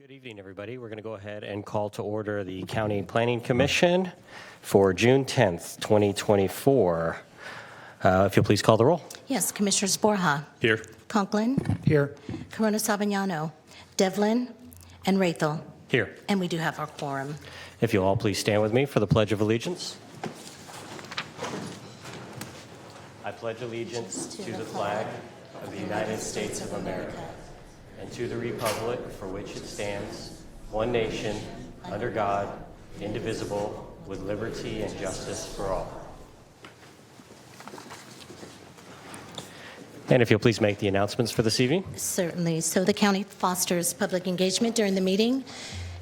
Good evening, everybody. We're going to go ahead and call to order the County Planning Commission for June 10th, 2024. If you'll please call the roll. Yes, Commissioners Borja, Here. Conklin, Here. Corona Savignano, Devlin, and Rathel. Here. And we do have our quorum. If you'll all please stand with me for the Pledge of Allegiance. I pledge allegiance to the flag of the United States of America and to the republic for which it stands, one nation, under God, indivisible, with liberty and justice for all. And if you'll please make the announcements for this evening. Certainly. So the county fosters public engagement during the meeting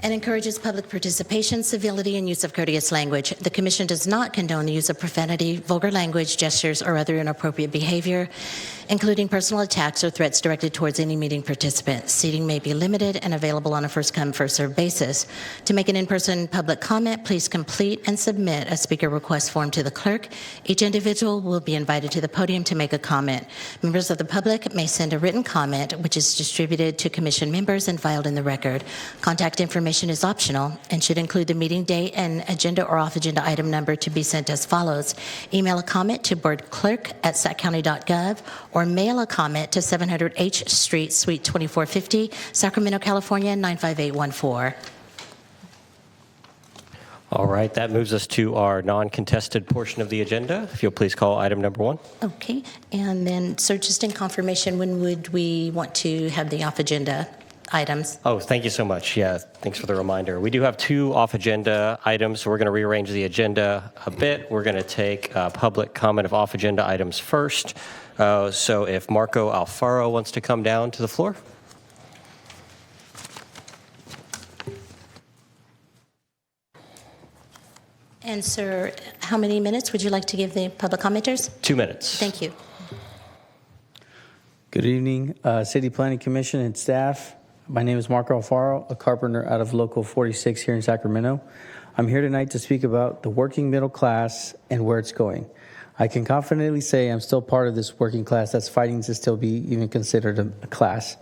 and encourages public participation, civility, and use of courteous language. The Commission does not condone the use of profanity, vulgar language, gestures, or other inappropriate behavior, including personal attacks or threats directed towards any meeting participant. Seating may be limited and available on a first-come, first-served basis. To make an in-person public comment, please complete and submit a speaker request form to the clerk. Each individual will be invited to the podium to make a comment. Members of the public may send a written comment, which is distributed to Commission members and filed in the record. Contact information is optional and should include the meeting date and agenda or off-agenda item number to be sent as follows. Email a comment to boardclerk@saccounty.gov or mail a comment to 700 H Street, Suite 2450, Sacramento, California, 95814. All right, that moves us to our non-contested portion of the agenda. If you'll please call item number 1. Okay, and then, sir, just in confirmation, when would we want to have the off-agenda items? Oh, thank you so much. Yeah, thanks for the reminder. We do have 2 off-agenda items, so we're going to rearrange the agenda a bit. We're going to take public comment of off-agenda items first. So if Marco Alfaro wants to come down to the floor. And, sir, how many minutes would you like to give the public commenters? 2 minutes. Thank you. Good evening, City Planning Commission and staff. My name is Marco Alfaro, a carpenter out of Local 46 here in Sacramento. I'm here tonight to speak about the working middle class and where it's going. I can confidently say I'm still part of this working class that's fighting to still be even considered a class.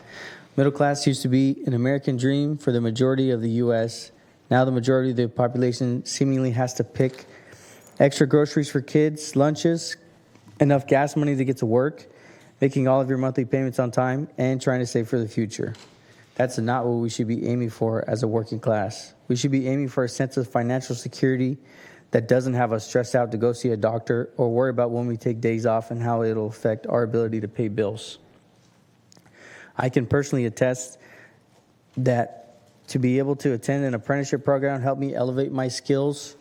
Middle class used to be an American dream for the majority of the U.S. Now the majority of the population seemingly has to pick extra groceries for kids, lunches, enough gas money to get to work, making all of your monthly payments on time, and trying to save for the future. That's not what we should be aiming for as a working class. We should be aiming for a sense of financial security that doesn't have us stressed out to go see a doctor or worry about when we take days off and how it'll affect our ability to pay bills. I can personally attest that to be able to attend an apprenticeship program helped me elevate my skills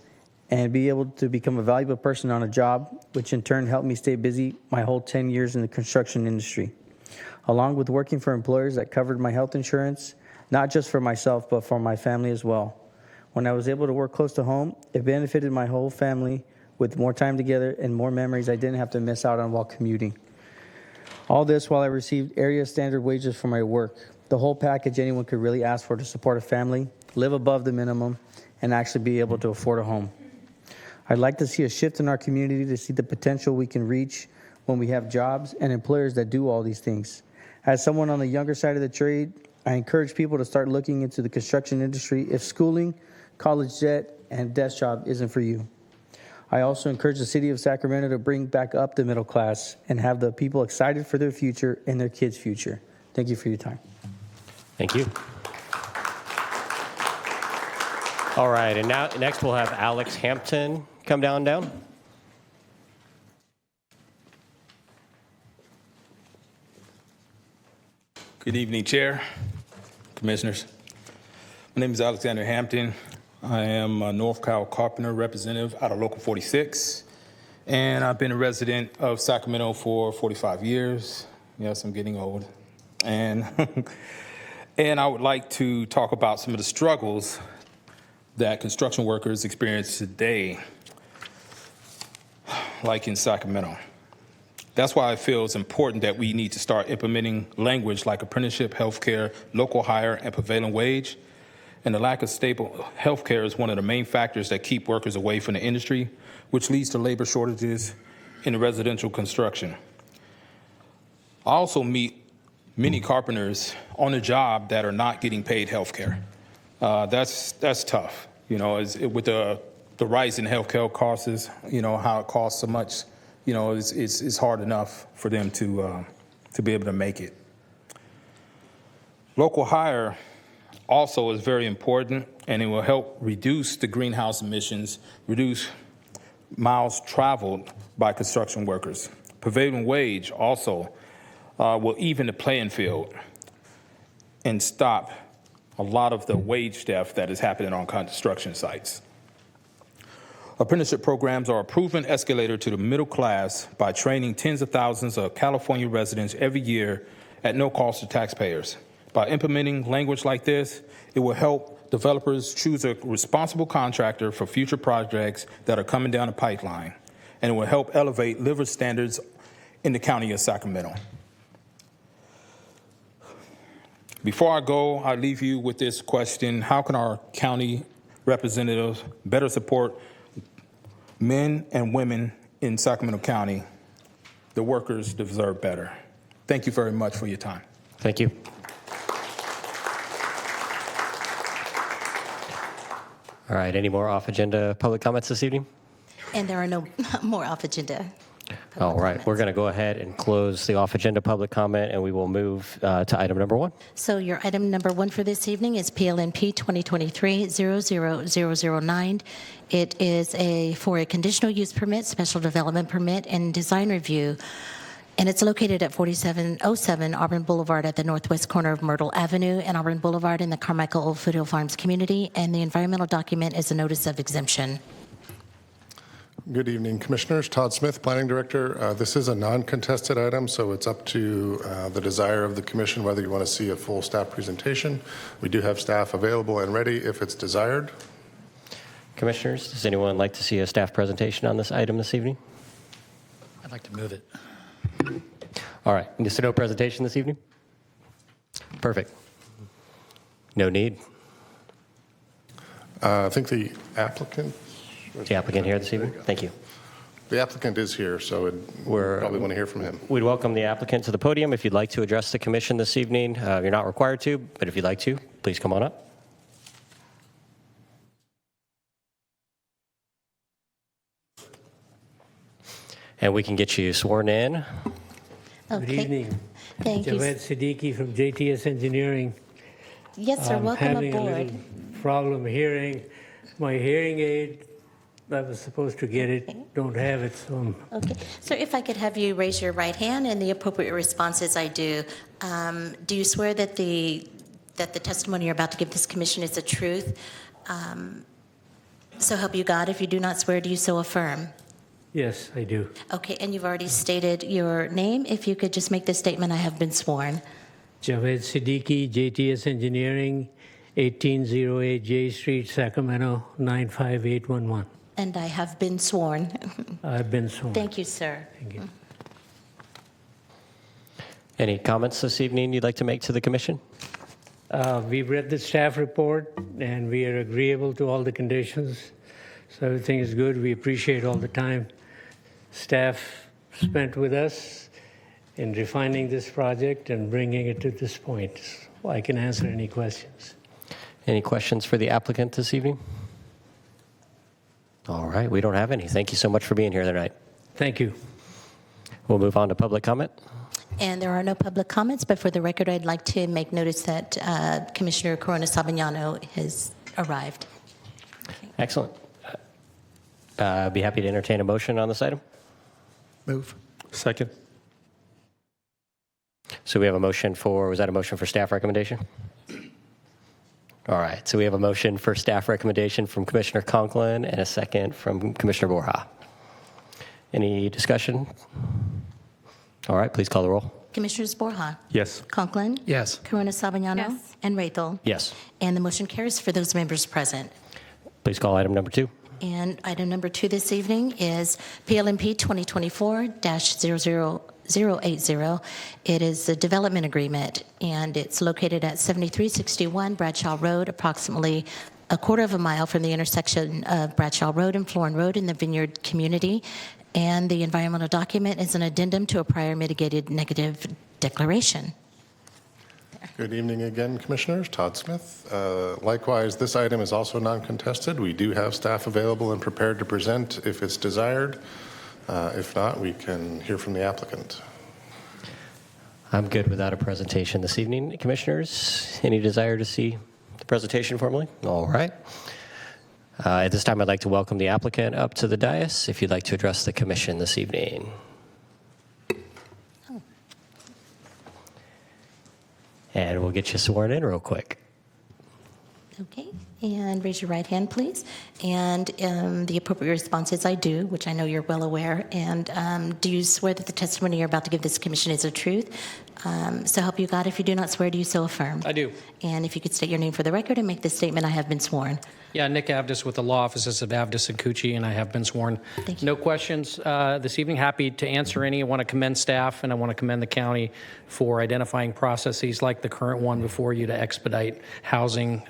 and be able to become a valuable person on a job, which in turn helped me stay busy my whole 10 years in the construction industry. Along with working for employers that covered my health insurance, not just for myself, but for my family as well. When I was able to work close to home, it benefited my whole family with more time together and more memories I didn't have to miss out on while commuting. All this while I received area standard wages for my work. The whole package anyone could really ask for to support a family, live above the minimum, and actually be able to afford a home. I'd like to see a shift in our community to see the potential we can reach when we have jobs and employers that do all these things. As someone on the younger side of the trade, I encourage people to start looking into the construction industry if schooling, college debt, and desk job isn't for you. I also encourage the city of Sacramento to bring back up the middle class and have the people excited for their future and their kids' future. Thank you for your time. Thank you. All right, and now next we'll have Alex Hampton come down. Good evening, Chair, Commissioners. My name is Alexander Hampton. I am a North Cal carpenter representative out of Local 46, and I've been a resident of Sacramento for 45 years. Yes, I'm getting old. And, and I would like to talk about some of the struggles that construction workers experience today, like in Sacramento. That's why I feel it's important that we need to start implementing language like apprenticeship, healthcare, local hire, and prevailing wage. And the lack of stable healthcare is one of the main factors that keep workers away from the industry, which leads to labor shortages in the residential construction. I also meet many carpenters on the job that are not getting paid health care. That's tough. With the rise in healthcare costs, how it costs so much, it's hard enough for them to be able to make it. Local hire also is very important, and it will help reduce the greenhouse emissions, reduce miles traveled by construction workers. Prevailing wage also will even the playing field and stop a lot of the wage theft that is happening on construction sites. Apprenticeship programs are a proven escalator to the middle class by training tens of thousands of California residents every year at no cost to taxpayers. By implementing language like this, it will help developers choose a responsible contractor for future projects that are coming down the pipeline, and it will help elevate living standards in the county of Sacramento. Before I go, I leave you with this question: how can our county representatives better support men and women in Sacramento County? The workers deserve better. Thank you very much for your time. Thank you. All right, any more off-agenda public comments this evening? And there are no more off-agenda. All right, we're going to go ahead and close the off-agenda public comment, and we will move to item number 1. So your item number 1 for this evening is PLNP 2023-00009. It is for a conditional use permit, special development permit, and design review. And it's located at 4707 Auburn Boulevard at the northwest corner of Myrtle Avenue and Auburn Boulevard in the Carmichael Old Foothill Farms community. And the environmental document is a notice of exemption. Good evening, Commissioners. Todd Smith, Planning Director. This is a non-contested item, so it's up to the desire of the Commission whether you want to see a full staff presentation. We do have staff available and ready if it's desired. Commissioners, does anyone like to see a staff presentation on this item this evening? I'd like to move it. All right, just no presentation this evening? Perfect. No need. I think the applicant. Is the applicant here this evening? Thank you. The applicant is here, so we'll probably want to hear from him. We'd welcome the applicant to the podium. If you'd like to address the commission this evening, you're not required to, but if you'd like to, please come on up. And we can get you sworn in. Good evening. Thank you. Javed Siddiqui from JTS Engineering. Yes, sir. I'm Welcome having aboard. a little problem hearing. My hearing aid, I was supposed to get it, don't have it, so I'm Okay. Sir, if I could have you raise your right hand, and the appropriate response is I do. Do you swear that the testimony you're about to give this commission is the truth? So help you God. If you do not swear, do you so affirm? yes, I do. Okay, and you've already stated your name. If you could just make the statement, I have been sworn. Javed Siddiqui, JTS Engineering, 1808 J Street, Sacramento, 95811. And I have been sworn. I've been sworn. Thank you, sir. Thank you. Any comments this evening you'd like to make to the commission? We've read the staff report, and we are agreeable to all the conditions, so everything is good. We appreciate all the time staff spent with us in refining this project and bringing it to this point. So I can answer any questions. Any questions for the applicant this evening? All right, we don't have any. Thank you so much for being here tonight. Thank you. We'll move on to public comment. And there are no public comments, but for the record, I'd like to make notice that Commissioner Corona Sabagnano has arrived. Excellent. I'd be happy to entertain a motion on this item. Move. Second. So we have a motion for, was that a motion for staff recommendation? All right, so we have a motion for staff recommendation from Commissioner Conklin and a second from Commissioner Borja. Any discussion? All right, please call the roll. Commissioners Borja, Yes. Conklin, Yes. Corona Sabagnano, Yes. and Rethel. Yes. And the motion carries for those members present. Please call item number 2. And item number 2 this evening is PLNP 2024-00080. It is a development agreement, and it's located at 7361 Bradshaw Road, approximately a quarter of a mile from the intersection of Bradshaw Road and Florin Road in the Vineyard community. And the environmental document is an addendum to a prior mitigated negative declaration. Good evening again, Commissioners. Todd Smith. Likewise, this item is also non-contested. We do have staff available and prepared to present if it's desired. If not, we can hear from the applicant. I'm good without a presentation this evening. Commissioners, any desire to see the presentation formally? All right. At this time, I'd like to welcome the applicant up to the dais if you'd like to address the commission this evening. And we'll get you sworn in real quick. Okay, and raise your right hand, please. And the appropriate response is I do, which I know you're well aware. And do you swear that the testimony you're about to give this commission is the truth? So help you God, if you do not swear, do you so affirm? I do. And if you could state your name for the record and make this statement, I have been sworn. Yeah, Nick Avdis with the law offices of Avdis and Cucci, and I have been sworn. Thank you. No questions this evening. Happy to answer any. I want to commend staff, and I want to commend the county for identifying processes like the current one before you to expedite housing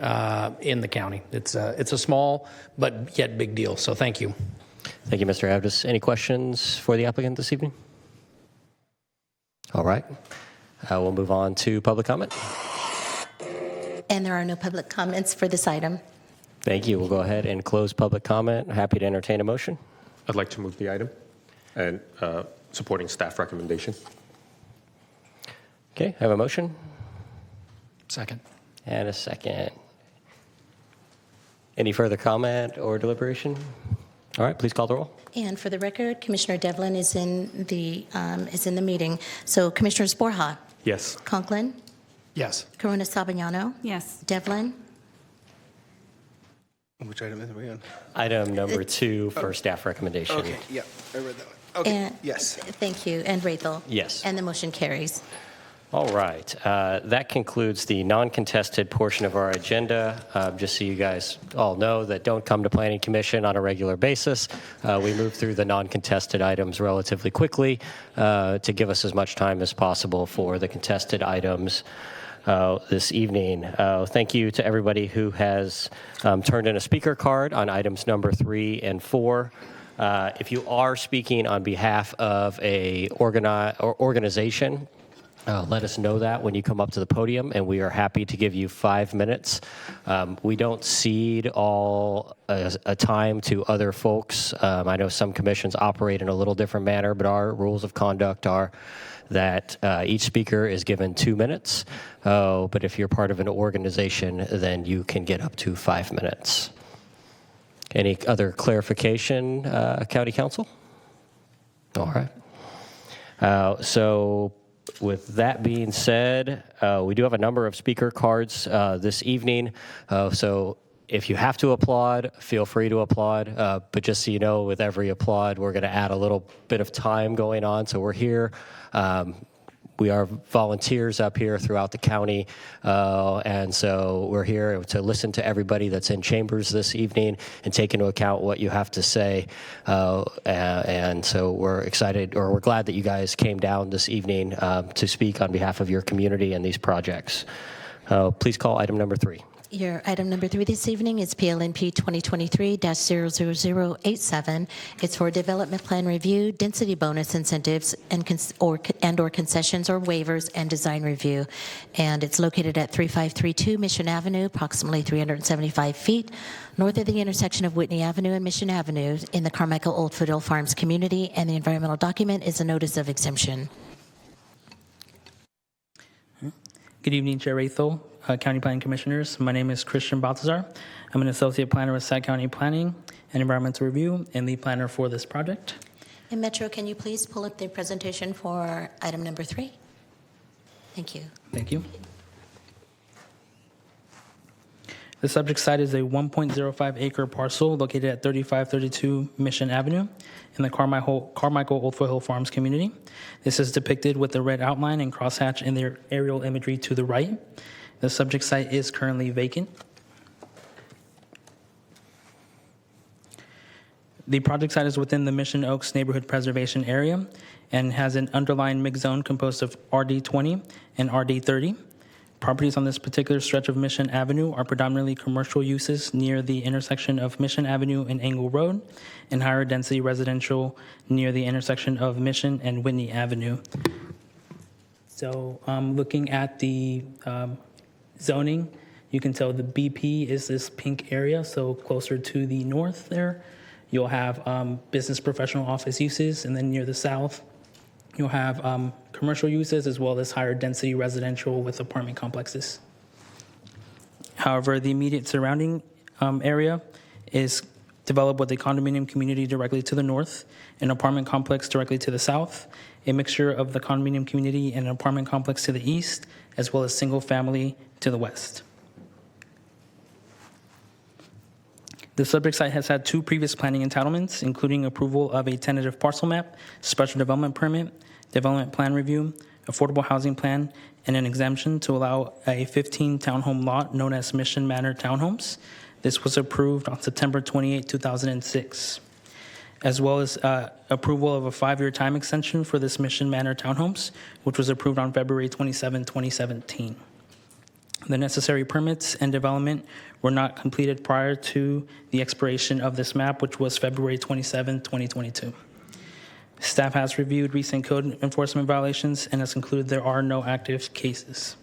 in the county. It's a small but yet big deal, so thank you. Thank you, Mr. Avdis. Any questions for the applicant this evening? All right. We'll move on to public comment. And there are no public comments for this item. Thank you. We'll go ahead and close public comment. Happy to entertain a motion. I'd like to move the item and supporting staff recommendation. Okay, I have a motion Second. and a second. Any further comment or deliberation? All right, please call the roll. And for the record, Commissioner Devlin is in the meeting. So Commissioners Borja, Yes. Conklin, Yes. Corona Sabignano, Yes. Devlin, Which item is we on? Item number 2 for staff recommendation. Okay, yeah, I read that one. Okay, and yes. Thank you, and Raythel. Yes. And the motion carries. All right. That concludes the non-contested portion of our agenda. Just so you guys all know that don't come to Planning Commission on a regular basis. We move through the non-contested items relatively quickly to give us as much time as possible for the contested items this evening. Thank you to everybody who has turned in a speaker card on items number 3 and 4. If you are speaking on behalf of a organization, let us know that when you come up to the podium, and we are happy to give you 5 minutes. We don't cede all a time to other folks. I know some commissions operate in a little different manner, but our rules of conduct are that each speaker is given 2 minutes. But if you're part of an organization, then you can get up to 5 minutes. Any other clarification, County Council? All right. So with that being said, we do have a number of speaker cards this evening. So if you have to applaud, feel free to applaud. But just so you know, with every applaud, we're going to add a little bit of time going on. So we're here. We are volunteers up here throughout the county, and so we're here to listen to everybody that's in chambers this evening and take into account what you have to say. And so we're excited, or we're glad that you guys came down this evening to speak on behalf of your community and these projects. Please call item number 3. Your item number 3 this evening is PLNP 2023-00087. It's for development plan review, density bonus incentives, and or concessions or waivers and design review. And it's located at 3532 Mission Avenue, approximately 375 feet north of the intersection of Whitney Avenue and Mission Avenue in the Carmichael Old Foothill Farms community. And the environmental document is a notice of exemption. Good evening, Chair Raythel, County Planning Commissioners. My name is Christian Baltazar. I'm an Associate Planner with Sac County Planning and Environmental Review and Lead Planner for this project. And Metro, can you please pull up the presentation for item number 3? Thank you. Thank you. The subject site is a 1.05 acre parcel located at 3532 Mission Avenue in the Carmichael Old Foothill Farms community. This is depicted with the red outline and crosshatch in the aerial imagery to the right. The subject site is currently vacant. The project site is within the Mission Oaks Neighborhood Preservation Area and has an underlying mixed zone composed of RD20 and RD30. Properties on this particular stretch of Mission Avenue are predominantly commercial uses near the intersection of Mission Avenue and Engle Road, and higher density residential near the intersection of Mission and Whitney Avenue. So looking at the zoning, you can tell the BP is this pink area, so closer to the north there. You'll have business professional office uses, and then near the south, you'll have commercial uses as well as higher density residential with apartment complexes. However, the immediate surrounding area is developed with a condominium community directly to the north, an apartment complex directly to the south, a mixture of the condominium community and an apartment complex to the east, as well as single family to the west. The subject site has had 2 previous planning entitlements, including approval of a tentative parcel map, special development permit, development plan review, affordable housing plan, and an exemption to allow a 15 townhome lot known as Mission Manor Townhomes. This was approved on September 28, 2006, as well as approval of a 5-year time extension for this Mission Manor Townhomes, which was approved on February 27, 2017. The necessary permits and development were not completed prior to the expiration of this map, which was February 27, 2022. Staff has reviewed recent code enforcement violations and has concluded there are no active cases.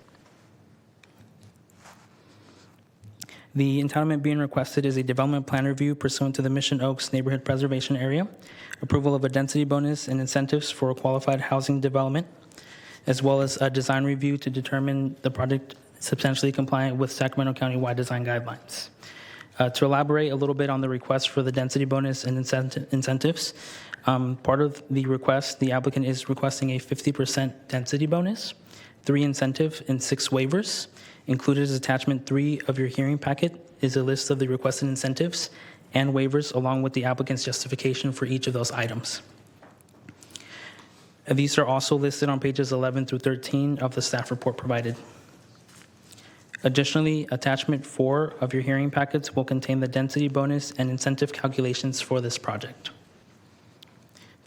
The entitlement being requested is a development plan review pursuant to the Mission Oaks Neighborhood Preservation Area, approval of a density bonus and incentives for qualified housing development, as well as a design review to determine the project substantially compliant with Sacramento County-wide design guidelines. To elaborate a little bit on the request for the density bonus and incentives, part of the request, the applicant is requesting a 50% density bonus, 3 incentive, and 6 waivers. Included as attachment 3 of your hearing packet is a list of the requested incentives and waivers along with the applicant's justification for each of those items. These are also listed on pages 11 through 13 of the staff report provided. Additionally, attachment 4 of your hearing packets will contain the density bonus and incentive calculations for this project.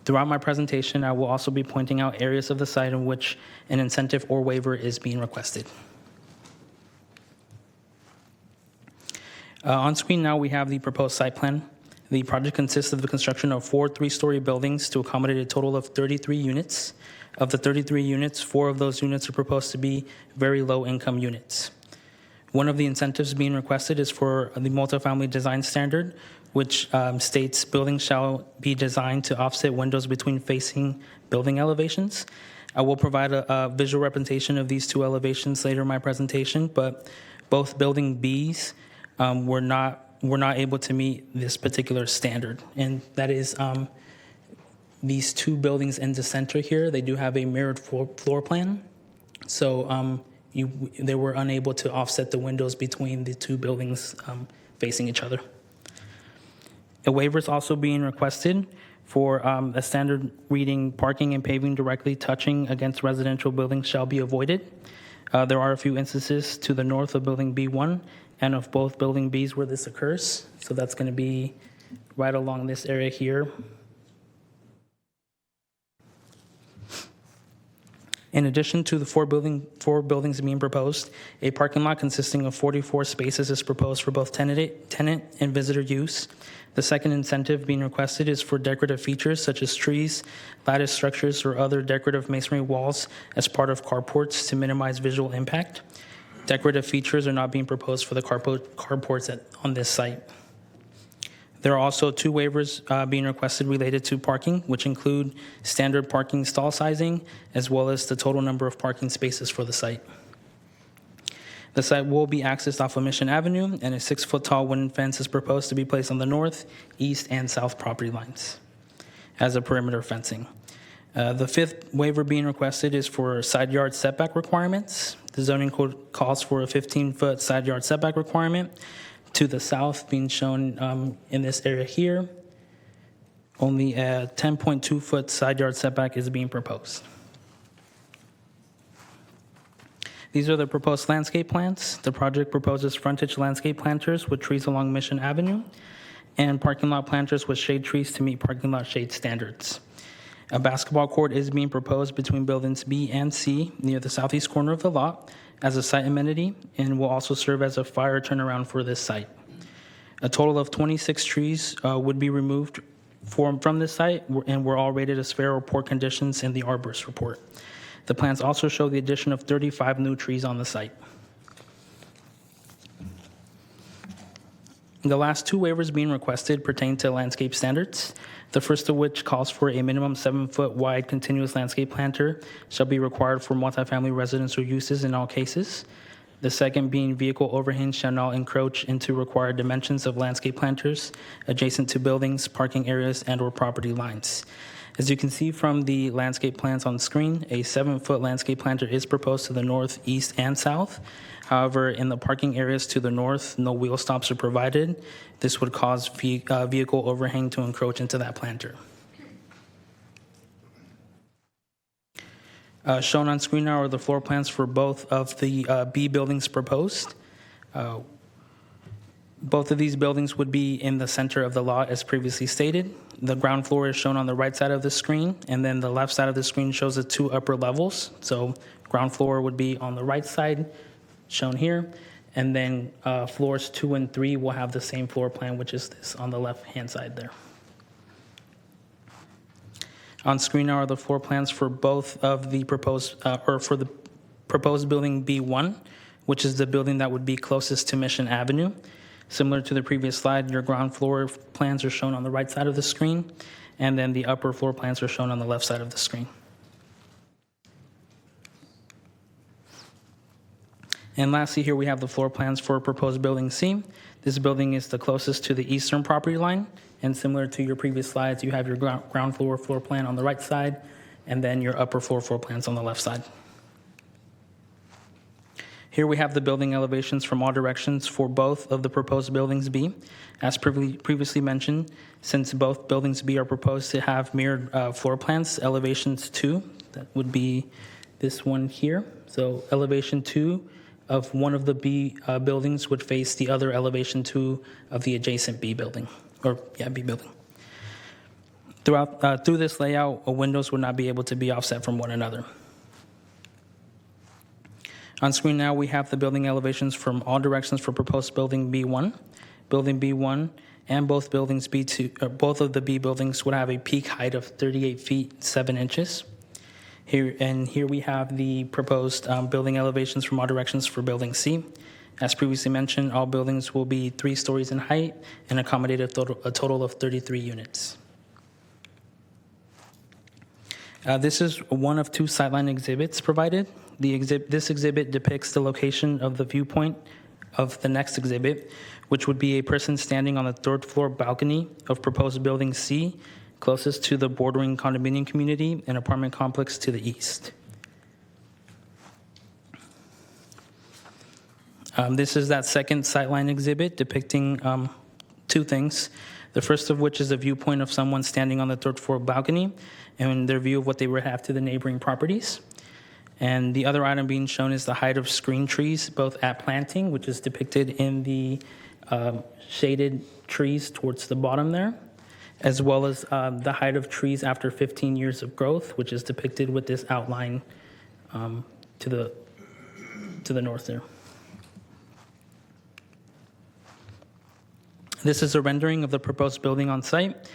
Throughout my presentation, I will also be pointing out areas of the site in which an incentive or waiver is being requested. On screen now, we have the proposed site plan. The project consists of the construction of 4 3-story buildings to accommodate a total of 33 units. Of the 33 units, 4 of those units are proposed to be very low-income units. One of the incentives being requested is for the multifamily design standard, which states buildings shall be designed to offset windows between facing building elevations. I will provide a visual representation of these 2 elevations later in my presentation, but both building Bs were not able to meet this particular standard, and that is these 2 buildings in the center here. They do have a mirrored floor plan, so they were unable to offset the windows between the 2 buildings facing each other. A waiver is also being requested for a standard reading: parking and paving directly touching against residential buildings shall be avoided. There are a few instances to the north of building B1 and of both building Bs where this occurs. So that's going to be right along this area here. In addition to the 4 buildings being proposed, a parking lot consisting of 44 spaces is proposed for both tenant and visitor use. The second incentive being requested is for decorative features such as trees, lattice structures, or other decorative masonry walls as part of carports to minimize visual impact. Decorative features are not being proposed for the carports on this site. There are also 2 waivers being requested related to parking, which include standard parking stall sizing, as well as the total number of parking spaces for the site. The site will be accessed off of Mission Avenue, and a 6-foot-tall wooden fence is proposed to be placed on the north, east, and south property lines as a perimeter fencing. The 5th waiver being requested is for side yard setback requirements. The zoning code calls for a 15-foot side yard setback requirement. To the south, being shown in this area here, only a 10.2-foot side yard setback is being proposed. These are the proposed landscape plants. The project proposes frontage landscape planters with trees along Mission Avenue and parking lot planters with shade trees to meet parking lot shade standards. A basketball court is being proposed between buildings B and C near the southeast corner of the lot as a site amenity and will also serve as a fire turnaround for this site. A total of 26 trees would be removed from this site and were all rated as fair or poor conditions in the arborist report. The plans also show the addition of 35 new trees on the site. The last two waivers being requested pertain to landscape standards. The first of which calls for a minimum 7-foot wide continuous landscape planter shall be required for multifamily residential uses in all cases. The second being vehicle overhangs shall not encroach into required dimensions of landscape planters adjacent to buildings, parking areas, and/or property lines. As you can see from the landscape plans on the screen, a 7-foot landscape planter is proposed to the north, east, and south. However, in the parking areas to the north, no wheel stops are provided. This would cause vehicle overhang to encroach into that planter. Shown on screen now are the floor plans for both of the B buildings proposed. Both of these buildings would be in the center of the lot as previously stated. The ground floor is shown on the right side of the screen, and then the left side of the screen shows the two upper levels. So ground floor would be on the right side, shown here, and then floors 2 and 3 will have the same floor plan, which is this on the left-hand side there. On screen now are the floor plans for both of the proposed, for the proposed building B1, which is the building that would be closest to Mission Avenue. Similar to the previous slide, your ground floor plans are shown on the right side of the screen, and then the upper floor plans are shown on the left side of the screen. And lastly, here we have the floor plans for proposed building C. This building is the closest to the eastern property line, and similar to your previous slides, you have your ground floor plan on the right side, and then your upper floor plans on the left side. Here we have the building elevations from all directions for both of the proposed buildings B. As previously mentioned, since both buildings B are proposed to have mirrored floor plans, elevations 2, that would be this one here. So elevation 2 of one of the B buildings would face the other elevation 2 of the adjacent B building, B building. Through this layout, windows would not be able to be offset from one another. On screen now, we have the building elevations from all directions for proposed building B1. Building B1 and both buildings B2, or both of the B buildings would have a peak height of 38 feet 7 inches. Here we have the proposed building elevations from all directions for building C. As previously mentioned, all buildings will be 3 stories in height and accommodate a total of 33 units. This is one of 2 sightline exhibits provided. This exhibit depicts the location of the viewpoint of the next exhibit, which would be a person standing on the 3rd floor balcony of proposed building C, closest to the bordering condominium community and apartment complex to the east. This is that second sightline exhibit depicting 2 things. The first of which is a viewpoint of someone standing on the 3rd floor balcony and their view of what they would have to the neighboring properties. And the other item being shown is the height of screen trees, both at planting, which is depicted in the shaded trees towards the bottom there, as well as the height of trees after 15 years of growth, which is depicted with this outline to the north there. This is a rendering of the proposed building on site.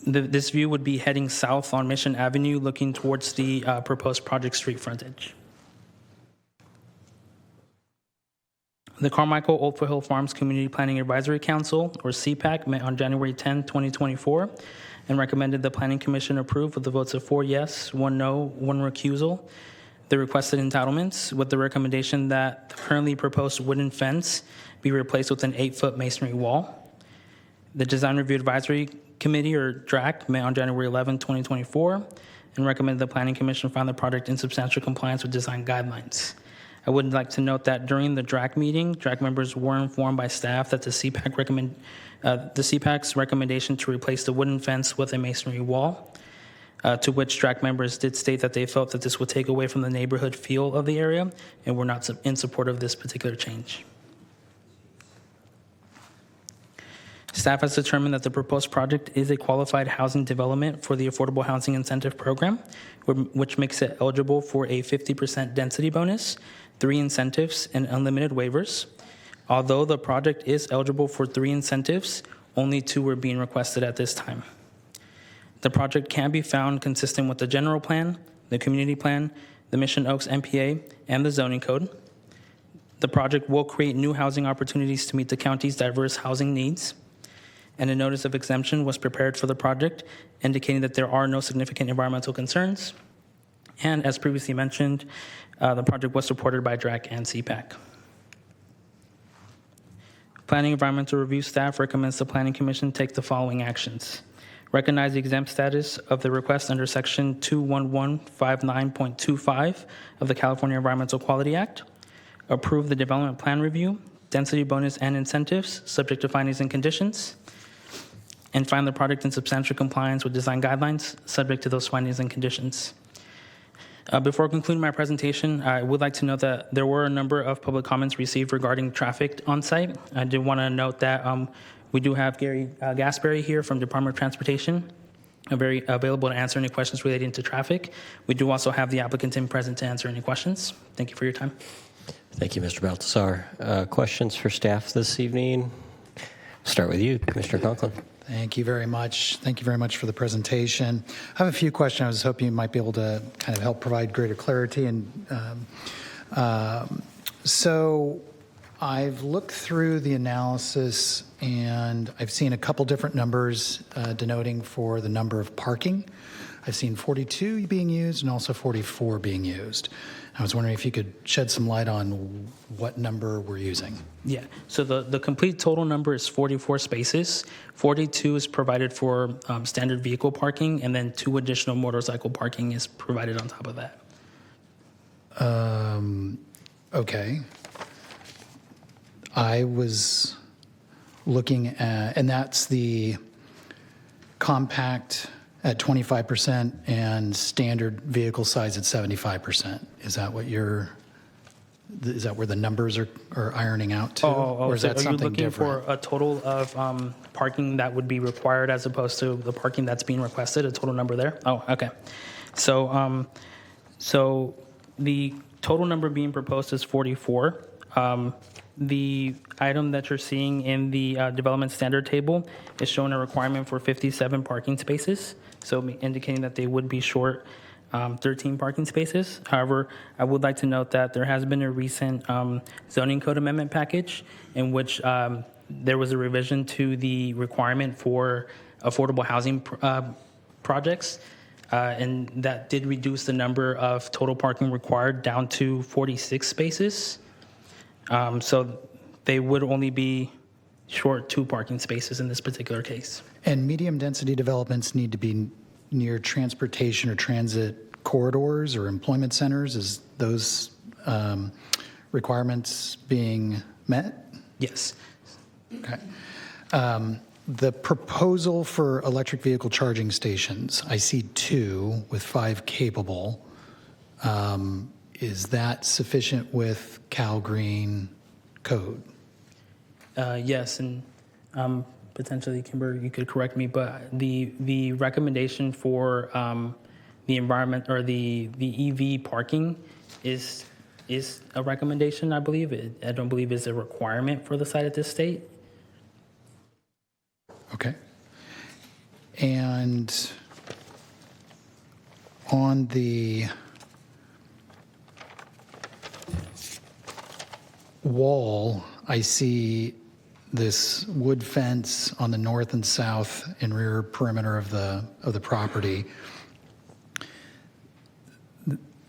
This view would be heading south on Mission Avenue, looking towards the proposed project street frontage. The Carmichael Old Foothill Farms Community Planning Advisory Council, or CPAC, met on January 10, 2024, and recommended the Planning Commission approve with the votes of 4 yes, 1 no, 1 recusal the requested entitlements, with the recommendation that the currently proposed wooden fence be replaced with an 8-foot masonry wall. The Design Review Advisory Committee, or DRAC, met on January 11, 2024, and recommended the Planning Commission find the project in substantial compliance with design guidelines. I would like to note that during the DRAC meeting, DRAC members were informed by staff that the CPAC's recommendation to replace the wooden fence with a masonry wall, to which DRAC members did state that they felt that this would take away from the neighborhood feel of the area and were not in support of this particular change. Staff has determined that the proposed project is a qualified housing development for the Affordable Housing Incentive Program, which makes it eligible for a 50% density bonus, 3 incentives, and unlimited waivers. Although the project is eligible for 3 incentives, only 2 are being requested at this time. The project can be found consistent with the general plan, the community plan, the Mission Oaks MPA, and the zoning code. The project will create new housing opportunities to meet the county's diverse housing needs. And a notice of exemption was prepared for the project, indicating that there are no significant environmental concerns. And as previously mentioned, the project was supported by DRAC and CPAC. Planning Environmental Review staff recommends the Planning Commission take the following actions. Recognize the exempt status of the request under Section 21159.25 of the California Environmental Quality Act. Approve the development plan review, density bonus, and incentives, subject to findings and conditions. And find the project in substantial compliance with design guidelines, subject to those findings and conditions. Before concluding my presentation, I would like to note that there were a number of public comments received regarding traffic on site. I did want to note that we do have Gary Gasberry here from Department of Transportation, very available to answer any questions relating to traffic. We do also have the applicant in present to answer any questions. Thank you for your time. Thank you, Mr. Baltasar. Questions for staff this evening? Start with you, Commissioner Conklin. Thank you very much. Thank you very much for the presentation. I have a few questions. I was hoping you might be able to kind of help provide greater clarity. And so I've looked through the analysis, and I've seen a couple different numbers denoting for the number of parking. I've seen 42 being used and also 44 being used. I was wondering if you could shed some light on what number we're using. Yeah, so the complete total number is 44 spaces. 42 is provided for standard vehicle parking, and then 2 additional motorcycle parking is provided on top of that. Okay. I was looking at, and that's the compact at 25% and standard vehicle size at 75%. Is that what you're? Is that where the numbers are ironing out to? Or is so that are something you looking different? for a total of parking that would be required as opposed to the parking that's being requested? A total number there? Oh, okay. So, so the total number being proposed is 44. The item that you're seeing in the development standard table is showing a requirement for 57 parking spaces, so indicating that they would be short 13 parking spaces. However, I would like to note that there has been a recent zoning code amendment package in which there was a revision to the requirement for affordable housing projects, and that did reduce the number of total parking required down to 46 spaces. So they would only be short 2 parking spaces in this particular case. And medium density developments need to be near transportation or transit corridors or employment centers. Is those requirements being met? Yes. Okay. The proposal for electric vehicle charging stations, I see 2 with 5 capable. Is that sufficient with Cal Green code? Yes, and potentially, Kimber, you could correct me, but the recommendation for the environment or the EV parking is a recommendation, I believe. I don't believe is a requirement for the site at this state. Okay. And on the wall, I see this wood fence on the north and south and rear perimeter of the property.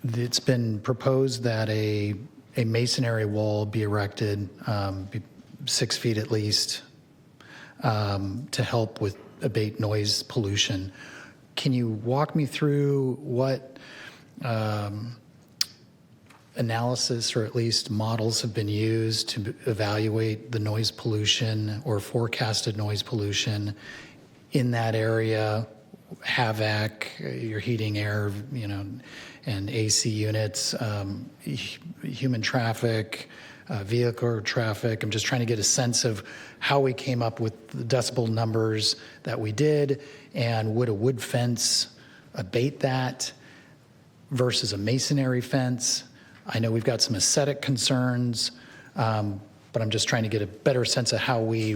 It's been proposed that a masonry wall be erected, be 6 feet at least, to help with abate noise pollution. Can you walk me through what analysis or at least models have been used to evaluate the noise pollution or forecasted noise pollution in that area? HVAC, your heating, air, and AC units, human traffic, vehicle traffic. I'm just trying to get a sense of how we came up with the decibel numbers that we did, and would a wood fence abate that versus a masonry fence? I know we've got some aesthetic concerns, but I'm just trying to get a better sense of how we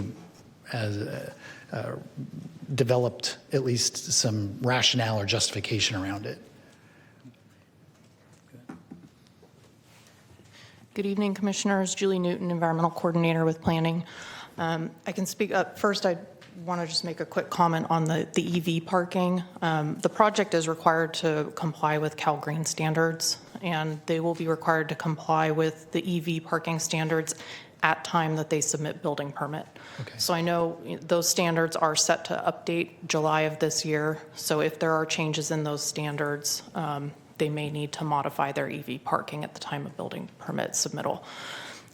developed at least some rationale or justification around it. Good evening, Commissioners. Julie Newton, Environmental Coordinator with Planning. I can speak up. First, I want to just make a quick comment on the EV parking. The project is required to comply with Cal Green standards, and they will be required to comply with the EV parking standards at time that they submit building permit. Okay. So I know those standards are set to update July of this year. So if there are changes in those standards, they may need to modify their EV parking at the time of building permit submittal.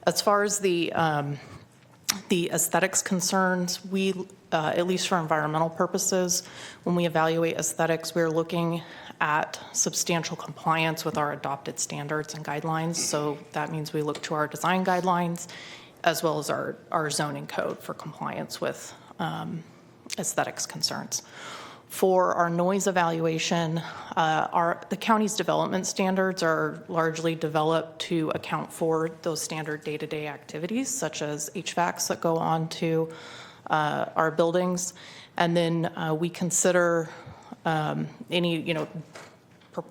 As far as the aesthetics concerns, we, at least for environmental purposes, when we evaluate aesthetics, we're looking at substantial compliance with our adopted standards and guidelines. So that means we look to our design guidelines as well as our zoning code for compliance with aesthetics concerns. For our noise evaluation, the county's development standards are largely developed to account for those standard day-to-day activities, such as HVACs that go on to our buildings. And then we consider any,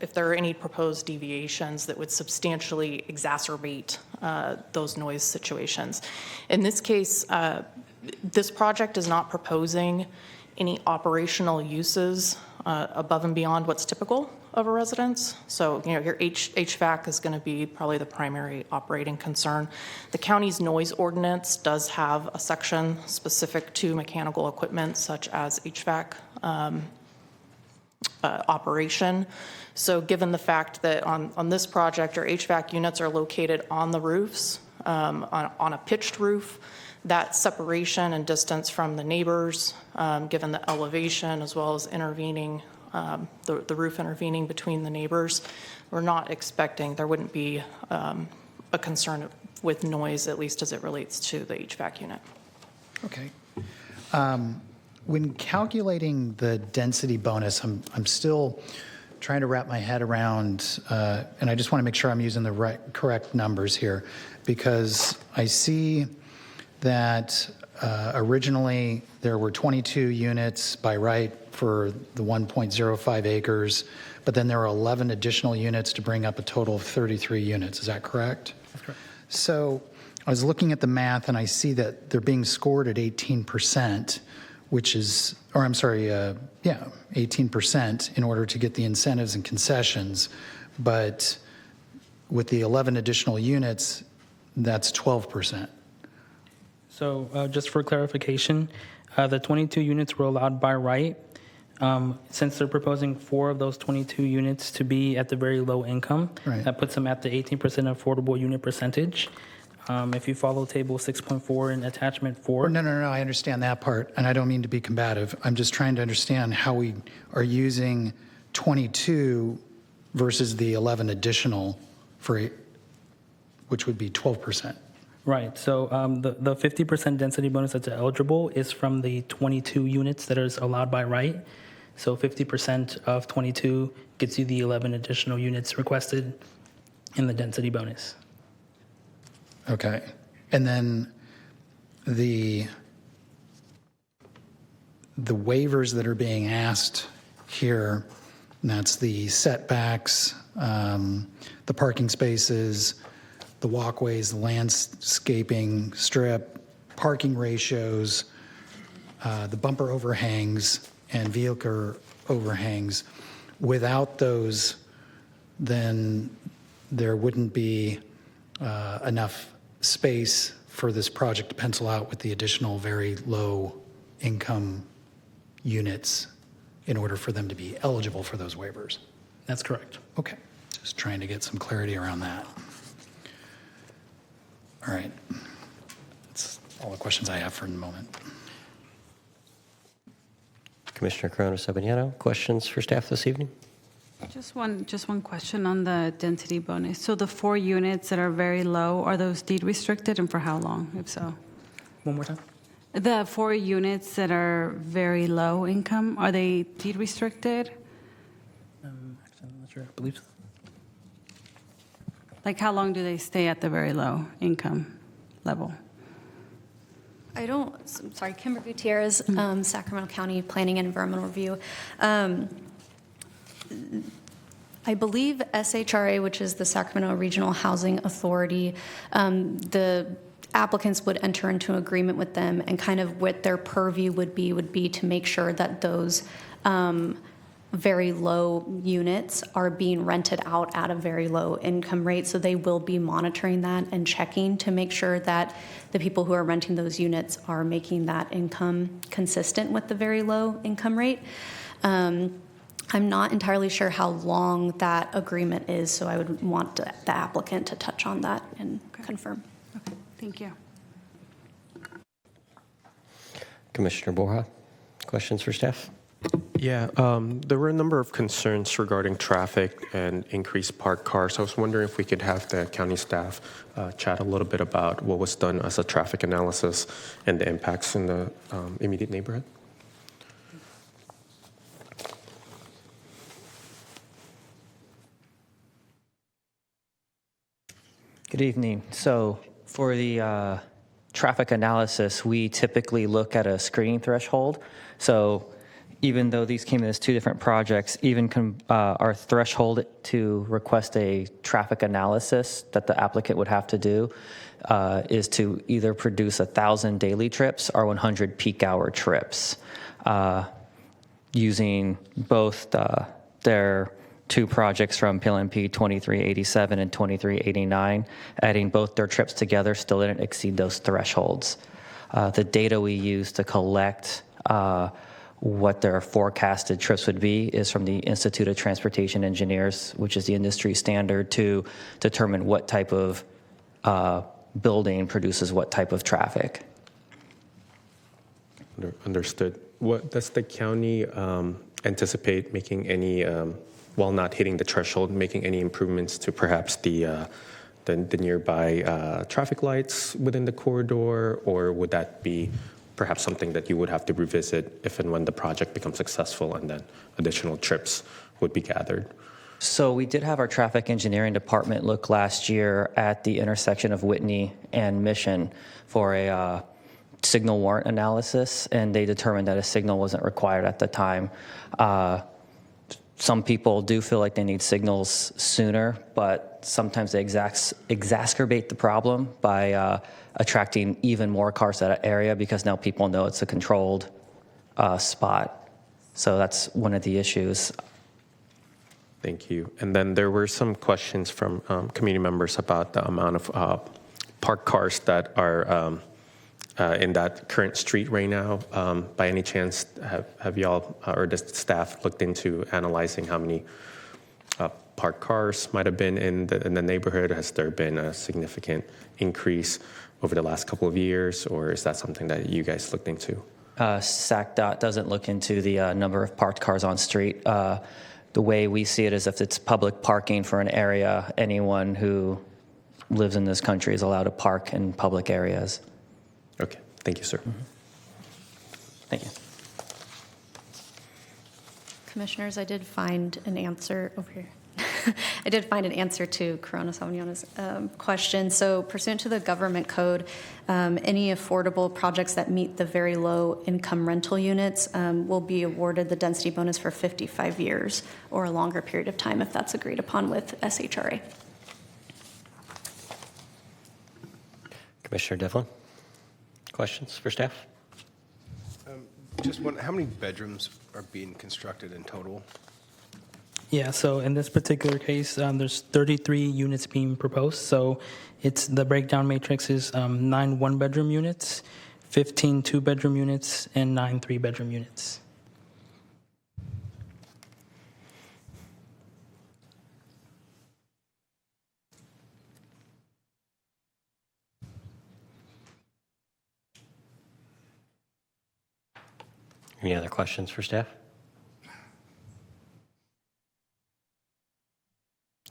if there are any proposed deviations that would substantially exacerbate those noise situations. In this case, this project is not proposing any operational uses above and beyond what's typical of a residence. So, your HVAC is going to be probably the primary operating concern. The county's noise ordinance does have a section specific to mechanical equipment such as HVAC operation. So given the fact that on this project, our HVAC units are located on the roofs, on a pitched roof, that separation and distance from the neighbors, given the elevation as well as intervening, the roof intervening between the neighbors, we're not expecting, there wouldn't be a concern with noise, at least as it relates to the HVAC unit. Okay. When calculating the density bonus, I'm still trying to wrap my head around, and I just want to make sure I'm using the correct numbers here, because I see that originally there were 22 units by right for the 1.05 acres, but then there were 11 additional units to bring up a total of 33 units. Is that correct? That's correct. So I was looking at the math and I see that they're being scored at 18%, which is, or I'm sorry, 18% in order to get the incentives and concessions. But with the 11 additional units, that's 12%. So just for clarification, the 22 units were allowed by right. Since they're proposing 4 of those 22 units to be at the very low income, Right. that puts them at the 18% affordable unit percentage. If you follow table 6.4 in attachment 4. No, I understand that part, and I don't mean to be combative. I'm just trying to understand how we are using 22 versus the 11 additional for, which would be 12%. Right. So the 50% density bonus that's eligible is from the 22 units that is allowed by right. So 50% of 22 gets you the 11 additional units requested in the density bonus. Okay. And then the waivers that are being asked here, and that's the setbacks, the parking spaces, the walkways, the landscaping strip, parking ratios, the bumper overhangs, and vehicle overhangs. Without those, then there wouldn't be enough space for this project to pencil out with the additional very low income units in order for them to be eligible for those waivers. That's correct. Okay, just trying to get some clarity around that. All right, that's all the questions I have for the moment. Commissioner Corona-Sabaniano, questions for staff this evening? Just one question on the density bonus. So the 4 units that are very low, are those deed restricted, and for how long, if so? One more time. The 4 units that are very low income, are they deed restricted? Actually, I'm not sure. I believe so. Like how long do they stay at the very low income level? Sorry, Kimber Gutierrez, Sacramento County Planning and Environmental Review. I believe SHRA, which is the Sacramento Regional Housing Authority, the applicants would enter into an agreement with them, and kind of what their purview would be to make sure that those very low units are being rented out at a very low income rate. So they will be monitoring that and checking to make sure that the people who are renting those units are making that income consistent with the very low income rate. I'm not entirely sure how long that agreement is, so I would want the applicant to touch on that and confirm. Okay, thank you. Commissioner Borja, questions for staff? Yeah, there were a number of concerns regarding traffic and increased parked cars. I was wondering if we could have the county staff chat a little bit about what was done as a traffic analysis and the impacts in the immediate neighborhood. Good evening. So for the traffic analysis, we typically look at a screening threshold. So even though these came in as two different projects, even our threshold to request a traffic analysis that the applicant would have to do is to either produce 1,000 daily trips or 100 peak hour trips, using both their two projects from PLMP 2387 and 2389. Adding both their trips together still didn't exceed those thresholds. The data we use to collect what their forecasted trips would be is from the Institute of Transportation Engineers, which is the industry standard to determine what type of building produces what type of traffic. Understood. What does the county anticipate making any, while not hitting the threshold, making any improvements to perhaps the nearby traffic lights within the corridor, or would that be perhaps something that you would have to revisit if and when the project becomes successful and then additional trips would be gathered? So we did have our traffic engineering department look last year at the intersection of Whitney and Mission for a signal warrant analysis, and they determined that a signal wasn't required at the time. Some people do feel like they need signals sooner, but sometimes they exacerbate the problem by attracting even more cars to that area because now people know it's a controlled spot. So that's one of the issues. Thank you. And then there were some questions from community members about the amount of parked cars that are in that current street right now. By any chance, have y'all or the staff looked into analyzing how many parked cars might have been in the neighborhood? Has there been a significant increase over the last couple of years, or is that something that you guys looked into? SACDOT doesn't look into the number of parked cars on street. The way we see it is if it's public parking for an area, anyone who lives in this country is allowed to park in public areas. Okay, thank you, sir. Mm-hmm. Thank you. Commissioners, I did find an answer over here. I did find an answer to Corona Savignano's question. So pursuant to the government code, any affordable projects that meet the very low income rental units will be awarded the density bonus for 55 years or a longer period of time if that's agreed upon with SHRA. Commissioner Devlin, questions for staff? Just one, how many bedrooms are being constructed in total? Yeah, so in this particular case, there's 33 units being proposed. So it's the breakdown matrix is 9 one-bedroom units, 15 two-bedroom units, and 9 three-bedroom units. Any other questions for staff?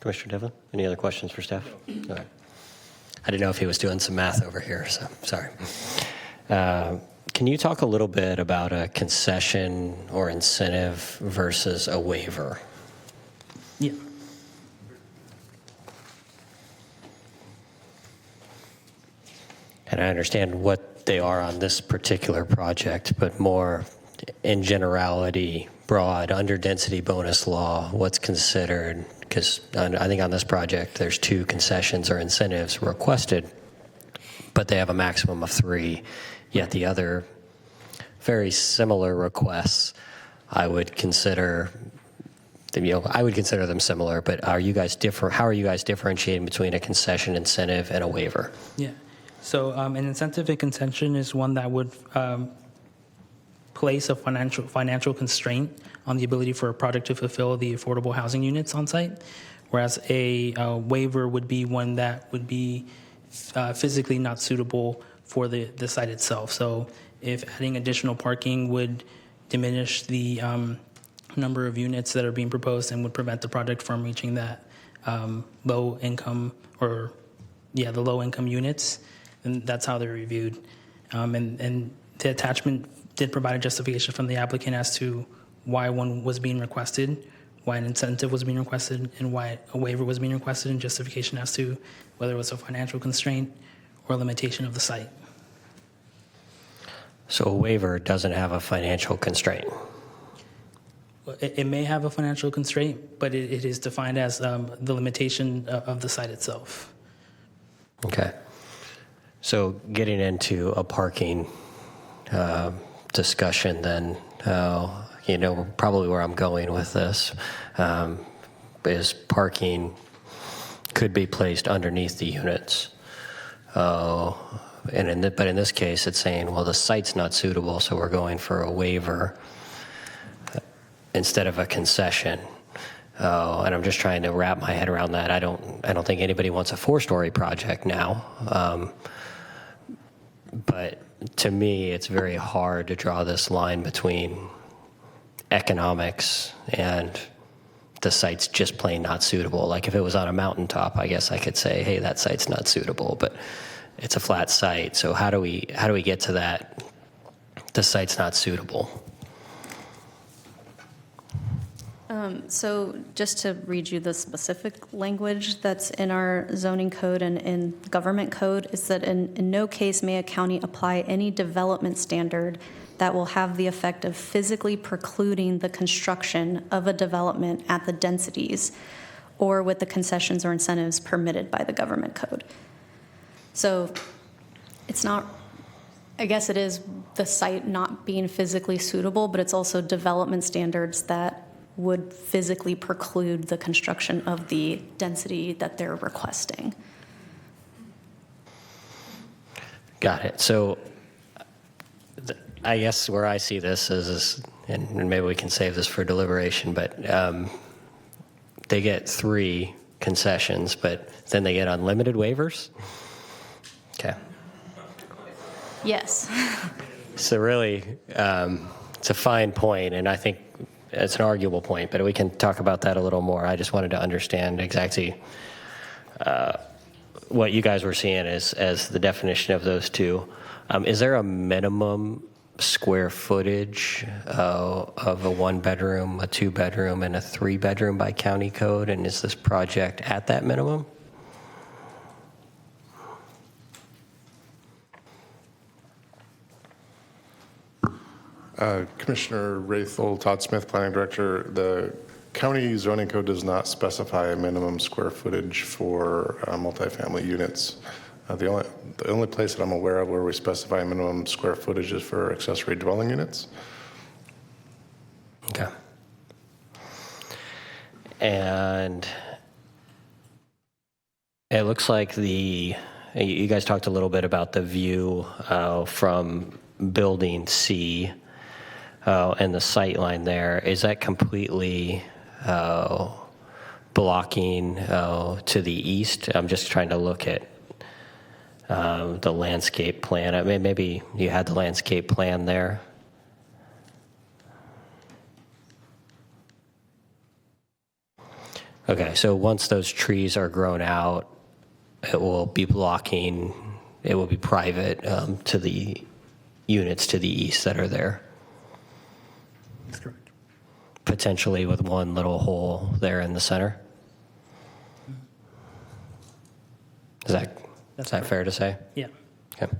Commissioner Devlin, any other questions for staff? All right. I didn't know if he was doing some math over here, so sorry. Can you talk a little bit about a concession or incentive versus a waiver? Yeah. And I understand what they are on this particular project, but more in generality, broad, under density bonus law, what's considered because I think on this project there's 2 concessions or incentives requested, but they have a maximum of 3. Yet the other very similar requests, I would consider them similar. But are you guys different? How are you guys differentiating between a concession incentive and a waiver? Yeah. So an incentive and concession is one that would place a financial constraint on the ability for a project to fulfill the affordable housing units on site, whereas a waiver would be one that would be physically not suitable for the site itself. So if adding additional parking would diminish the number of units that are being proposed and would prevent the project from reaching that low income the low income units, and that's how they're reviewed. And the attachment did provide a justification from the applicant as to why one was being requested, why an incentive was being requested, and why a waiver was being requested, and justification as to whether it was a financial constraint or limitation of the site. So a waiver doesn't have a financial constraint. It may have a financial constraint, but it is defined as the limitation of the site itself. Okay. So getting into a parking discussion then, probably where I'm going with this is parking could be placed underneath the units. But in this case, it's saying, well, the site's not suitable, so we're going for a waiver instead of a concession. And I'm just trying to wrap my head around that. I don't think anybody wants a 4-story project now. But to me, it's very hard to draw this line between economics and the site's just plain not suitable. Like if it was on a mountaintop, I guess I could say, hey, that site's not suitable, but it's a flat site. So how do we get to that? The site's not suitable. So just to read you the specific language that's in our zoning code and in government code is that in no case may a county apply any development standard that will have the effect of physically precluding the construction of a development at the densities or with the concessions or incentives permitted by the government code. So it's not, I guess it is the site not being physically suitable, but it's also development standards that would physically preclude the construction of the density that they're requesting. Got it. So I guess where I see this is, and maybe we can save this for deliberation, but they get 3 concessions, but then they get unlimited waivers? Okay. Yes. So really, it's a fine point, and I think it's an arguable point, but we can talk about that a little more. I just wanted to understand exactly what you guys were seeing as the definition of those 2. Is there a minimum square footage of a 1-bedroom, a 2-bedroom, and a 3-bedroom by county code? And is this project at that minimum? Commissioner Rathel, Todd Smith, Planning Director, the county zoning code does not specify a minimum square footage for multifamily units. The only place that I'm aware of where we specify a minimum square footage is for accessory dwelling units. Okay. And it looks like you guys talked a little bit about the view from building C and the sight line there. Is that completely blocking to the east? I'm just trying to look at the landscape plan. I mean, maybe you had the landscape plan there. Okay, so once those trees are grown out, it will be blocking, it will be private to the units to the east that are there. That's correct. Potentially with one little hole there in the center. Is that fair to say? Yeah. Okay.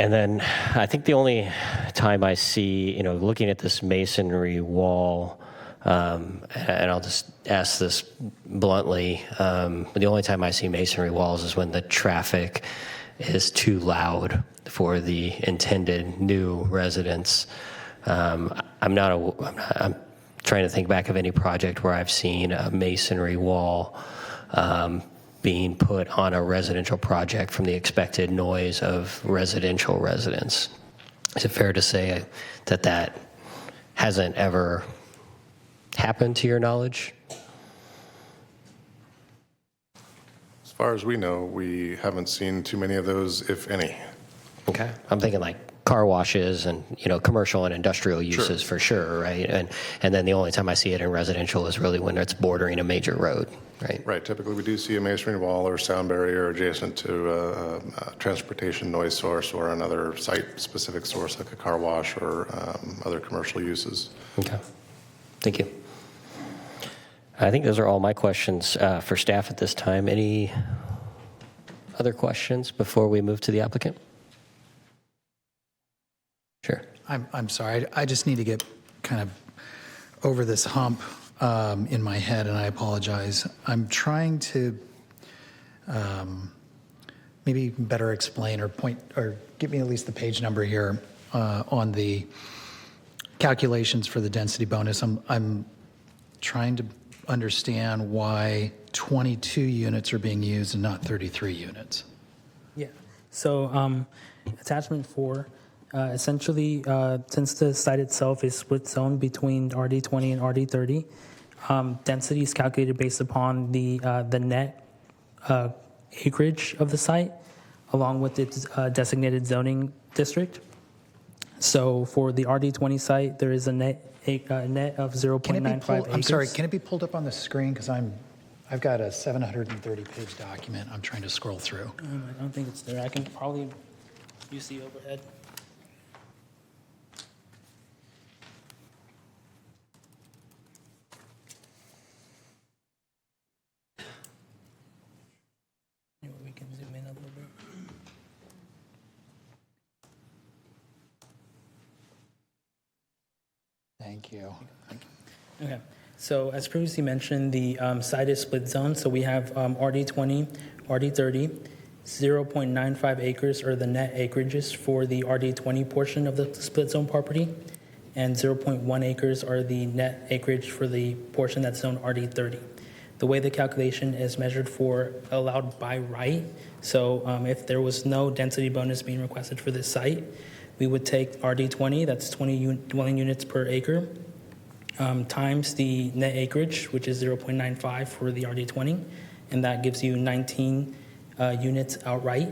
And then I think the only time I see, looking at this masonry wall, and I'll just ask this bluntly, the only time I see masonry walls is when the traffic is too loud for the intended new residents. I'm trying to think back of any project where I've seen a masonry wall being put on a residential project from the expected noise of residential residents. Is it fair to say that that hasn't ever happened to your knowledge? As far as we know, we haven't seen too many of those, if any. Okay. I'm thinking like car washes and, commercial and industrial uses Sure. for sure, right? And then the only time I see it in residential is really when it's bordering a major road, right? Right. Typically, we do see a masonry wall or sound barrier adjacent to a transportation noise source or another site-specific source like a car wash or other commercial uses. Okay. Thank you. I think those are all my questions for staff at this time. Any other questions before we move to the applicant? Sure. I'm sorry. I just need to get kind of over this hump in my head, and I apologize. I'm trying to maybe better explain or point or give me at least the page number here on the calculations for the density bonus. I'm trying to understand why 22 units are being used and not 33 units. Yeah. So attachment 4, essentially, since the site itself is split zone between RD20 and RD30, density is calculated based upon the net acreage of the site, along with its designated zoning district. So for the RD20 site, there is a net of 0.95 acres. I'm sorry, can it be pulled up on the screen? Because I've got a 730-page document I'm trying to scroll through. I don't think it's there. I can probably use the overhead. Maybe we can zoom in a little bit. Thank you. Okay. So as previously mentioned, the site is split zone. So we have RD20, RD30, 0.95 acres are the net acreages for the RD20 portion of the split zone property, and 0.1 acres are the net acreage for the portion that's zoned RD30. The way the calculation is measured for allowed by right, so if there was no density bonus being requested for this site, we would take RD20, that's 20 dwelling units per acre, times the net acreage, which is 0.95 for the RD20, and that gives you 19 units outright.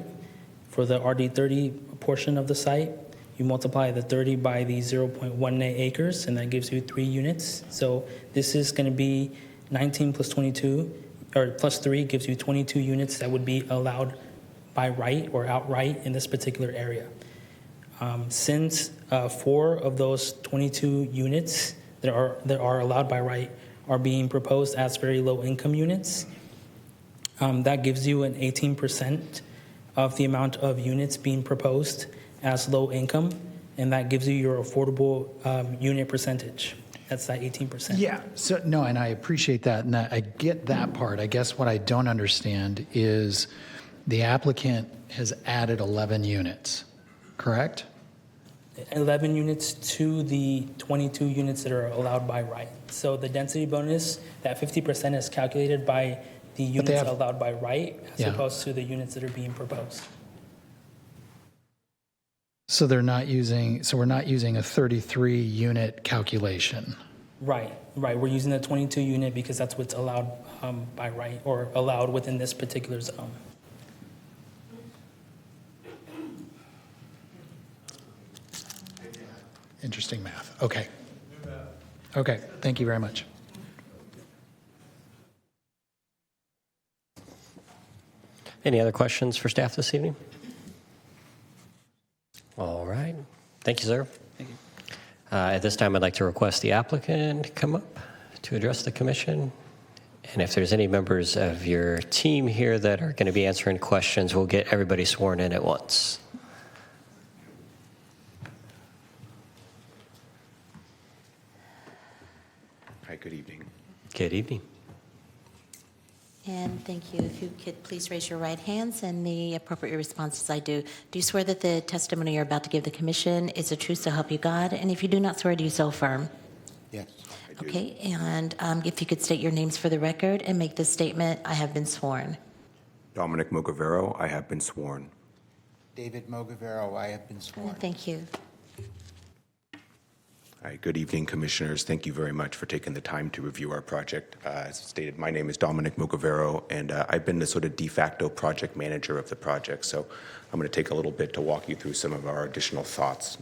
For the RD30 portion of the site, you multiply the 30 by the 0.18 acres, and that gives you 3 units. So this is going to be 19 plus 22, or plus 3 gives you 22 units that would be allowed by right or outright in this particular area. Since 4 of those 22 units that are allowed by right are being proposed as very low income units, that gives you an 18% of the amount of units being proposed as low income, and that gives you your affordable unit percentage. That's that 18%. Yeah, so no, and I appreciate that, and I get that part. I guess what I don't understand is the applicant has added 11 units, correct? 11 units to the 22 units that are allowed by right. So the density bonus, that 50% is calculated by the units allowed by right as opposed to the units that are being proposed. So we're not using a 33 unit calculation. Right. We're using the 22 unit because that's what's allowed by right or allowed within this particular zone. Interesting math. Okay. Okay, thank you very much. Any other questions for staff this evening? All right. Thank you, sir. Thank you. At this time, I'd like to request the applicant come up to address the commission. And if there's any members of your team here that are going to be answering questions, we'll get everybody sworn in at once. Good evening. Good evening. And thank you. If you could please raise your right hands and the appropriate responses I do. Do you swear that the testimony you're about to give the commission is the truth so help you God? And if you do not swear, do you so affirm? Yes, I do. Okay, and if you could state your names for the record and make this statement, I have been sworn. Dominic Mogavero, I have been sworn. David Mogavero, I have been sworn. Thank you. All right, good evening, commissioners. Thank you very much for taking the time to review our project. As stated, my name is Dominic Mogavero, and I've been the sort of de facto project manager of the project. So I'm going to take a little bit to walk you through some of our additional thoughts.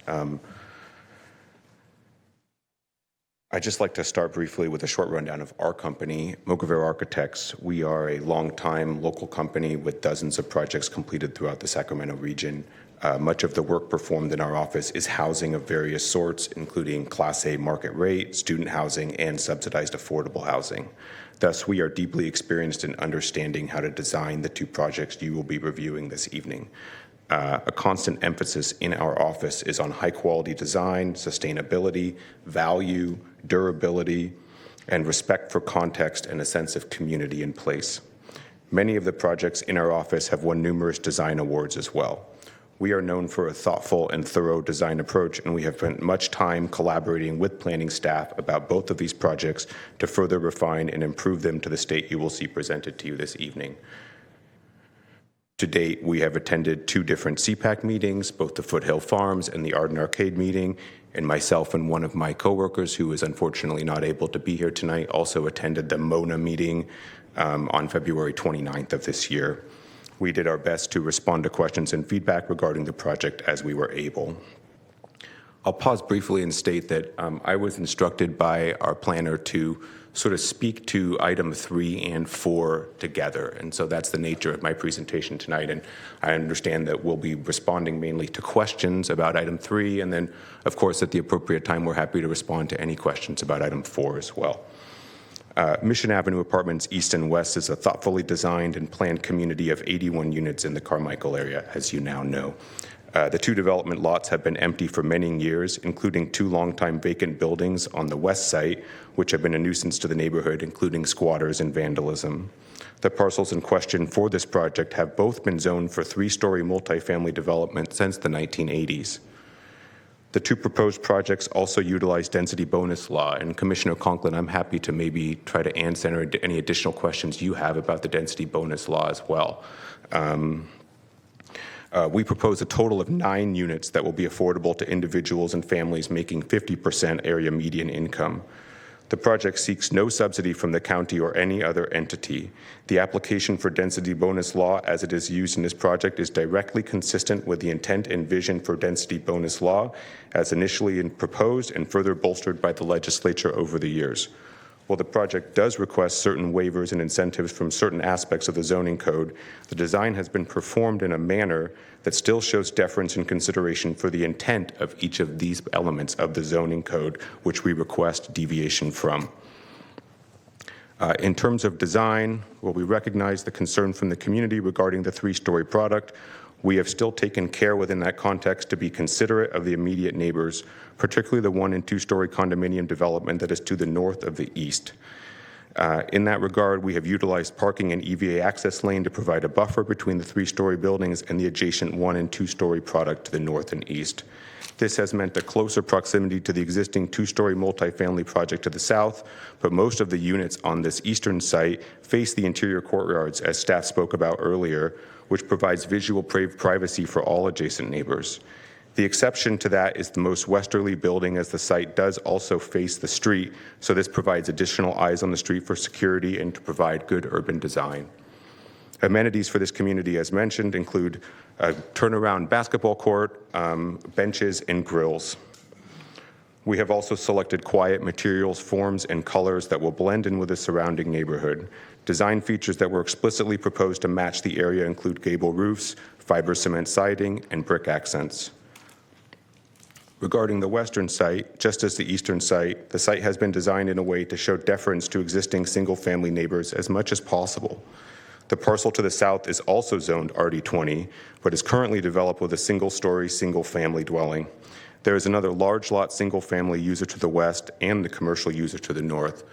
I'd just like to start briefly with a short rundown of our company, Mogavero Architects. We are a long-time local company with dozens of projects completed throughout the Sacramento region. Much of the work performed in our office is housing of various sorts, including Class A market rate, student housing, and subsidized affordable housing. Thus, we are deeply experienced in understanding how to design the two projects you will be reviewing this evening. A constant emphasis in our office is on high-quality design, sustainability, value, durability, and respect for context and a sense of community in place. Many of the projects in our office have won numerous design awards as well. We are known for a thoughtful and thorough design approach, and we have spent much time collaborating with planning staff about both of these projects to further refine and improve them to the state you will see presented to you this evening. To date, we have attended 2 different CPAC meetings, both the Foothill Farms and the Arden Arcade meeting, and myself and one of my coworkers, who is unfortunately not able to be here tonight, also attended the MONA meeting on February 29th of this year. We did our best to respond to questions and feedback regarding the project as we were able. I'll pause briefly and state that I was instructed by our planner to sort of speak to item 3 and 4 together. And so that's the nature of my presentation tonight. And I understand that we'll be responding mainly to questions about item 3. And then, of course, at the appropriate time, we're happy to respond to any questions about item 4 as well. Mission Avenue Apartments East and West is a thoughtfully designed and planned community of 81 units in the Carmichael area, as you now know. The 2 development lots have been empty for many years, including 2 longtime vacant buildings on the west site, which have been a nuisance to the neighborhood, including squatters and vandalism. The parcels in question for this project have both been zoned for 3-story multifamily development since the 1980s. The 2 proposed projects also utilize density bonus law, and Commissioner Conklin, I'm happy to maybe try to answer any additional questions you have about the density bonus law as well. We propose a total of 9 units that will be affordable to individuals and families making 50% area median income. The project seeks no subsidy from the county or any other entity. The application for density bonus law as it is used in this project is directly consistent with the intent and vision for density bonus law as initially proposed and further bolstered by the legislature over the years. While the project does request certain waivers and incentives from certain aspects of the zoning code, the design has been performed in a manner that still shows deference and consideration for the intent of each of these elements of the zoning code, which we request deviation from. In terms of design, while we recognize the concern from the community regarding the 3-story product, we have still taken care within that context to be considerate of the immediate neighbors, particularly the 1- and 2-story condominium development that is to the north of the east. In that regard, we have utilized parking and EVA access lane to provide a buffer between the 3-story buildings and the adjacent 1- and 2-story product to the north and east. This has meant a closer proximity to the existing 2-story multifamily project to the south, but most of the units on this eastern site face the interior courtyards, as staff spoke about earlier, which provides visual privacy for all adjacent neighbors. The exception to that is the most westerly building, as the site does also face the street, so this provides additional eyes on the street for security and to provide good urban design. Amenities for this community, as mentioned, include a turnaround basketball court, benches, and grills. We have also selected quiet materials, forms, and colors that will blend in with the surrounding neighborhood. Design features that were explicitly proposed to match the area include gable roofs, fiber cement siding, and brick accents. Regarding the western site, just as the eastern site, the site has been designed in a way to show deference to existing single-family neighbors as much as possible. The parcel to the south is also zoned RD20, but is currently developed with a single-story, single-family dwelling. There is another large lot single-family user to the west and the commercial user to the north.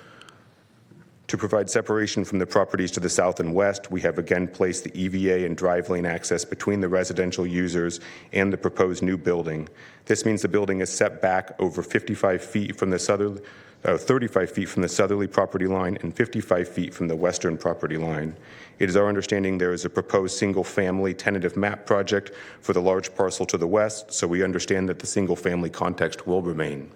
To provide separation from the properties to the south and west, we have again placed the EVA and drive lane access between the residential users and the proposed new building. This means the building is set back over 55 feet from the 35 feet from the southerly property line and 55 feet from the western property line. It is our understanding there is a proposed single-family tentative map project for the large parcel to the west, so we understand that the single-family context will remain.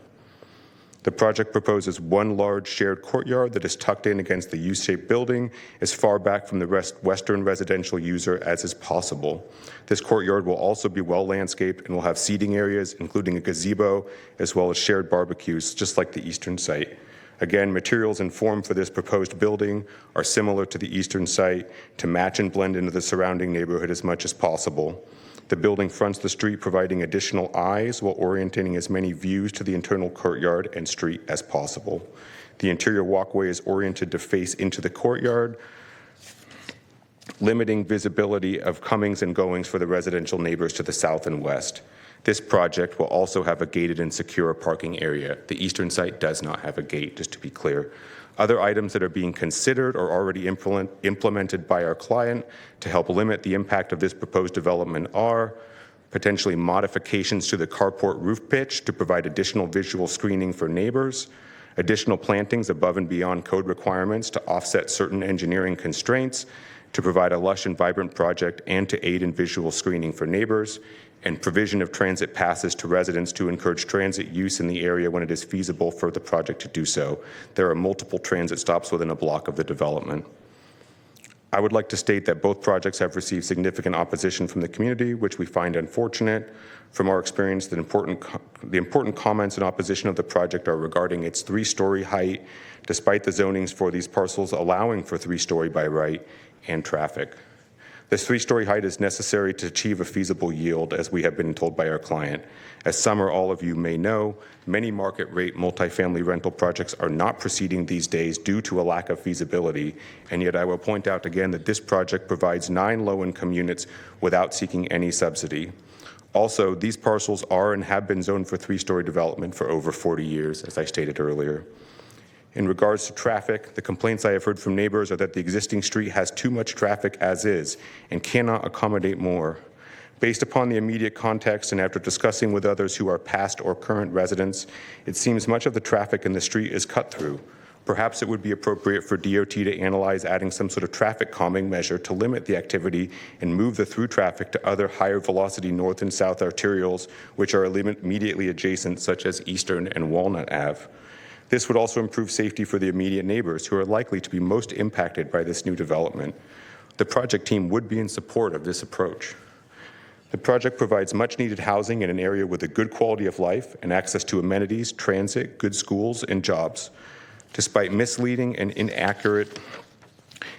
The project proposes one large shared courtyard that is tucked in against the U-shaped building as far back from the western residential user as is possible. This courtyard will also be well landscaped and will have seating areas, including a gazebo, as well as shared barbecues, just like the eastern site. Again, materials and form for this proposed building are similar to the eastern site to match and blend into the surrounding neighborhood as much as possible. The building fronts the street, providing additional eyes while orienting as many views to the internal courtyard and street as possible. The interior walkway is oriented to face into the courtyard, limiting visibility of comings and goings for the residential neighbors to the south and west. This project will also have a gated and secure parking area. The eastern site does not have a gate, just to be clear. Other items that are being considered or already implemented by our client to help limit the impact of this proposed development are potentially modifications to the carport roof pitch to provide additional visual screening for neighbors, additional plantings above and beyond code requirements to offset certain engineering constraints, to provide a lush and vibrant project and to aid in visual screening for neighbors, and provision of transit passes to residents to encourage transit use in the area when it is feasible for the project to do so. There are multiple transit stops within a block of the development. I would like to state that both projects have received significant opposition from the community, which we find unfortunate. From our experience, the important comments in opposition of the project are regarding its 3-story height, despite the zonings for these parcels allowing for 3-story by right, and traffic. This 3-story height is necessary to achieve a feasible yield, as we have been told by our client. As some or all of you may know, many market rate multifamily rental projects are not proceeding these days due to a lack of feasibility, and yet I will point out again that this project provides 9 low-income units without seeking any subsidy. Also, these parcels are and have been zoned for 3-story development for over 40 years, as I stated earlier. In regards to traffic, the complaints I have heard from neighbors are that the existing street has too much traffic as is and cannot accommodate more. Based upon the immediate context and after discussing with others who are past or current residents, it seems much of the traffic in the street is cut through. Perhaps it would be appropriate for DOT to analyze adding some sort of traffic calming measure to limit the activity and move the through traffic to other higher velocity north and south arterials, which are immediately adjacent, such as Eastern and Walnut Ave. This would also improve safety for the immediate neighbors who are likely to be most impacted by this new development. The project team would be in support of this approach. The project provides much needed housing in an area with a good quality of life and access to amenities, transit, good schools, and jobs. Despite misleading and inaccurate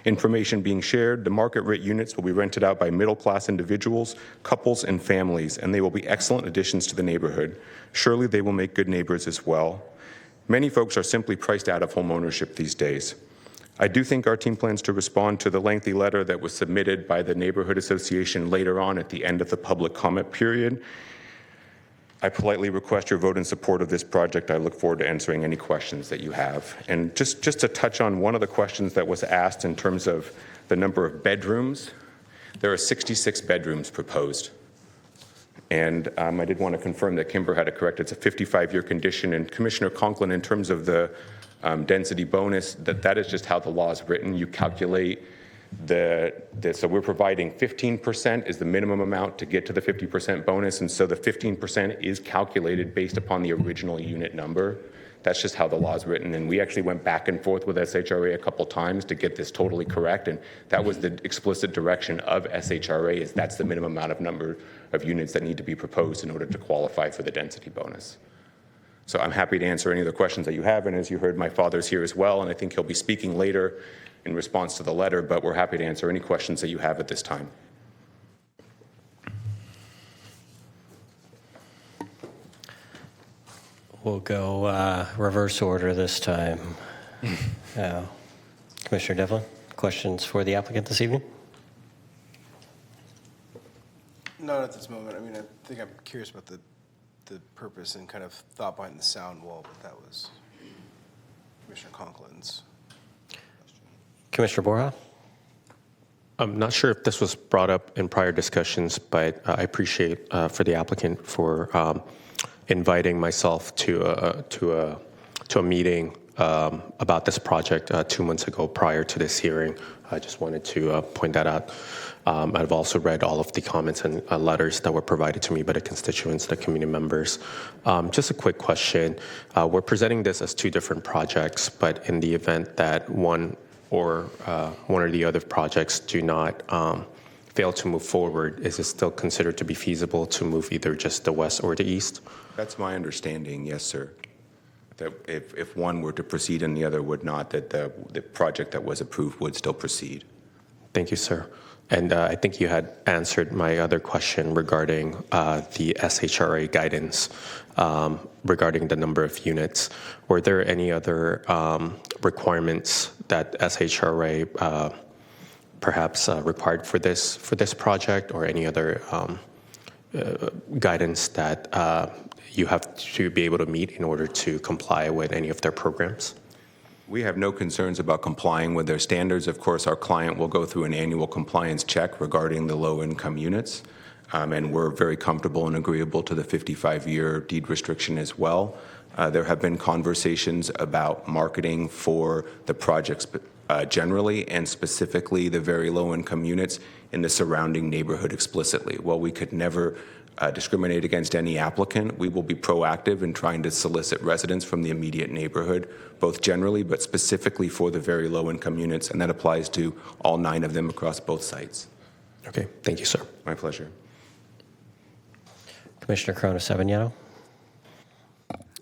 information being shared, the market rate units will be rented out by middle-class individuals, couples, and families, and they will be excellent additions to the neighborhood. Surely they will make good neighbors as well. Many folks are simply priced out of home ownership these days. I do think our team plans to respond to the lengthy letter that was submitted by the Neighborhood Association later on at the end of the public comment period. I politely request your vote in support of this project. I look forward to answering any questions that you have. And just to touch on one of the questions that was asked in terms of the number of bedrooms, there are 66 bedrooms proposed. And I did want to confirm that Kimber had it correct. It's a 55-year condition. And Commissioner Conklin, in terms of the density bonus, that is just how the law is written. You calculate so we're providing 15% is the minimum amount to get to the 50% bonus. And so the 15% is calculated based upon the original unit number. That's just how the law is written. And we actually went back and forth with SHRA a couple times to get this totally correct. And that was the explicit direction of SHRA, is that's the minimum amount of number of units that need to be proposed in order to qualify for the density bonus. So I'm happy to answer any of the questions that you have. And as you heard, my father's here as well, and I think he'll be speaking later in response to the letter, but we're happy to answer any questions that you have at this time. We'll go reverse order this time. Commissioner Devlin, questions for the applicant this evening? Not at this moment. I mean, I think I'm curious about the purpose and kind of thought behind the sound wall, but that was Commissioner Conklin's. Commissioner Borja? I'm not sure if this was brought up in prior discussions, but I appreciate for the applicant for inviting myself to a meeting about this project 2 months ago prior to this hearing. I just wanted to point that out. I've also read all of the comments and letters that were provided to me by the constituents, the community members. Just a quick question. We're presenting this as two different projects, but in the event that one or the other projects do not fail to move forward, is it still considered to be feasible to move either just the west or the east? That's my understanding, yes, sir. That if one were to proceed and the other would not, that the project that was approved would still proceed. Thank you, sir. And I think you had answered my other question regarding the SHRA guidance regarding the number of units. Were there any other requirements that SHRA perhaps required for this project, or any other guidance that you have to be able to meet in order to comply with any of their programs? We have no concerns about complying with their standards. Of course, our client will go through an annual compliance check regarding the low-income units, and we're very comfortable and agreeable to the 55-year deed restriction as well. There have been conversations about marketing for the projects generally, and specifically the very low-income units in the surrounding neighborhood explicitly. While we could never discriminate against any applicant, we will be proactive in trying to solicit residents from the immediate neighborhood, both generally but specifically for the very low-income units, and that applies to all 9 of them across both sites. Okay, thank you, sir. My pleasure. Commissioner Corona-Savignano?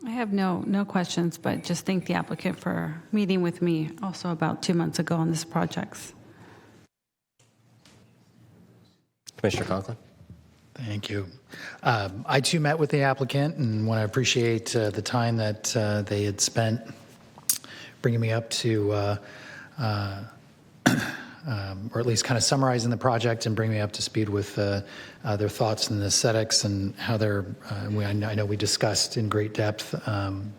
I have no questions, but just thank the applicant for meeting with me also about 2 months ago on this project. Commissioner Conklin? Thank you. I too met with the applicant and want to appreciate the time that they had spent bringing me up to, or at least kind of summarizing the project and bringing me up to speed with their thoughts and the aesthetics and how they're, I know we discussed in great depth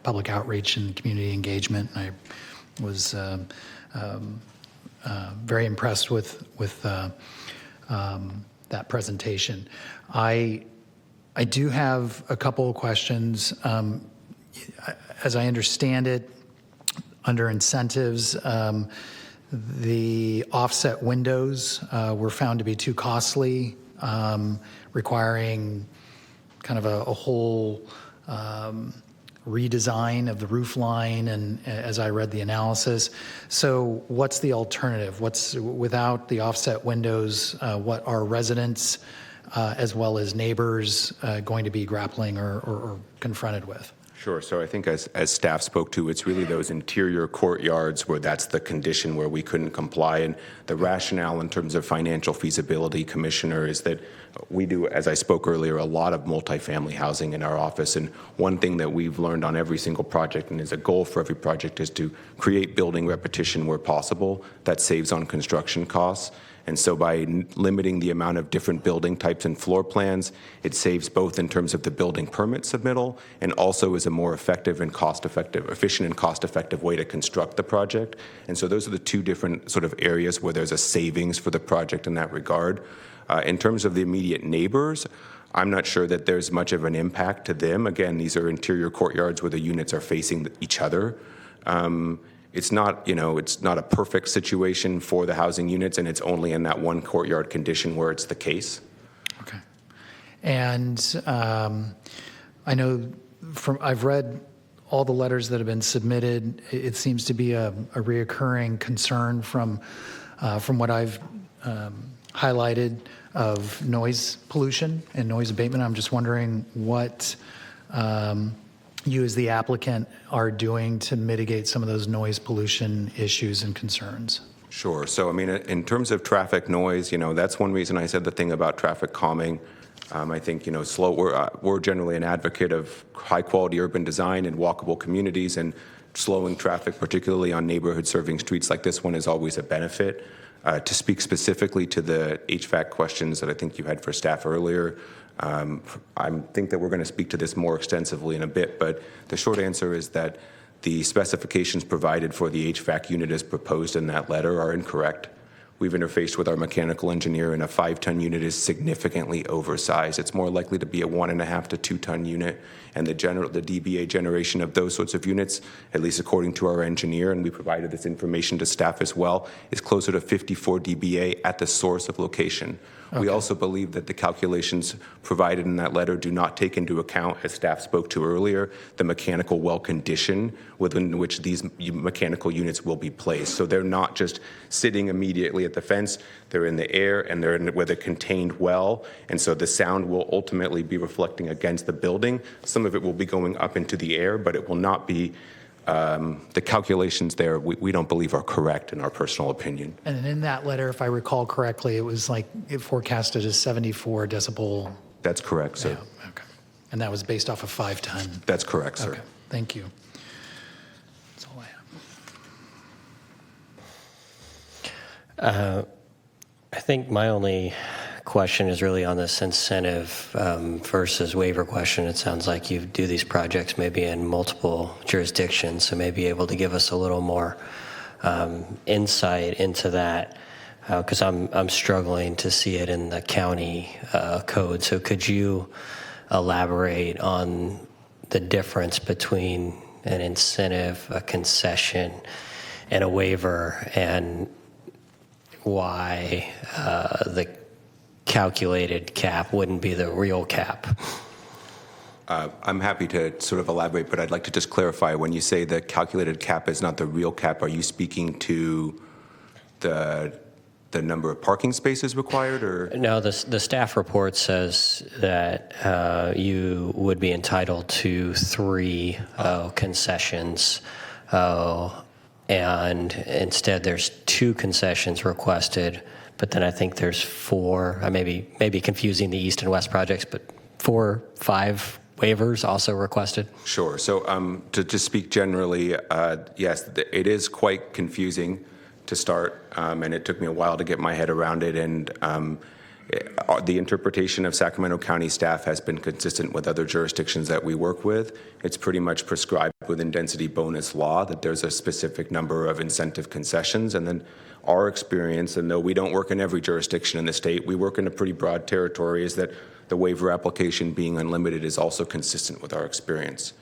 public outreach and community engagement. And I was very impressed with that presentation. I do have a couple of questions. As I understand it, under incentives, the offset windows were found to be too costly, requiring kind of a whole redesign of the roof line, and as I read the analysis. So what's the alternative? Without the offset windows, what are residents as well as neighbors going to be grappling or confronted with? Sure. So I think as staff spoke to, it's really those interior courtyards where that's the condition where we couldn't comply. And the rationale in terms of financial feasibility, Commissioner, is that we do, as I spoke earlier, a lot of multifamily housing in our office. And one thing that we've learned on every single project, and is a goal for every project, is to create building repetition where possible. That saves on construction costs. And so by limiting the amount of different building types and floor plans, it saves both in terms of the building permit submittal, and also is a more effective and efficient and cost-effective way to construct the project. And so those are the two different sort of areas where there's a savings for the project in that regard. In terms of the immediate neighbors, I'm not sure that there's much of an impact to them. Again, these are interior courtyards where the units are facing each other. It's not a perfect situation for the housing units, and it's only in that one courtyard condition where it's the case. Okay. And I know I've read all the letters that have been submitted. It seems to be a reoccurring concern from what I've highlighted of noise pollution and noise abatement. I'm just wondering what you as the applicant are doing to mitigate some of those noise pollution issues and concerns. Sure. So, I mean, in terms of traffic noise, that's one reason I said the thing about traffic calming. I think, we're generally an advocate of high-quality urban design and walkable communities, and slowing traffic, particularly on neighborhood-serving streets like this one, is always a benefit. To speak specifically to the HVAC questions that I think you had for staff earlier, I think that we're going to speak to this more extensively in a bit, but the short answer is that the specifications provided for the HVAC unit as proposed in that letter are incorrect. We've interfaced with our mechanical engineer, and a 5-ton unit is significantly oversized. It's more likely to be a 1.5 to 2-ton unit, and the DBA generation of those sorts of units, at least according to our engineer, and we provided this information to staff as well, is closer to 54 DBA at the source of location. Okay. We also believe that the calculations provided in that letter do not take into account, as staff spoke to earlier, the mechanical well condition within which these mechanical units will be placed. So they're not just sitting immediately at the fence, they're in the air and they're with a contained well, and so the sound will ultimately be reflecting against the building. Some of it will be going up into the air, but it will not be, the calculations there we don't believe are correct in our personal opinion. And in that letter, if I recall correctly, it was like it forecasted as 74 decibel. That's correct, sir. Yeah, okay. And that was based off of 5-ton. That's correct, sir. Okay, thank you. That's all I have. I think my only question is really on this incentive versus waiver question. It sounds like you do these projects maybe in multiple jurisdictions, so maybe able to give us a little more insight into that, because I'm struggling to see it in the county code. So could you elaborate on the difference between an incentive, a concession, and a waiver, and why the calculated cap wouldn't be the real cap? I'm happy to sort of elaborate, but I'd like to just clarify. When you say the calculated cap is not the real cap, are you speaking to the number of parking spaces required, or? No, the staff report says that you would be entitled to 3 concessions, and instead there's 2 concessions requested. But then I think there's 4, I may be confusing the east and west projects, but 4, 5 waivers also requested. Sure. So to just speak generally, yes, it is quite confusing to start, and it took me a while to get my head around it. And the interpretation of Sacramento County staff has been consistent with other jurisdictions that we work with. It's pretty much prescribed within density bonus law that there's a specific number of incentive concessions, and then our experience, and though we don't work in every jurisdiction in the state, we work in a pretty broad territory, is that the waiver application being unlimited is also consistent with our experience.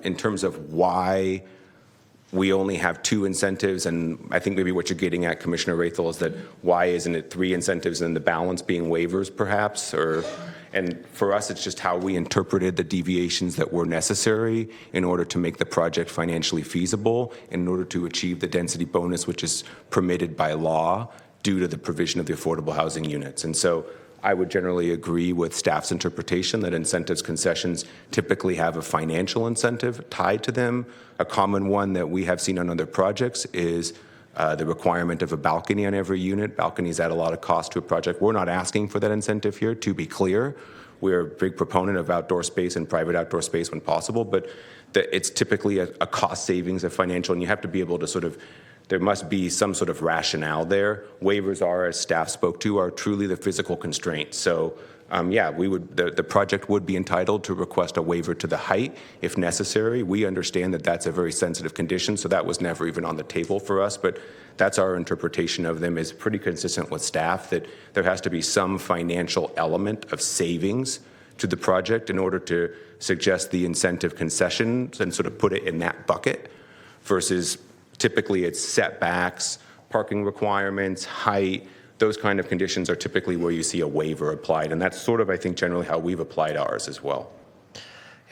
In terms of why we only have 2 incentives, and I think maybe what you're getting at, Commissioner Rathel, is that why isn't it 3 incentives and the balance being waivers, perhaps? And for us, it's just how we interpreted the deviations that were necessary in order to make the project financially feasible, in order to achieve the density bonus, which is permitted by law due to the provision of the affordable housing units. And so I would generally agree with staff's interpretation that incentives concessions typically have a financial incentive tied to them. A common one that we have seen on other projects is the requirement of a balcony on every unit. Balconies add a lot of cost to a project. We're not asking for that incentive here, to be clear. We're a big proponent of outdoor space and private outdoor space when possible, but it's typically a cost savings, a financial, and you have to be able to sort of, there must be some sort of rationale there. Waivers are, as staff spoke to, are truly the physical constraints. So yeah, we would, the project would be entitled to request a waiver to the height if necessary. We understand that that's a very sensitive condition, so that was never even on the table for us, but that's our interpretation of them, is pretty consistent with staff, that there has to be some financial element of savings to the project in order to suggest the incentive concessions and sort of put it in that bucket, versus typically it's setbacks, parking requirements, height. Those kind of conditions are typically where you see a waiver applied, and that's sort of, I think, generally how we've applied ours as well.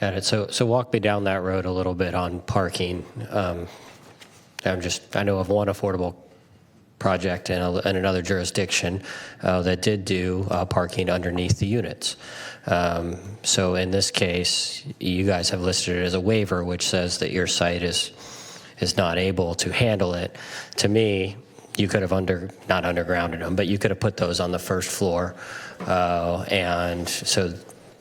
Got it. So walk me down that road a little bit on parking. I know of one affordable project in another jurisdiction that did do parking underneath the units. So in this case, you guys have listed it as a waiver, which says that your site is not able to handle it. To me, you could have not undergrounded them, but you could have put those on the first floor. And so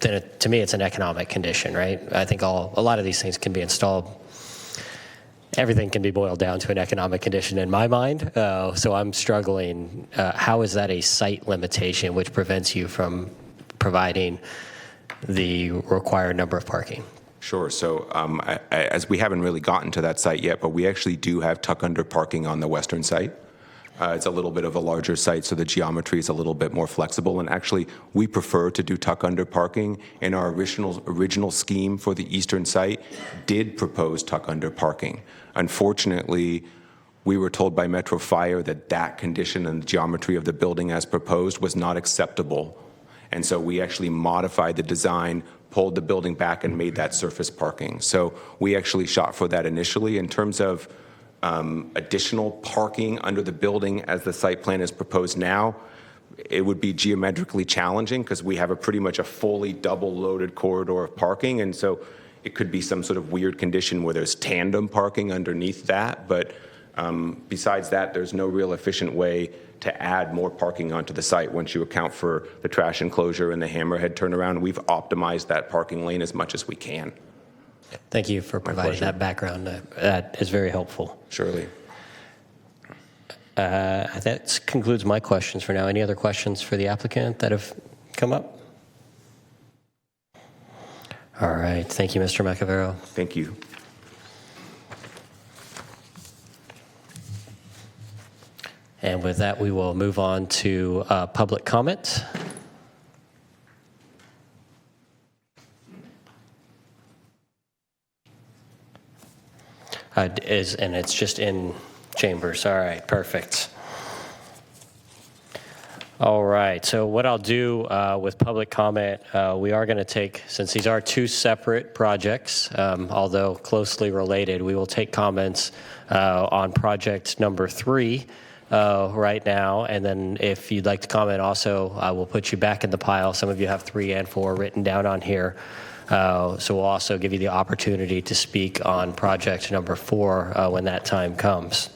then to me, it's an economic condition, right? I think a lot of these things can be installed. Everything can be boiled down to an economic condition in my mind. So I'm struggling. How is that a site limitation which prevents you from providing the required number of parking? Sure. So as we haven't really gotten to that site yet, but we actually do have tuck under parking on the western site. It's a little bit of a larger site, so the geometry is a little bit more flexible. And actually, we prefer to do tuck under parking. And our original scheme for the eastern site did propose tuck under parking. Unfortunately, we were told by Metro Fire that that condition and the geometry of the building as proposed was not acceptable. And so we actually modified the design, pulled the building back, and made that surface parking. So we actually shot for that initially. In terms of additional parking under the building as the site plan is proposed now, it would be geometrically challenging because we have pretty much a fully double loaded corridor of parking. And so it could be some sort of weird condition where there's tandem parking underneath that. But besides that, there's no real efficient way to add more parking onto the site once you account for the trash enclosure and the hammerhead turnaround. We've optimized that parking lane as much as we can. Thank you for providing that background. That is very helpful. Surely. That concludes my questions for now. Any other questions for the applicant that have come up? All right. Thank you, Mr. Macavero. Thank you. And with that, we will move on to public comment. And it's just in chambers. All right, perfect. All right, so what I'll do with public comment, we are going to take, since these are two separate projects, although closely related, we will take comments on project number 3 right now, and then if you'd like to comment also, I will put you back in the pile. Some of you have 3 and 4 written down on here. So we'll also give you the opportunity to speak on project number 4 when that time comes.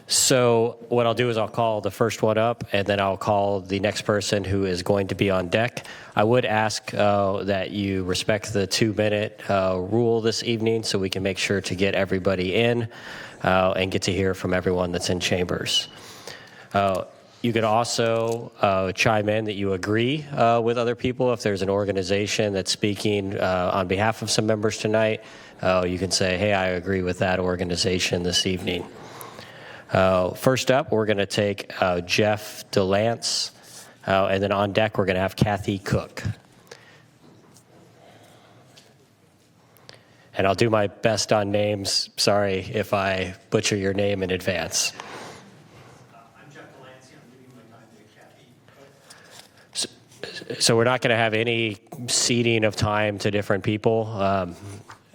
So what I'll do is I'll call the first one up, and then I'll call the next person who is going to be on deck. I would ask that you respect the 2-minute rule this evening so we can make sure to get everybody in and get to hear from everyone that's in chambers. You could also chime in that you agree with other people. If there's an organization that's speaking on behalf of some members tonight, you can say, hey, I agree with that organization this evening. First up, we're going to take Jeff DeLance, and then on deck, we're going to have Kathy Cook. And I'll do my best on names. Sorry if I butcher your name in advance. So we're not going to have any ceding of time to different people.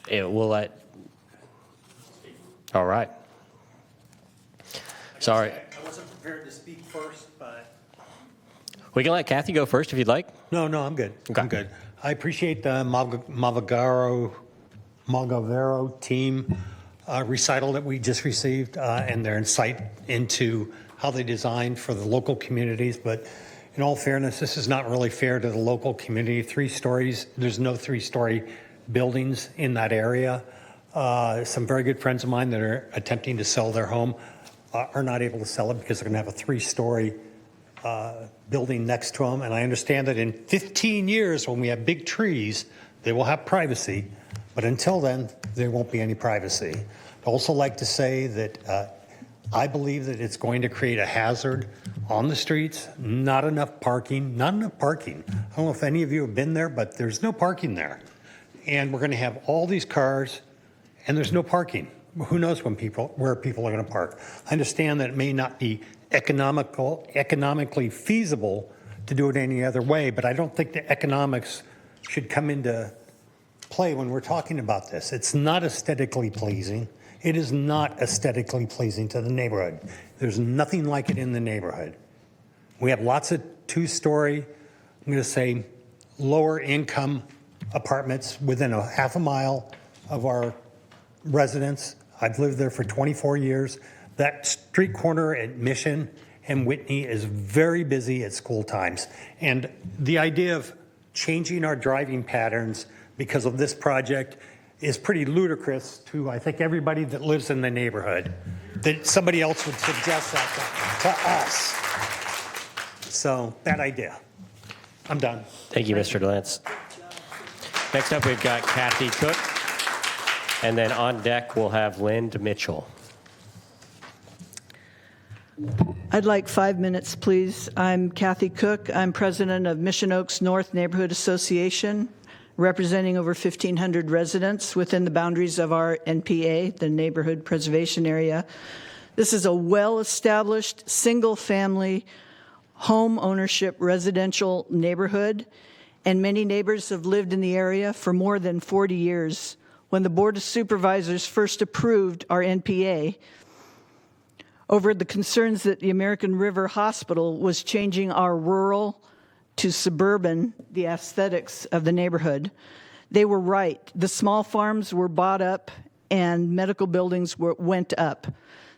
We'll let. All right. Sorry. I wasn't prepared to speak first, but. We can let Kathy go first if you'd like. No, I'm good. Okay. I'm good. I appreciate the Magavero team recital that we just received and their insight into how they designed for the local communities. But in all fairness, this is not really fair to the local community. 3 stories, there's no 3-story buildings in that area. Some very good friends of mine that are attempting to sell their home are not able to sell it because they're going to have a 3-story building next to them. And I understand that in 15 years, when we have big trees, they will have privacy. But until then, there won't be any privacy. I'd also like to say that I believe that it's going to create a hazard on the streets. Not enough parking. I don't know if any of you have been there, but there's no parking there. And we're going to have all these cars, and there's no parking. Who knows where people are going to park? I understand that it may not be economically feasible to do it any other way, but I don't think the economics should come into play when we're talking about this. It's not aesthetically pleasing. It is not aesthetically pleasing to the neighborhood. There's nothing like it in the neighborhood. We have lots of 2-story, I'm going to say, lower income apartments within a half a mile of our residents. I've lived there for 24 years. That street corner at Mission and Whitney is very busy at school times. And the idea of changing our driving patterns because of this project is pretty ludicrous to, I think, everybody that lives in the neighborhood, that somebody else would suggest that to us. So, bad idea. I'm done. Thank you, Mr. DeLance. Next up, we've got Kathy Cook. And then on deck, we'll have Lind Mitchell. I'd like 5 minutes, please. I'm Kathy Cook. I'm president of Mission Oaks North Neighborhood Association, representing over 1,500 residents within the boundaries of our NPA, the Neighborhood Preservation Area. This is a well-established, single-family home ownership residential neighborhood, and many neighbors have lived in the area for more than 40 years. When the Board of Supervisors first approved our NPA, over the concerns that the American River Hospital was changing our rural to suburban, the aesthetics of the neighborhood, they were right. The small farms were bought up and medical buildings went up.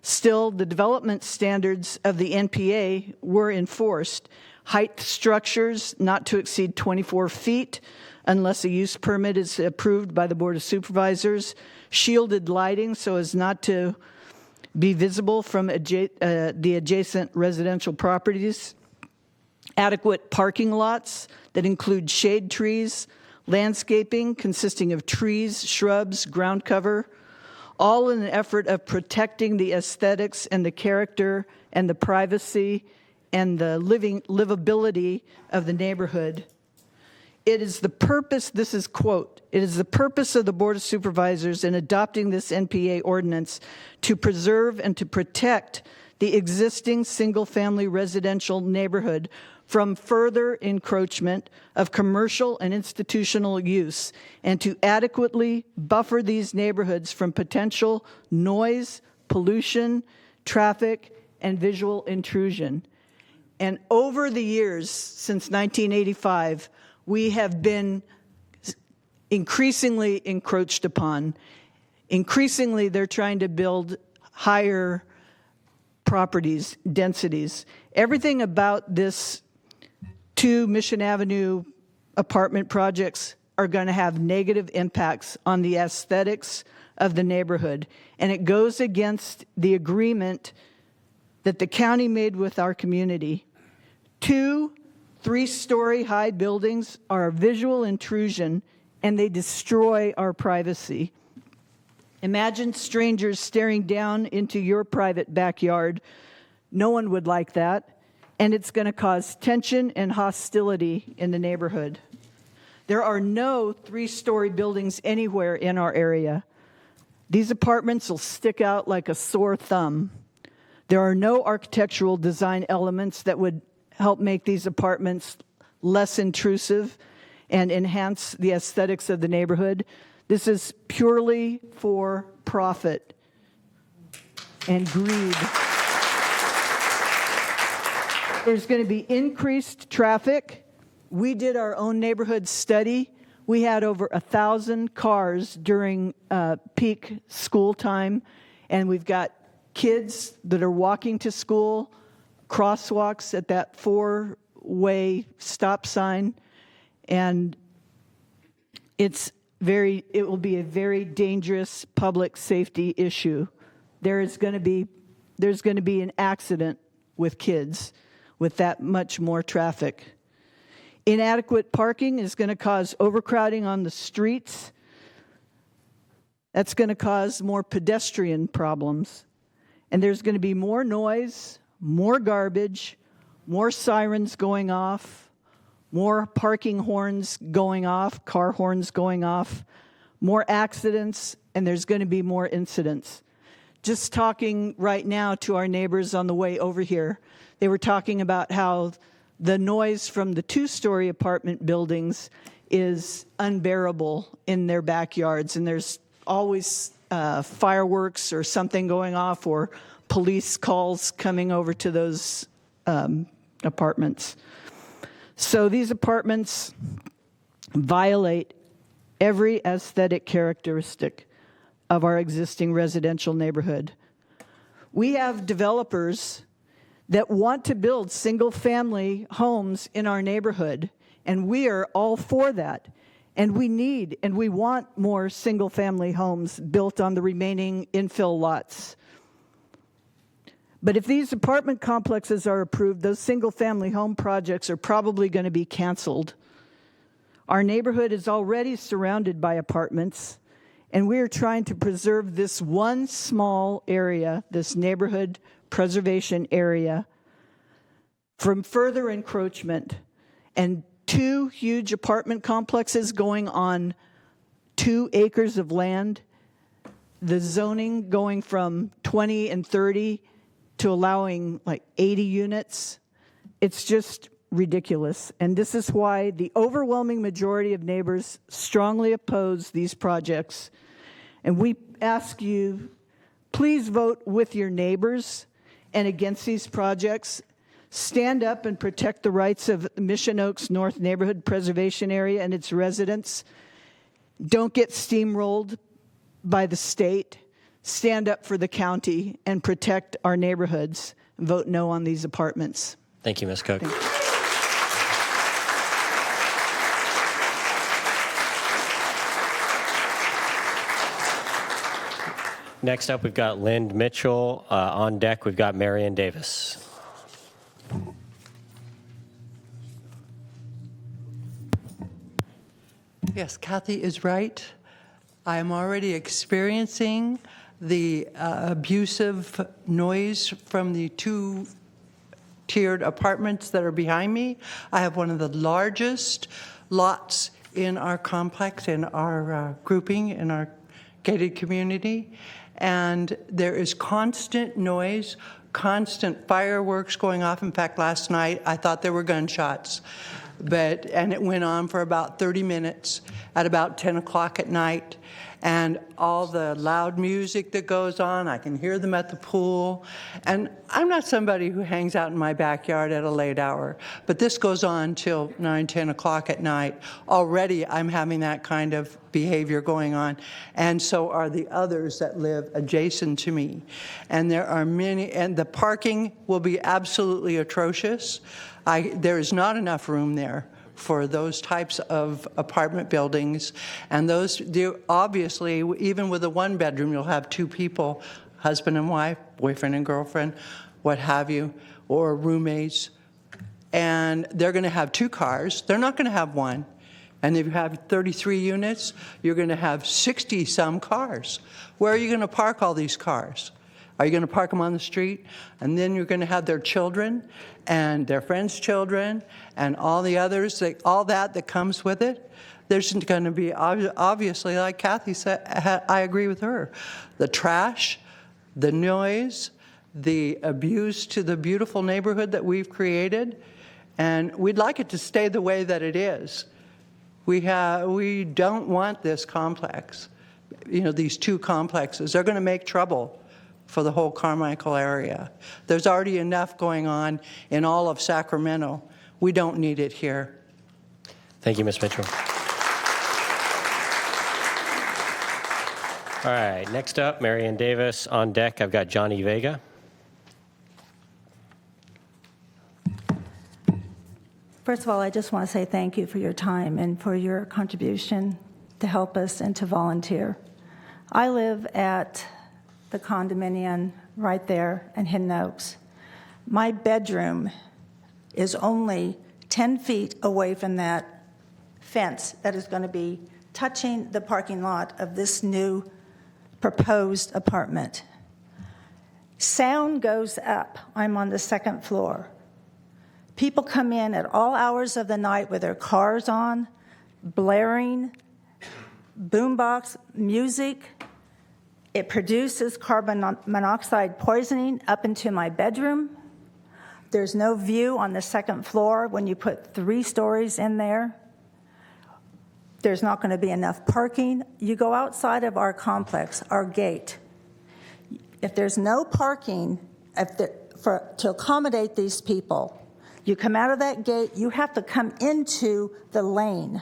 Still, the development standards of the NPA were enforced. Height structures not to exceed 24 feet unless a use permit is approved by the Board of Supervisors. Shielded lighting so as not to be visible from the adjacent residential properties. Adequate parking lots that include shade trees, landscaping consisting of trees, shrubs, ground cover, all in an effort of protecting the aesthetics and the character and the privacy and the livability of the neighborhood. It is the purpose, this is quote, it is the purpose of the Board of Supervisors in adopting this NPA ordinance to preserve and to protect the existing single-family residential neighborhood from further encroachment of commercial and institutional use, and to adequately buffer these neighborhoods from potential noise, pollution, traffic, and visual intrusion. And over the years, since 1985, we have been increasingly encroached upon. Increasingly, they're trying to build higher properties, densities. Everything about this 2 Mission Avenue apartment projects are going to have negative impacts on the aesthetics of the neighborhood. And it goes against the agreement that the county made with our community. 2 3-story high buildings are a visual intrusion, and they destroy our privacy. Imagine strangers staring down into your private backyard. No one would like that, and it's going to cause tension and hostility in the neighborhood. There are no 3-story buildings anywhere in our area. These apartments will stick out like a sore thumb. There are no architectural design elements that would help make these apartments less intrusive and enhance the aesthetics of the neighborhood. This is purely for profit and greed. There's going to be increased traffic. We did our own neighborhood study. We had over 1,000 cars during peak school time, and we've got kids that are walking to school, crosswalks at that 4-way stop sign, and it will be a very dangerous public safety issue. There's going to be an accident with kids with that much more traffic. Inadequate parking is going to cause overcrowding on the streets. That's going to cause more pedestrian problems. And there's going to be more noise, more garbage, more sirens going off, more parking horns going off, car horns going off, more accidents, and there's going to be more incidents. Just talking right now to our neighbors on the way over here, they were talking about how the noise from the 2-story apartment buildings is unbearable in their backyards, and there's always fireworks or something going off, or police calls coming over to those apartments. So these apartments violate every aesthetic characteristic of our existing residential neighborhood. We have developers that want to build single-family homes in our neighborhood, and we are all for that. And we need and we want more single-family homes built on the remaining infill lots. But if these apartment complexes are approved, those single-family home projects are probably going to be canceled. Our neighborhood is already surrounded by apartments, and we are trying to preserve this one small area, this neighborhood preservation area, from further encroachment. And 2 huge apartment complexes going on 2 acres of land, the zoning going from 20 and 30 to allowing like 80 units. It's just ridiculous. And this is why the overwhelming majority of neighbors strongly oppose these projects. And we ask you, please vote with your neighbors and against these projects. Stand up and protect the rights of Mission Oaks North Neighborhood Preservation Area and its residents. Don't get steamrolled by the state. Stand up for the county and protect our neighborhoods. Vote no on these apartments. Thank you, Ms. Cook. Thank you. Next up, we've got Lynn Mitchell. On deck, we've got Marion Davis. Yes, Kathy is right. I am already experiencing the abusive noise from the 2-tiered apartments that are behind me. I have one of the largest lots in our complex, in our grouping, in our gated community. And there is constant noise, constant fireworks going off. In fact, last night I thought there were gunshots. And it went on for about 30 minutes at about 10 o'clock at night. And all the loud music that goes on, I can hear them at the pool. And I'm not somebody who hangs out in my backyard at a late hour, but this goes on till 9, 10 o'clock at night. Already I'm having that kind of behavior going on, and so are the others that live adjacent to me. And there are many, and the parking will be absolutely atrocious. There is not enough room there for those types of apartment buildings. And those, obviously, even with a 1-bedroom, you'll have 2 people, husband and wife, boyfriend and girlfriend, what have you, or roommates. And they're going to have 2 cars. They're not going to have 1. And if you have 33 units, you're going to have 60-some cars. Where are you going to park all these cars? Are you going to park them on the street? And then you're going to have their children and their friends' children and all the others, all that comes with it. There's going to be, obviously, like Kathy said, I agree with her, the trash, the noise, the abuse to the beautiful neighborhood that we've created. And we'd like it to stay the way that it is. We don't want this complex, these 2 complexes. They're going to make trouble for the whole Carmichael area. There's already enough going on in all of Sacramento. We don't need it here. Thank you, Ms. Mitchell. All right, next up, Marion Davis. On deck, I've got Johnny Vega. First of all, I just want to say thank you for your time and for your contribution to help us and to volunteer. I live at the condominium right there in Hidden Oaks. My bedroom is only 10 feet away from that fence that is going to be touching the parking lot of this new proposed apartment. Sound goes up. I'm on the 2nd floor. People come in at all hours of the night with their cars on, blaring, boombox music. It produces carbon monoxide poisoning up into my bedroom. There's no view on the 2nd floor when you put 3 stories in there. There's not going to be enough parking. You go outside of our complex, our gate. If there's no parking to accommodate these people, you come out of that gate, you have to come into the lane.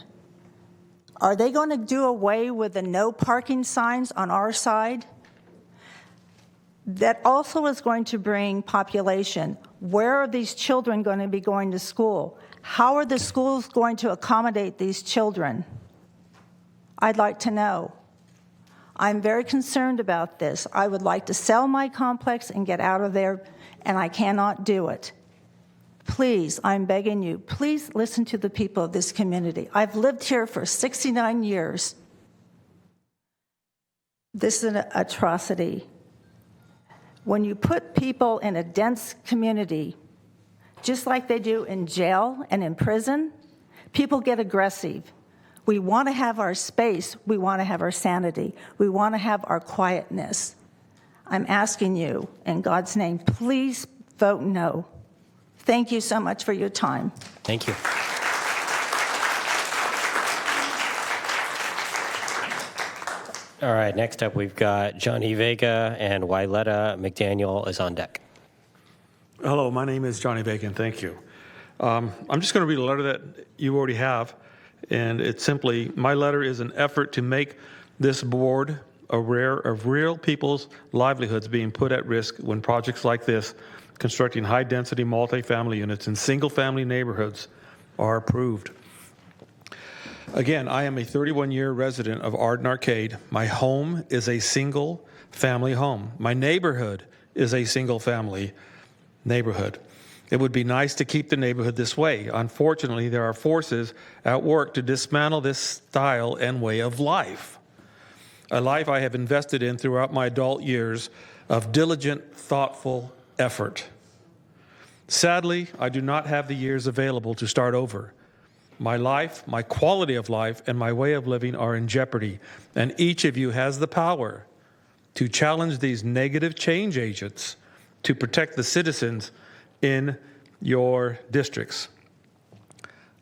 Are they going to do away with the no parking signs on our side? That also is going to bring population. Where are these children going to be going to school? How are the schools going to accommodate these children? I'd like to know. I'm very concerned about this. I would like to sell my complex and get out of there, and I cannot do it. please, I'm begging you, please listen to the people of this community. I've lived here for 69 years. This is an atrocity. When you put people in a dense community, just like they do in jail and in prison, people get aggressive. We want to have our space. We want to have our sanity. We want to have our quietness. I'm asking you, in God's name, please vote no. Thank you so much for your time. Thank you. All right, next up we've got Johnny Vega and Wailetta McDaniel is on deck. Hello, my name is Johnny Vega, and thank you. I'm just going to read a letter that you already have, and it's simply, my letter is an effort to make this board aware of real people's livelihoods being put at risk when projects like this, constructing high-density multifamily units in single-family neighborhoods, are approved. Again, I am a 31-year resident of Arden Arcade. My home is a single-family home. My neighborhood is a single-family neighborhood. It would be nice to keep the neighborhood this way. Unfortunately, there are forces at work to dismantle this style and way of life, a life I have invested in throughout my adult years of diligent, thoughtful effort. Sadly, I do not have the years available to start over. My life, my quality of life, and my way of living are in jeopardy, and each of you has the power to challenge these negative change agents to protect the citizens in your districts.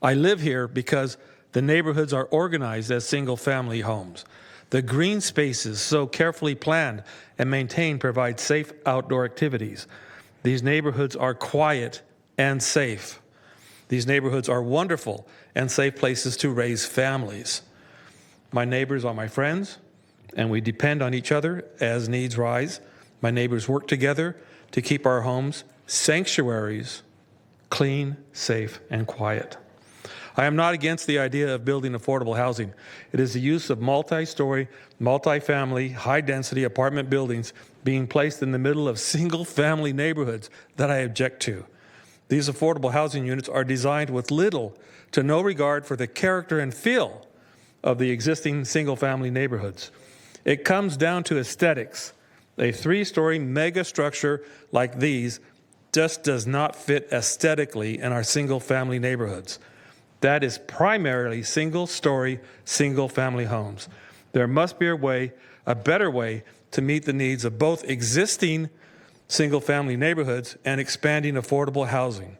I live here because the neighborhoods are organized as single-family homes. The green spaces, so carefully planned and maintained, provide safe outdoor activities. These neighborhoods are quiet and safe. These neighborhoods are wonderful and safe places to raise families. My neighbors are my friends, and we depend on each other as needs rise. My neighbors work together to keep our homes sanctuaries, clean, safe, and quiet. I am not against the idea of building affordable housing. It is the use of multi-story, multi-family, high-density apartment buildings being placed in the middle of single-family neighborhoods that I object to. These affordable housing units are designed with little to no regard for the character and feel of the existing single-family neighborhoods. It comes down to aesthetics. A 3-story mega structure like these just does not fit aesthetically in our single-family neighborhoods. That is primarily single-story, single-family homes. There must be a better way to meet the needs of both existing single-family neighborhoods and expanding affordable housing.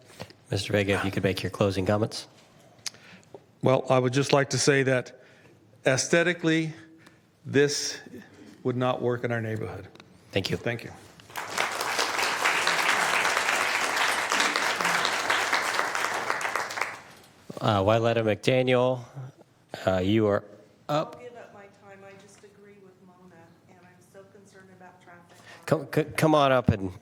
Mr. Vega, if you could make your closing comments. Well, I would just like to say that aesthetically, this would not work in our neighborhood. Thank you. Thank you. Wailetta McDaniel, you are up. Give up my time. I just agree with Mona, and I'm so concerned about traffic. Come on up and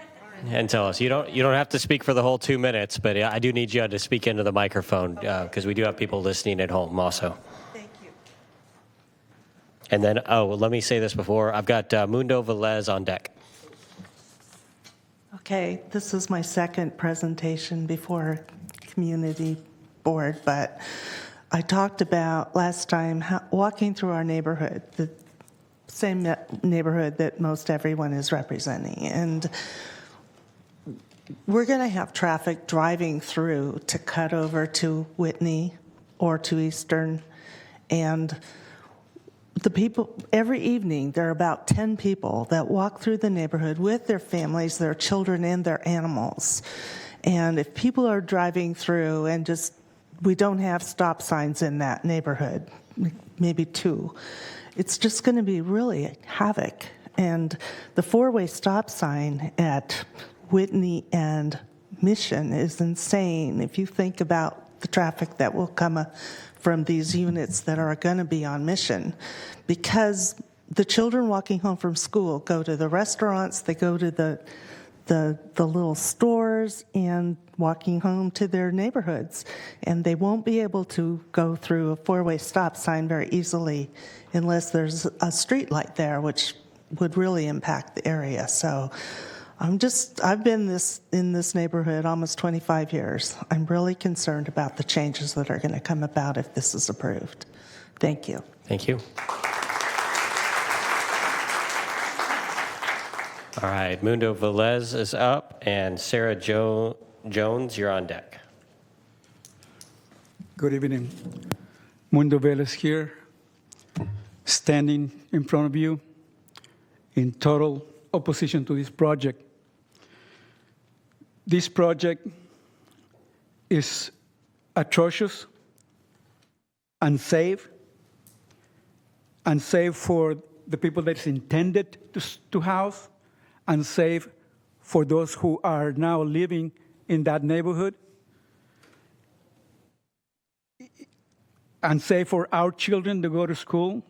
tell us. You don't have to speak for the whole 2 minutes, but I do need you to speak into the microphone because we do have people listening at home also. Thank you. And then, let me say this before. I've got Mundo Velez on deck. Okay, this is my second presentation before community board, but I talked about last time walking through our neighborhood, the same neighborhood that most everyone is representing. And we're going to have traffic driving through to cut over to Whitney or to Eastern. And the people, every evening, there are about 10 people that walk through the neighborhood with their families, their children, and their animals. And if people are driving through and we don't have stop signs in that neighborhood, maybe 2, it's just going to be really havoc. And the 4-way stop sign at Whitney and Mission is insane. If you think about the traffic that will come from these units that are going to be on Mission, because the children walking home from school go to the restaurants, they go to the little stores, and walking home to their neighborhoods. And they won't be able to go through a 4-way stop sign very easily unless there's a street light there, which would really impact the area. So I've been in this neighborhood almost 25 years. I'm really concerned about the changes that are going to come about if this is approved. Thank you. Thank you. All right, Mundo Velez is up, and Sarah Jones, you're on deck. Good evening. Mundo Velez here, standing in front of you in total opposition to this project. This project is atrocious, unsafe for the people that it's intended to house, unsafe for those who are now living in that neighborhood, unsafe for our children to go to school,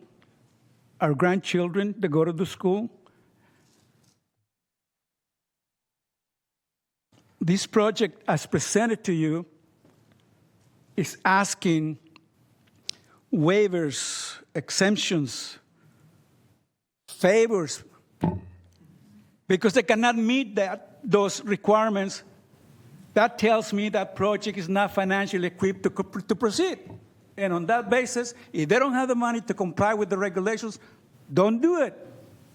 our grandchildren to go to the school. This project, as presented to you, is asking waivers, exemptions, favors, because they cannot meet those requirements. That tells me that project is not financially equipped to proceed. And on that basis, if they don't have the money to comply with the regulations, don't do it.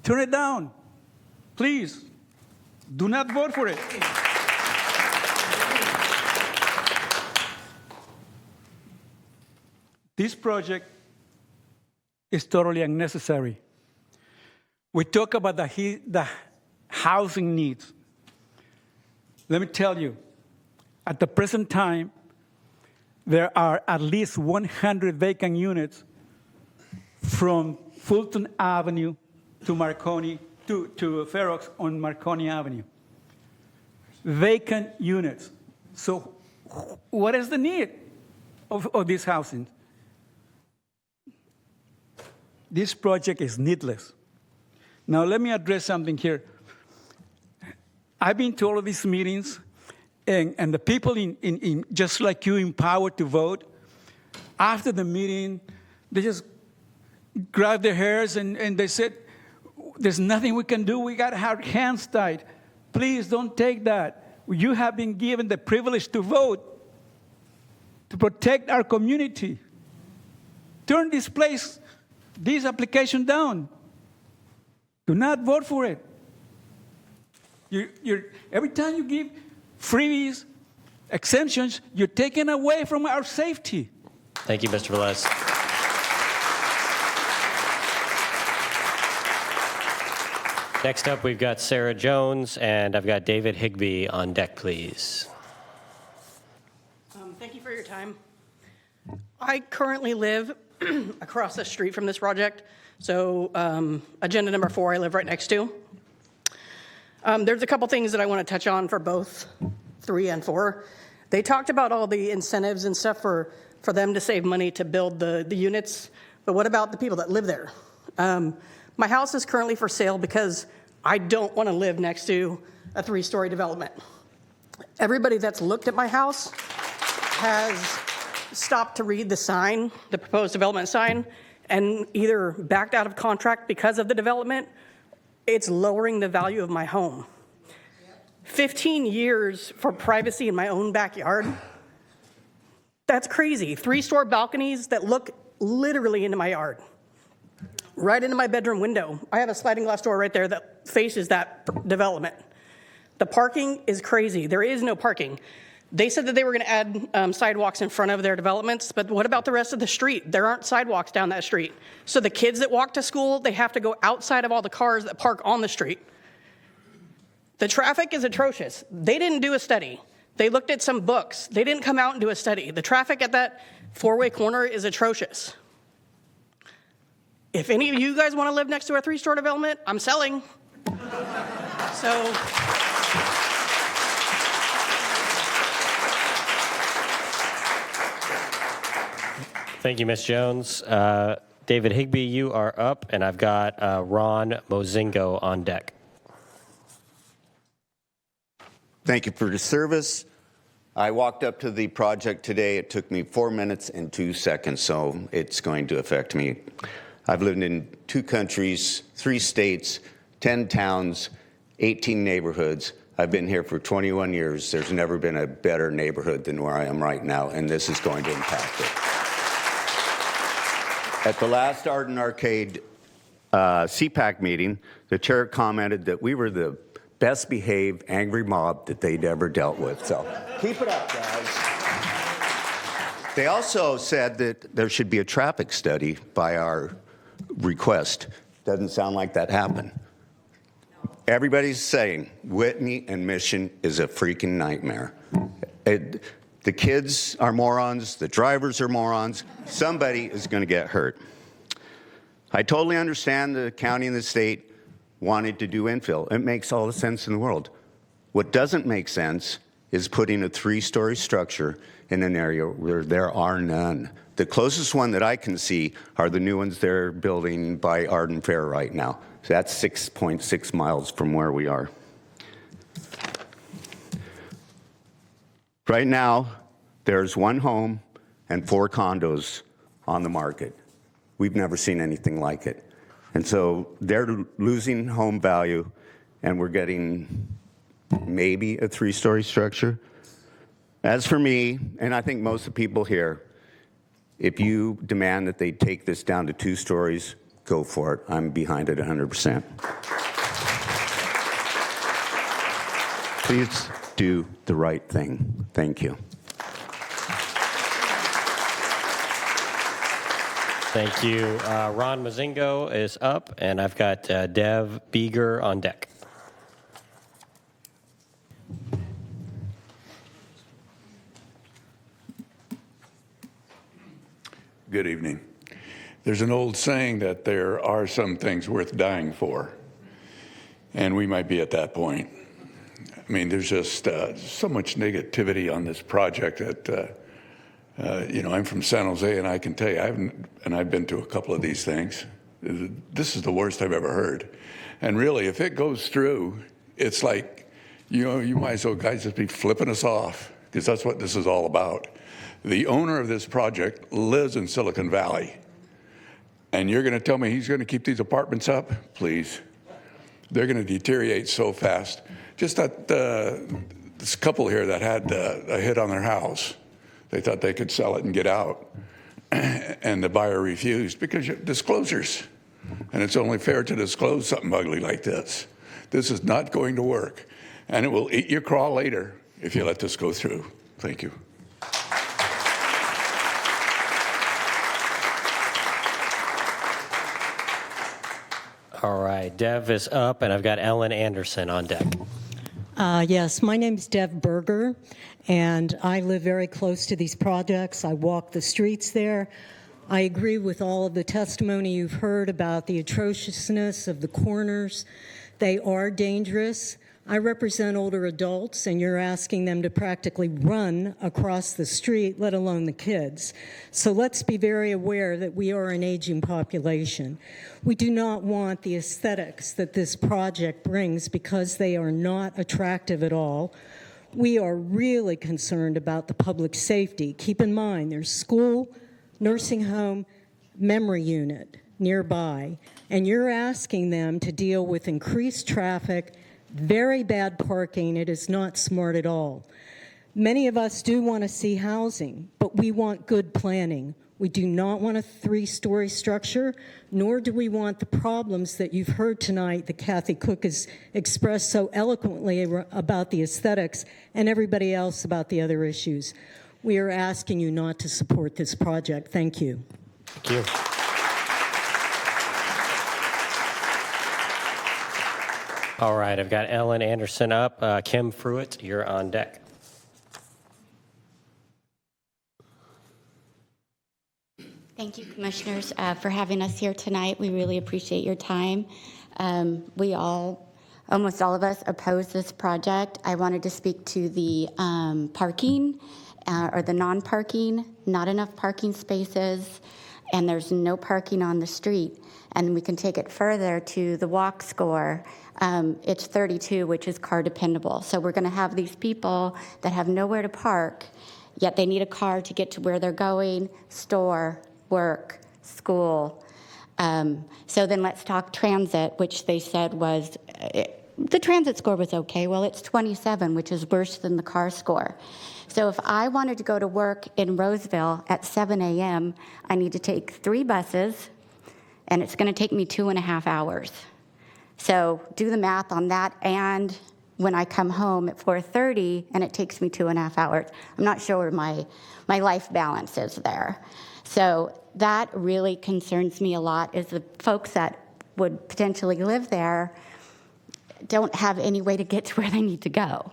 Turn it down. Please, do not vote for it. This project is totally unnecessary. We talk about the housing needs. Let me tell you, at the present time, there are at least 100 vacant units from Fulton Avenue to Marconi, to Fair Oaks on Marconi Avenue. Vacant units. So what is the need of this housing? This project is needless. Now, let me address something here. I've been to all of these meetings, and the people in just like you, empowered to vote, after the meeting, they just grabbed their hairs and they said, there's nothing we can do. We got our hands tied. Please don't take that. You have been given the privilege to vote, to protect our community. Turn this application down. Do not vote for it. Every time you give freebies, exemptions, you're taking away from our safety. Thank you, Mr. Velez. Next up, we've got Sarah Jones, and I've got David Higbee on deck, please. Thank you for your time. I currently live across the street from this project. So agenda number 4, I live right next to. There's a couple things that I want to touch on for both 3 and 4. They talked about all the incentives and stuff for them to save money to build the units, but what about the people that live there? My house is currently for sale because I don't want to live next to a 3-story development. Everybody that's looked at my house has stopped to read the sign, the proposed development sign, and either backed out of contract because of the development. It's lowering the value of my home. 15 years for privacy in my own backyard. That's crazy. 3-story balconies that look literally into my yard, right into my bedroom window. I have a sliding glass door right there that faces that development. The parking is crazy. There is no parking. They said that they were going to add sidewalks in front of their developments, but what about the rest of the street? There aren't sidewalks down that street. So the kids that walk to school, they have to go outside of all the cars that park on the street. The traffic is atrocious. They didn't do a study. They looked at some books. They didn't come out and do a study. The traffic at that 4-way corner is atrocious. If any of you guys want to live next to a 3-story development, I'm selling. So... Thank you, Ms. Jones. David Higbee, you are up, and I've got Ron Mozingo on deck. Thank you for your service. I walked up to the project today. It took me 4 minutes and 2 seconds, so it's going to affect me. I've lived in 2 countries, 3 states, 10 towns, 18 neighborhoods. I've been here for 21 years. There's never been a better neighborhood than where I am right now, and this is going to impact it. At the last Arden Arcade CPAC meeting, the chair commented that we were the best behaved angry mob that they'd ever dealt with. So keep it up, guys. They also said that there should be a traffic study by our request. Doesn't sound like that happened. Everybody's saying Whitney and Mission is a freaking nightmare. The kids are morons, the drivers are morons, somebody is going to get hurt. I totally understand the county and the state wanted to do infill. It makes all the sense in the world. What doesn't make sense is putting a 3-story structure in an area where there are none. The closest one that I can see are the new ones they're building by Arden Fair right now. So that's 6.6 miles from where we are. Right now, there's 1 home and 4 condos on the market. We've never seen anything like it. And so they're losing home value, and we're getting maybe a 3-story structure. As for me, and I think most of the people here, if you demand that they take this down to 2 stories, go for it. I'm behind it 100%. Please do the right thing. Thank you. Thank you. Ron Mazingo is up, and I've got Dev Beeger on deck. Good evening. There's an old saying that there are some things worth dying for, and we might be at that point. I mean, there's just so much negativity on this project that, I'm from San Jose, and I can tell you, I've been to a couple of these things. This is the worst I've ever heard. And really, if it goes through, it's like, you might as well, guys, just be flipping us off, because that's what this is all about. The owner of this project lives in Silicon Valley. And you're going to tell me he's going to keep these apartments up? Please. They're going to deteriorate so fast. Just that this couple here that had a hit on their house, they thought they could sell it and get out. And the buyer refused because disclosures. And it's only fair to disclose something ugly like this. This is not going to work. And it will eat your craw later if you let this go through. Thank you. All right, Dev is up, and I've got Ellen Anderson on deck. Yes, my name is Dev Berger, and I live very close to these projects. I walk the streets there. I agree with all of the testimony you've heard about the atrociousness of the corners. They are dangerous. I represent older adults, and you're asking them to practically run across the street, let alone the kids. So let's be very aware that we are an aging population. We do not want the aesthetics that this project brings because they are not attractive at all. We are really concerned about the public safety. Keep in mind, there's school, nursing home, memory unit nearby, and you're asking them to deal with increased traffic, very bad parking. It is not smart at all. Many of us do want to see housing, but we want good planning. We do not want a 3-story structure, nor do we want the problems that you've heard tonight that Kathy Cook has expressed so eloquently about the aesthetics and everybody else about the other issues. We are asking you not to support this project. Thank you. Thank you. All right, I've got Ellen Anderson up. Kim Fruitt, you're on deck. Thank you, Commissioners, for having us here tonight. We really appreciate your time. Almost all of us oppose this project. I wanted to speak to the parking or the non-parking, not enough parking spaces, and there's no parking on the street. And we can take it further to the walk score. It's 32, which is car dependable. So we're going to have these people that have nowhere to park, yet they need a car to get to where they're going, store, work, school. So then let's talk transit, which they said was the transit score was okay. Well, it's 27, which is worse than the car score. So if I wanted to go to work in Roseville at 7 a.m., I need to take 3 buses, and it's going to take me 2.5 hours. So do the math on that, and when I come home at 4:30, and it takes me 2.5 hours. I'm not sure where my life balance is there. So that really concerns me a lot, is the folks that would potentially live there don't have any way to get to where they need to go.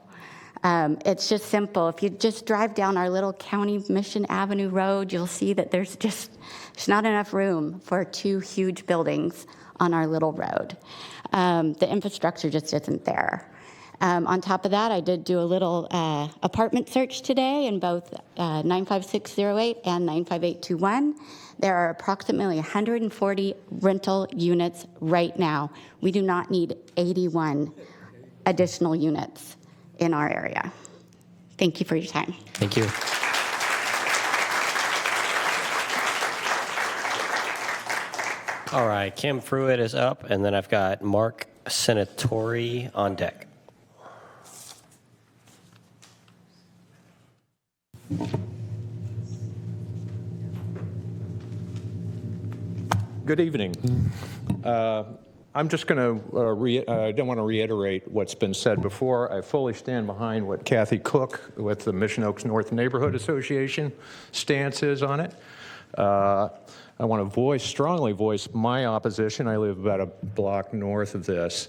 It's just simple. If you just drive down our little County Mission Avenue road, you'll see that there's not enough room for 2 huge buildings on our little road. The infrastructure just isn't there. On top of that, I did do a little apartment search today in both 95608 and 95821. There are approximately 140 rental units right now. We do not need 81 additional units in our area. Thank you for your time. Thank you. All right, Kim Pruitt is up, and then I've got Mark Senatori on deck. Good evening. I'm just going to, I don't want to reiterate what's been said before. I fully stand behind what Kathy Cook with the Mission Oaks North Neighborhood Association stance is on it. I want to strongly voice my opposition. I live about a block north of this.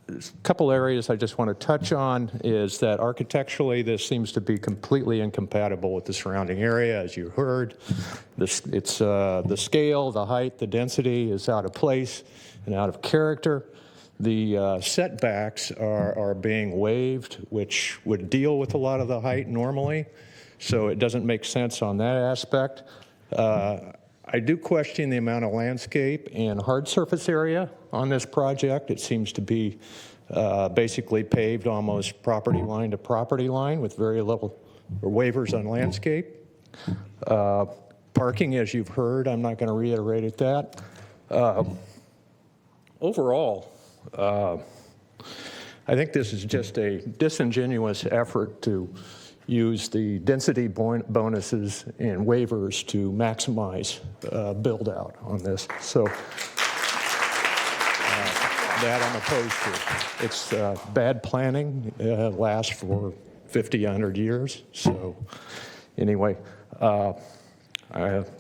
A couple areas I just want to touch on is that architecturally this seems to be completely incompatible with the surrounding area, as you heard. The scale, the height, the density is out of place and out of character. The setbacks are being waived, which would deal with a lot of the height normally, so it doesn't make sense on that aspect. I do question the amount of landscape and hard surface area on this project. It seems to be basically paved almost property line to property line with very little waivers on landscape. Parking, as you've heard, I'm not going to reiterate that. Overall, I think this is just a disingenuous effort to use the density bonuses and waivers to maximize build out on this. So that I'm opposed to. It's bad planning, lasts for 50, 100 years. So anyway, I have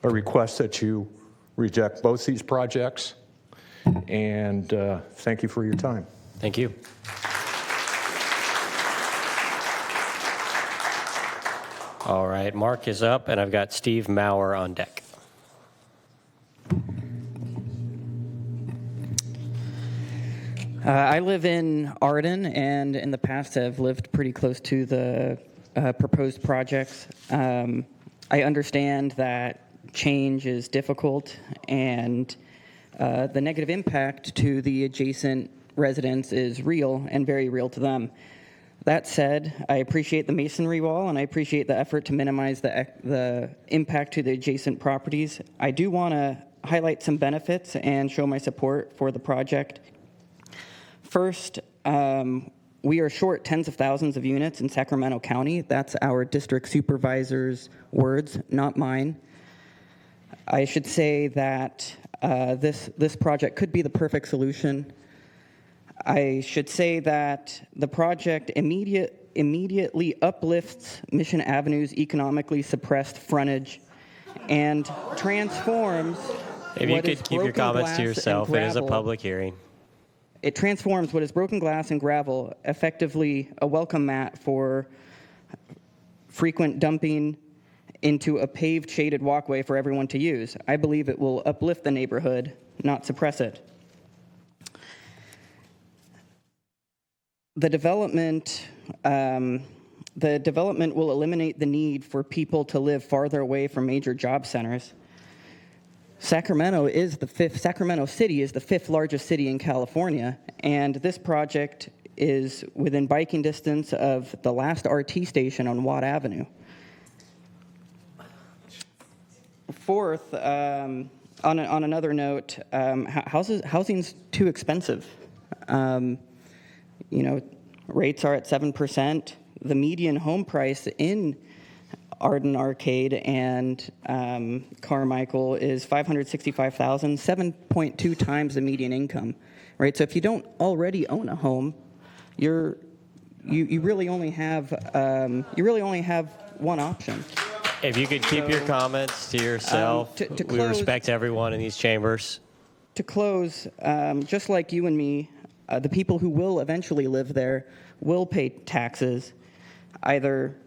a request that you reject both these projects, and thank you for your time. Thank you. All right, Mark is up, and I've got Steve Maurer on deck. I live in Arden, and in the past have lived pretty close to the proposed projects. I understand that change is difficult, and the negative impact to the adjacent residents is real and very real to them. That said, I appreciate the masonry wall, and I appreciate the effort to minimize the impact to the adjacent properties. I do want to highlight some benefits and show my support for the project. First, we are short tens of thousands of units in Sacramento County. That's our district supervisor's words, not mine. I should say that this project could be the perfect solution. I should say that the project immediately uplifts Mission Avenue's economically suppressed frontage and transforms. If you could keep your comments to yourself, it is a public hearing. It transforms what is broken glass and gravel, effectively a welcome mat for frequent dumping, into a paved shaded walkway for everyone to use. I believe it will uplift the neighborhood, not suppress it. The development will eliminate the need for people to live farther away from major job centers. Sacramento City is the 5th largest city in California, and this project is within biking distance of the last RT station on Watt Avenue. Fourth, on another note, housing's too expensive. Rates are at 7%. The median home price in Arden Arcade and Carmichael is $565,000, 7.2 times the median income, right? So if you don't already own a home, you really only have one option. If you could keep your comments to yourself, to we close- respect everyone in these chambers. To close, just like you and me, the people who will eventually live there will pay taxes, either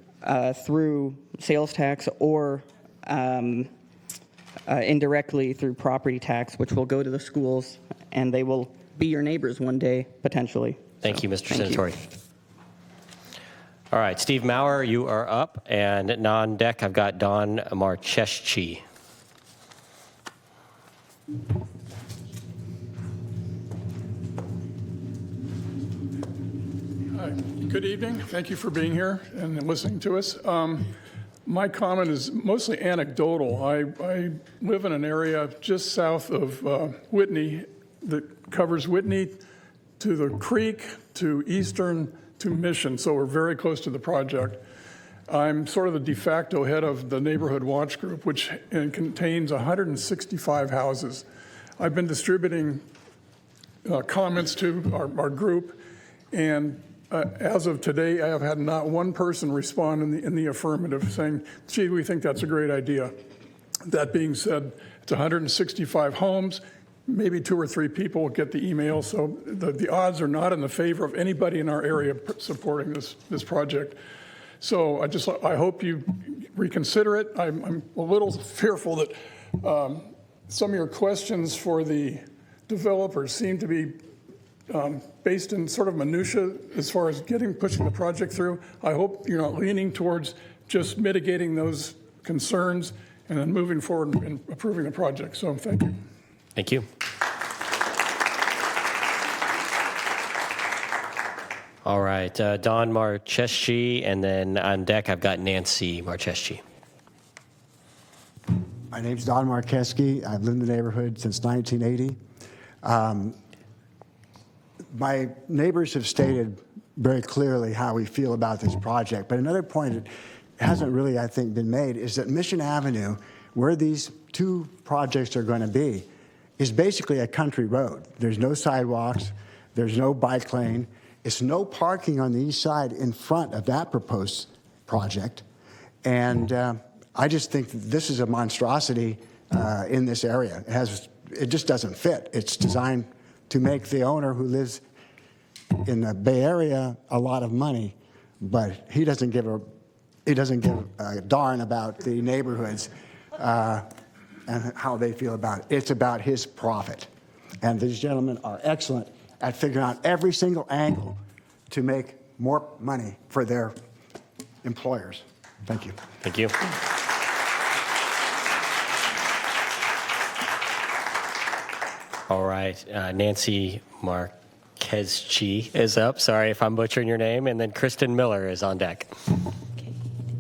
through sales tax or indirectly through property tax, which will go to the schools, and they will be your neighbors one day, potentially. Thank you, Mr. Thank you. Senatori. All right, Steve Maurer, you are up, and on deck I've got Don Marcheschi. Good evening. Thank you for being here and listening to us. My comment is mostly anecdotal. I live in an area just south of Whitney that covers Whitney to the creek, to Eastern, to Mission, so we're very close to the project. I'm sort of the de facto head of the Neighborhood Watch Group, which contains 165 houses. I've been distributing comments to our group, and as of today, I have had not one person respond in the affirmative saying, gee, we think that's a great idea. That being said, it's 165 homes. Maybe 2 or 3 people get the email, so the odds are not in the favor of anybody in our area supporting this project. So I hope you reconsider it. I'm a little fearful that some of your questions for the developers seem to be based in sort of minutia as far as pushing the project through. I hope you're not leaning towards just mitigating those concerns and then moving forward and approving the project. So thank you. Thank you. All right, Don Marcheschi, and then on deck I've got Nancy Marcheschi. My name's Don Marcheschi. I've lived in the neighborhood since 1980. My neighbors have stated very clearly how we feel about this project, but another point that hasn't really, I think, been made is that Mission Avenue, where these 2 projects are going to be, is basically a country road. There's no sidewalks, there's no bike lane, it's no parking on the east side in front of that proposed project. And I just think that this is a monstrosity in this area. It just doesn't fit. It's designed to make the owner who lives in the Bay Area a lot of money, but he doesn't give a darn about the neighborhoods and how they feel about it. It's about his profit. And these gentlemen are excellent at figuring out every single angle to make more money for their employers. Thank you. Thank you. All right, Nancy Marcheschi is up. Sorry if I'm butchering your name. And then Kristen Miller is on deck.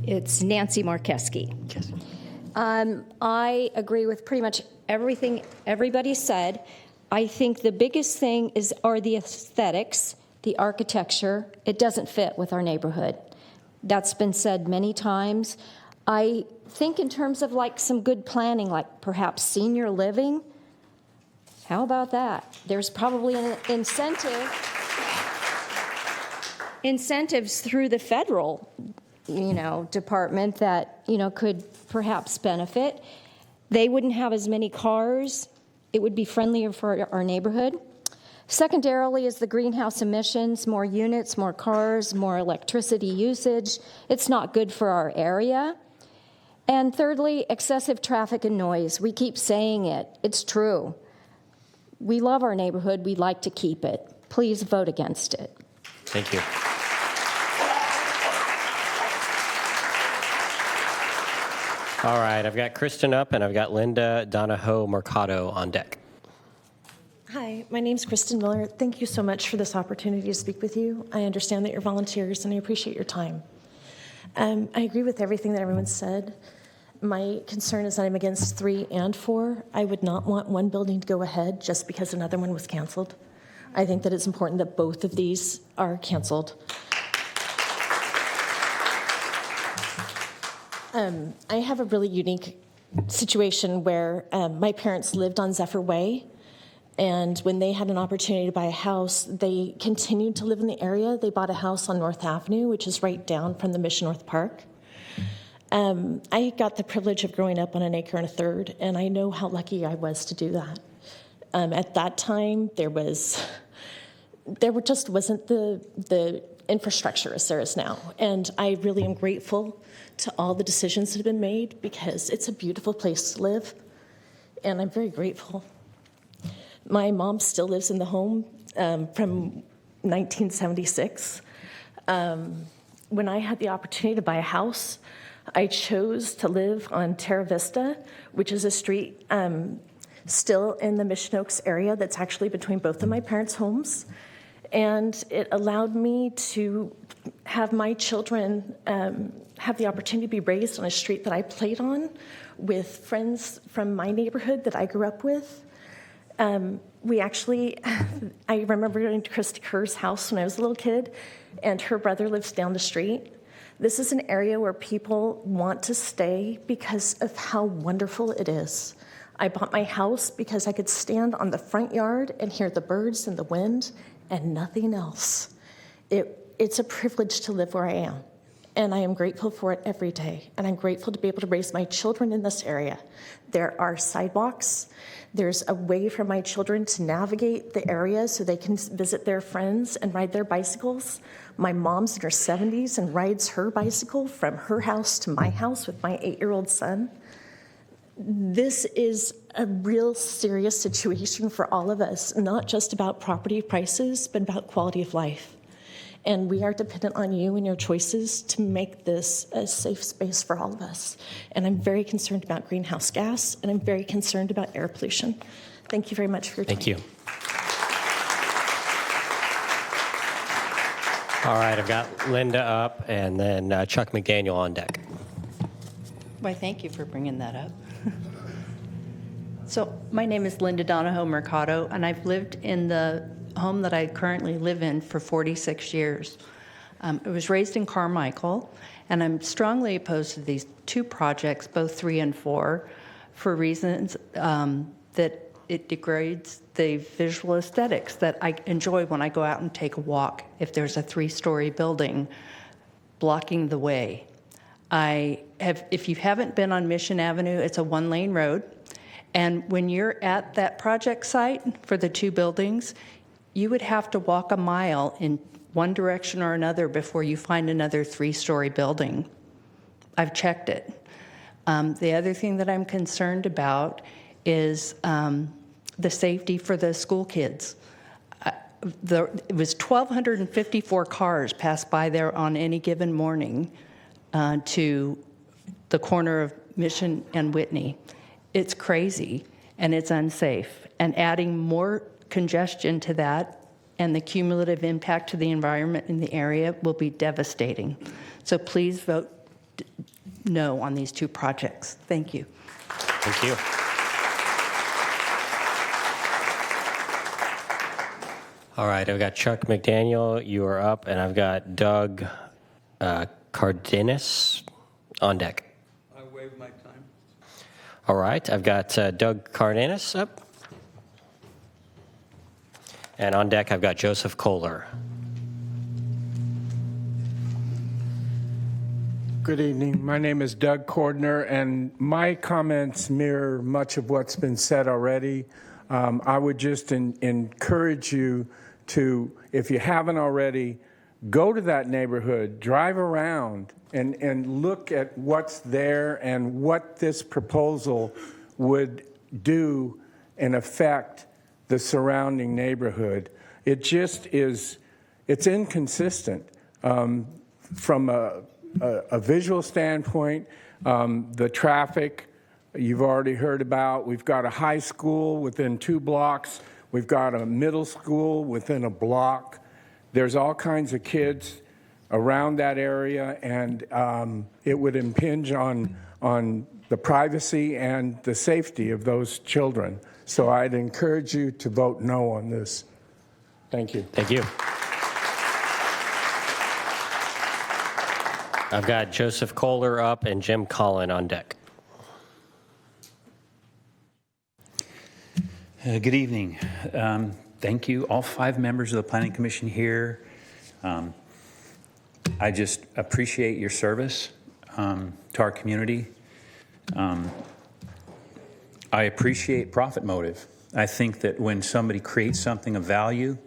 It's Nancy Marcheschi. I agree with pretty much everything everybody said. I think the biggest thing are the aesthetics, the architecture. It doesn't fit with our neighborhood. That's been said many times. I think in terms of like some good planning, like perhaps senior living. How about that? There's probably an incentives through the federal, department that, could perhaps benefit. They wouldn't have as many cars. It would be friendlier for our neighborhood. Secondarily is the greenhouse emissions, more units, more cars, more electricity usage. It's not good for our area. And thirdly, excessive traffic and noise. We keep saying it. It's true. We love our neighborhood. We'd like to keep it. Please vote against it. Thank you. All right, I've got Kristen up, and I've got Linda Donahoe Mercado on deck. Hi, my name's Kristen Miller. Thank you so much for this opportunity to speak with you. I understand that you're volunteers, and I appreciate your time. I agree with everything that everyone said. My concern is that I'm against 3 and 4. I would not want one building to go ahead just because another one was canceled. I think that it's important that both of these are canceled. I have a really unique situation where my parents lived on Zephyr Way, and when they had an opportunity to buy a house, they continued to live in the area. They bought a house on North Avenue, which is right down from the Mission North Park. I got the privilege of growing up on an acre and a third, and I know how lucky I was to do that. At that time, there just wasn't the infrastructure as there is now, and I really am grateful to all the decisions that have been made because it's a beautiful place to live, and I'm very grateful. My mom still lives in the home from 1976. When I had the opportunity to buy a house, I chose to live on Terra Vista, which is a street still in the Mission Oaks area that's actually between both of my parents' homes. And it allowed me to have my children have the opportunity to be raised on a street that I played on with friends from my neighborhood that I grew up with. I remember going to Krista Kerr's house when I was a little kid, and her brother lives down the street. This is an area where people want to stay because of how wonderful it is. I bought my house because I could stand on the front yard and hear the birds and the wind and nothing else. It's a privilege to live where I am, and I am grateful for it every day, and I'm grateful to be able to raise my children in this area. There are sidewalks. There's a way for my children to navigate the area so they can visit their friends and ride their bicycles. My mom's in her 70s and rides her bicycle from her house to my house with my 8-year-old son. This is a real serious situation for all of us, not just about property prices, but about quality of life. And we are dependent on you and your choices to make this a safe space for all of us. And I'm very concerned about greenhouse gas, and I'm very concerned about air pollution. Thank you very much for your time. Thank you. All right, I've got Linda up, and then Chuck McDaniel on deck. Why, thank you for bringing that up. So my name is Linda Donahoe Mercado, and I've lived in the home that I currently live in for 46 years. I was raised in Carmichael, and I'm strongly opposed to these two projects, both 3 and 4, for reasons that it degrades the visual aesthetics that I enjoy when I go out and take a walk if there's a 3-story building blocking the way. If you haven't been on Mission Avenue, it's a 1-lane road. And when you're at that project site for the 2 buildings, you would have to walk a mile in one direction or another before you find another 3-story building. I've checked it. The other thing that I'm concerned about is the safety for the school kids. It was 1,254 cars passed by there on any given morning to the corner of Mission and Whitney. It's crazy and it's unsafe. And adding more congestion to that and the cumulative impact to the environment in the area will be devastating. So please vote no on these 2 projects. Thank you. Thank you. All right, I've got Chuck McDaniel, you are up, and I've got Doug Cardenas on deck. I waive my time. All right, I've got Doug Cardenas up. And on deck, I've got Joseph Kohler. Good evening. My name is Doug Cordner, and my comments mirror much of what's been said already. I would just encourage you to, if you haven't already, go to that neighborhood, drive around, and look at what's there and what this proposal would do and affect the surrounding neighborhood. It just is, it's inconsistent from a visual standpoint. The traffic you've already heard about. We've got a high school within 2 blocks. We've got a middle school within a block. There's all kinds of kids around that area, and it would impinge on the privacy and the safety of those children. So I'd encourage you to vote no on this. Thank you. Thank you. I've got Joseph Kohler up and Jim Collin on deck. Good evening. Thank you, all 5 members of the Planning Commission here. I just appreciate your service to our community. I appreciate profit motive. I think that when somebody creates something of value,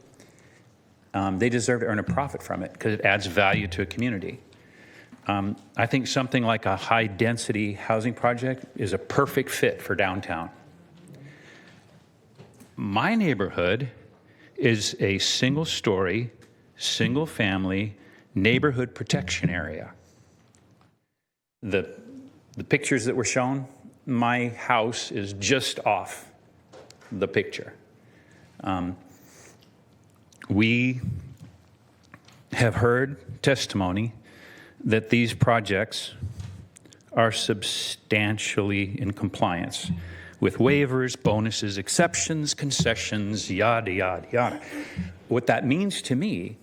they deserve to earn a profit from it because it adds value to a community. I think something like a high-density housing project is a perfect fit for downtown. My neighborhood is a single-story, single-family neighborhood protection area. The pictures that were shown, my house is just off the picture. We have heard testimony that these projects are substantially in compliance with waivers, bonuses, exceptions, concessions, yada, yada, yada. What that means to me,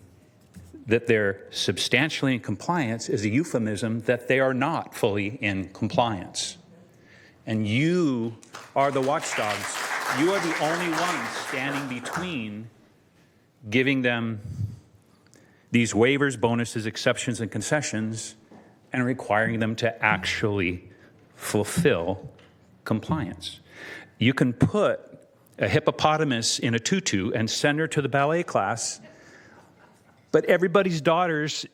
that they're substantially in compliance, is a euphemism that they are not fully in compliance. And you are the watchdogs. You are the only ones standing between giving them these waivers, bonuses, exceptions, and concessions and requiring them to actually fulfill compliance. You can put a hippopotamus in a tutu and send her to the ballet class, but everybody's daughters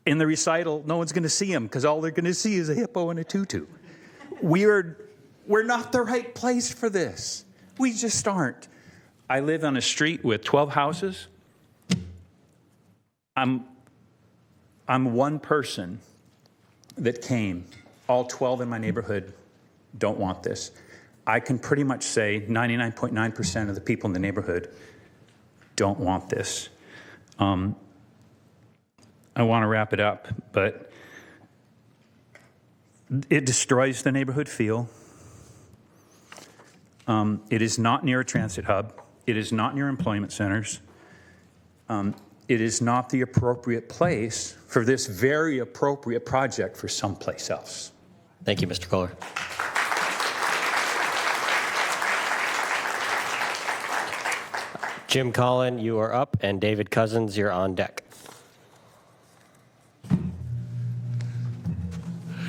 in the recital, no one's going to see them because all they're going to see is a hippo in a tutu. We're not the right place for this. We just aren't. I live on a street with 12 houses. I'm one person that came. All 12 in my neighborhood don't want this. I can pretty much say 99.9% of the people in the neighborhood don't want this. I want to wrap it up, but it destroys the neighborhood feel. It is not near a transit hub. It is not near employment centers. It is not the appropriate place for this very appropriate project for someplace else. Thank you, Mr. Kohler. Jim Collin, you are up, and David Cousins, you're on deck.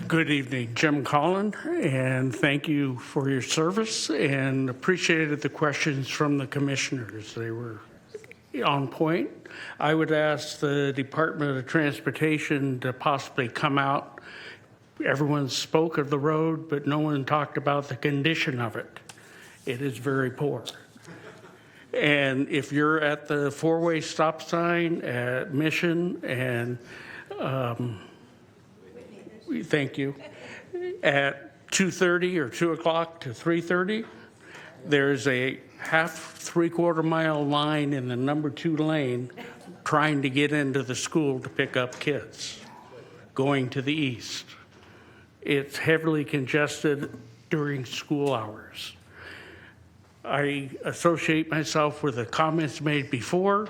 Good evening, Jim Collin, and thank you for your service and appreciated the questions from the commissioners. They were on point. I would ask the Department of Transportation to possibly come out. Everyone spoke of the road, but no one talked about the condition of it. It is very poor. And if you're at the four-way stop sign at Mission and thank you, at 2:30 or 2 o'clock to 3:30, there's a three-quarter mile line in the number 2 lane trying to get into the school to pick up kids going to the east. It's heavily congested during school hours. I associate myself with the comments made before,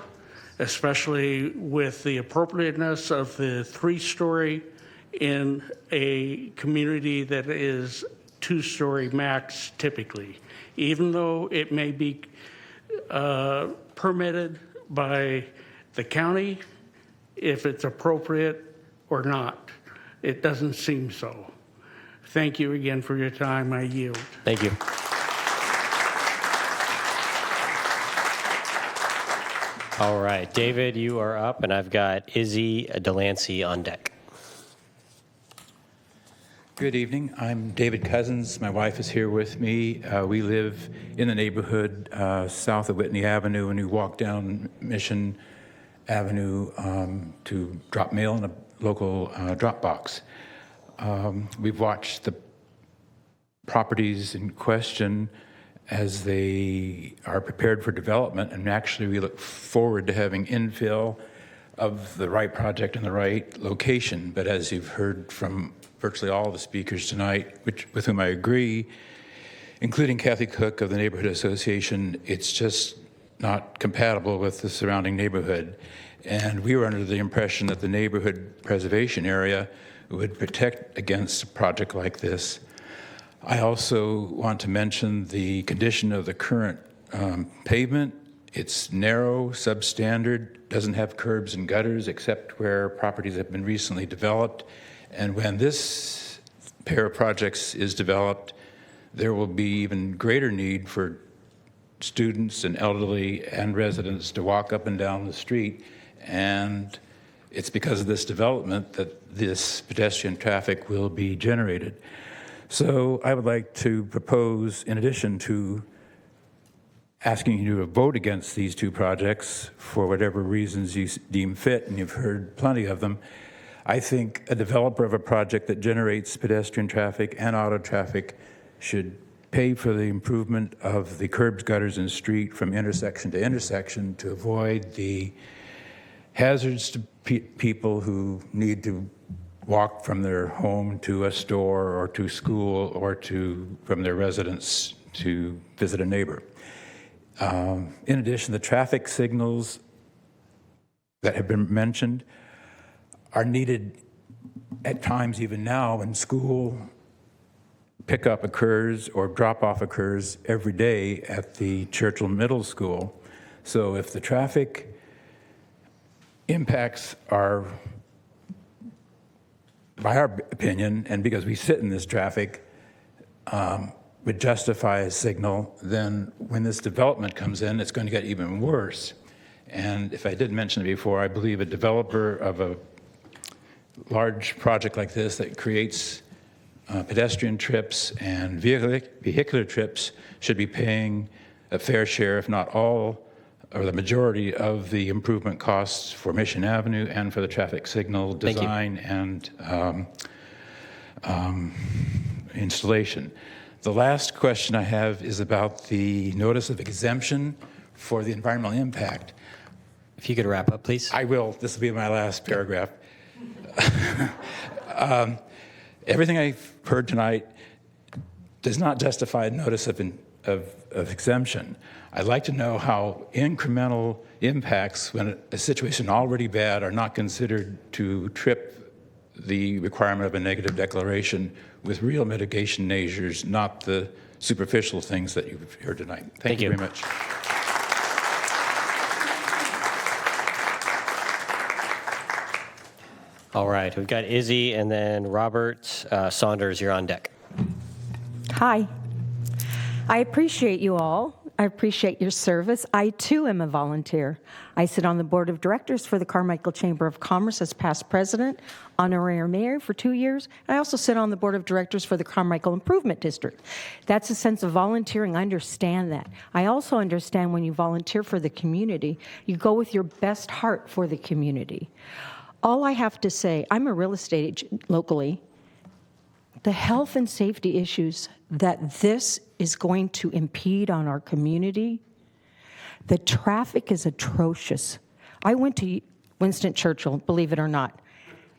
especially with the appropriateness of the 3-story in a community that is 2-story max typically, even though it may be permitted by the county, if it's appropriate or not. It doesn't seem so. Thank you again for your time. I yield. Thank you. All right, David, you are up, and I've got Izzy Delancey on deck. Good evening. I'm David Cousins. My wife is here with me. We live in the neighborhood south of Whitney Avenue, and we walk down Mission Avenue to drop mail in a local drop box. We've watched the properties in question as they are prepared for development, and actually we look forward to having infill of the right project in the right location. But as you've heard from virtually all the speakers tonight, with whom I agree, including Kathy Cook of the Neighborhood Association, it's just not compatible with the surrounding neighborhood. And we were under the impression that the neighborhood preservation area would protect against a project like this. I also want to mention the condition of the current pavement. It's narrow, substandard, doesn't have curbs and gutters except where properties have been recently developed. And when this pair of projects is developed, there will be even greater need for students and elderly and residents to walk up and down the street. And it's because of this development that this pedestrian traffic will be generated. So I would like to propose, in addition to asking you to vote against these two projects for whatever reasons you deem fit, and you've heard plenty of them, I think a developer of a project that generates pedestrian traffic and auto traffic should pay for the improvement of the curbs, gutters, and street from intersection to intersection to avoid the hazards to people who need to walk from their home to a store or to school or from their residence to visit a neighbor. In addition, the traffic signals that have been mentioned are needed at times even now when school pickup occurs or drop-off occurs every day at the Churchill Middle School. So if the traffic impacts are, by our opinion, and because we sit in this traffic, would justify a signal, then when this development comes in, it's going to get even worse. And if I did mention it before, I believe a developer of a large project like this that creates pedestrian trips and vehicular trips should be paying a fair share, if not all, or the majority of the improvement costs for Mission Avenue and for the traffic signal design and installation. The last question I have is about the notice of exemption for the environmental impact. If you could wrap up, please. I will. This will be my last paragraph. Everything I've heard tonight does not justify a notice of exemption. I'd like to know how incremental impacts, when a situation already bad, are not considered to trip the requirement of a negative declaration with real mitigation measures, not the superficial things that you've heard tonight. Thank you very much. All right, we've got Izzy and then Robert Saunders, you're on deck. Hi. I appreciate you all. I appreciate your service. I, too, am a volunteer. I sit on the board of directors for the Carmichael Chamber of Commerce as past president, honorary mayor for 2 years. I also sit on the board of directors for the Carmichael Improvement District. That's a sense of volunteering. I understand that. I also understand when you volunteer for the community, you go with your best heart for the community. All I have to say, I'm a real estate agent locally. The health and safety issues that this is going to impede on our community, the traffic is atrocious. I went to Winston Churchill, believe it or not.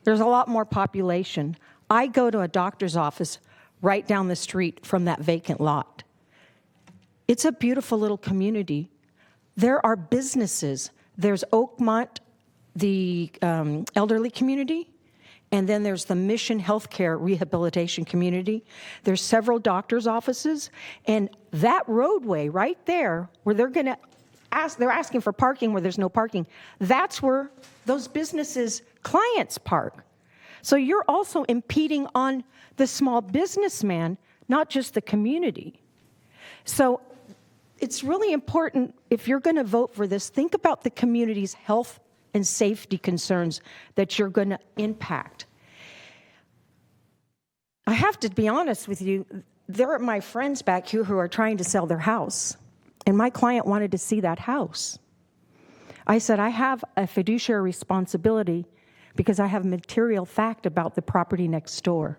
There's a lot more population. I go to a doctor's office right down the street from that vacant lot. It's a beautiful little community. There are businesses. There's Oakmont, the elderly community, and then there's the Mission Healthcare Rehabilitation Community. There's several doctor's offices, and that roadway right there where they're asking for parking where there's no parking, that's where those businesses' clients park. So you're also impeding on the small businessman, not just the community. So it's really important, if you're going to vote for this, think about the community's health and safety concerns that you're going to impact. I have to be honest with you, there are my friends back here who are trying to sell their house, and my client wanted to see that house. I said, I have a fiduciary responsibility because I have material fact about the property next door.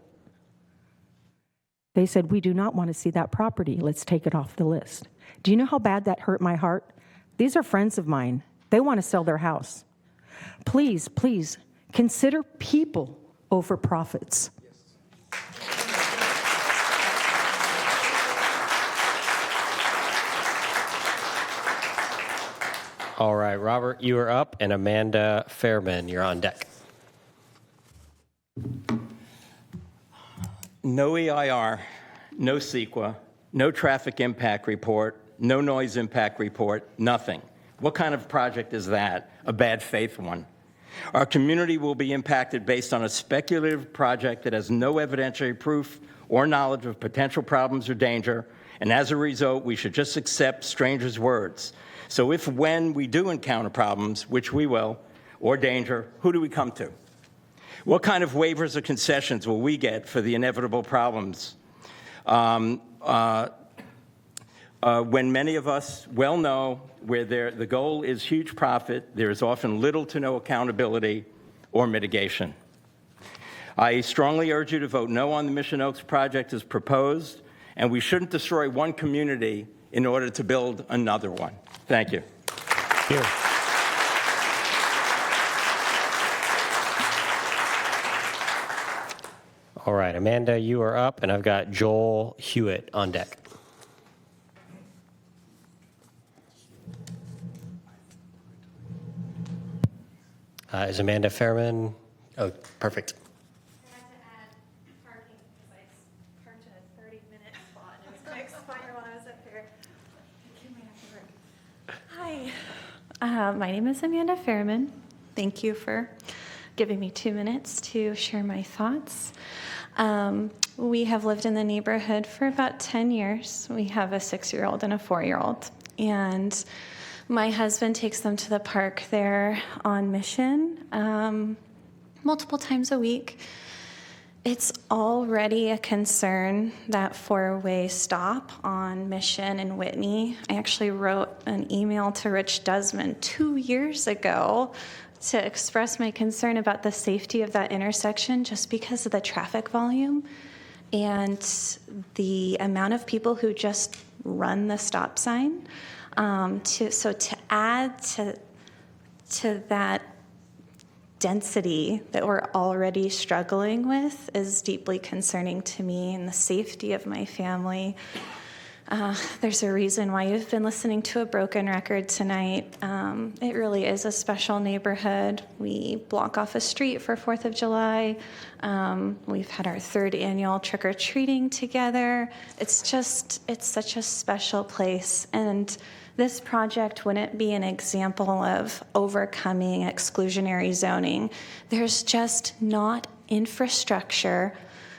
They said, we do not want to see that property. Let's take it off the list. Do you know how bad that hurt my heart? These are friends of mine. They want to sell their house. Please, please, consider people over profits. All right, Robert, you are up, and Amanda Fairman, you're on deck. No EIR, no CEQA, no traffic impact report, no noise impact report, nothing. What kind of project is that? A bad faith one. Our community will be impacted based on a speculative project that has no evidentiary proof or knowledge of potential problems or danger, and as a result, we should just accept strangers' words. So when we do encounter problems, which we will, or danger, who do we come to? What kind of waivers or concessions will we get for the inevitable problems? When many of us well know where the goal is huge profit, there is often little to no accountability or mitigation. I strongly urge you to vote no on the Mission Oaks project as proposed, and we shouldn't destroy one community in order to build another one. Thank you. Thank you. All right, Amanda, you are up, and I've got Joel Hewitt on deck. Is Amanda Fairman? Oh, perfect. Hi, my name is Amanda Fairman. Thank you for giving me 2 minutes to share my thoughts. We have lived in the neighborhood for about 10 years. We have a 6-year-old and a 4-year-old. And my husband takes them to the park there on Mission multiple times a week. It's already a concern, that 4-way stop on Mission and Whitney. I actually wrote an email to Rich Desmond 2 years ago to express my concern about the safety of that intersection just because of the traffic volume and the amount of people who just run the stop sign. So to add to that density that we're already struggling with is deeply concerning to me and the safety of my family. There's a reason why you've been listening to a broken record tonight. It really is a special neighborhood. We block off a street for 4th of July. We've had our 3rd annual trick-or-treating together. It's such a special place. And this project wouldn't be an example of overcoming exclusionary zoning. There's just not infrastructure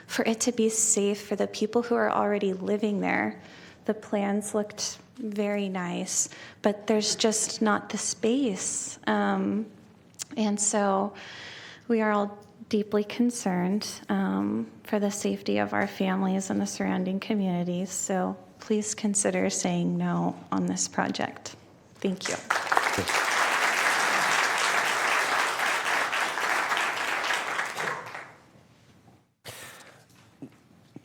for it to be safe for the people who are already living there. The plans looked very nice, but there's just not the space. And so we are all deeply concerned for the safety of our families and the surrounding communities. So please consider saying no on this project. Thank you.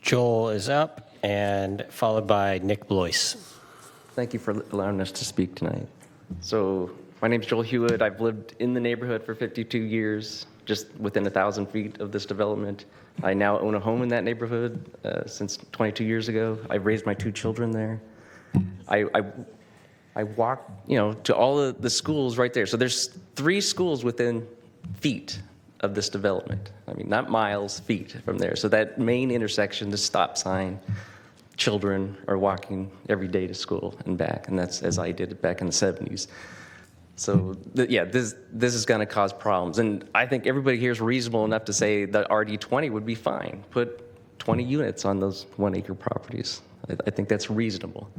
Joel is up, and followed by Nick Blois. Thank you for allowing us to speak tonight. So my name's Joel Hewitt. I've lived in the neighborhood for 52 years, just within 1,000 feet of this development. I now own a home in that neighborhood since 22 years ago. I've raised my 2 children there. I walk, to all of the schools right there. So there's 3 schools within feet of this development. I mean, not miles, feet from there. So that main intersection, the stop sign, children are walking every day to school and back, and that's as I did it back in the 70s. So this is going to cause problems, and I think everybody here is reasonable enough to say that RD20 would be fine. Put 20 units on those 1-acre properties. I think that's reasonable.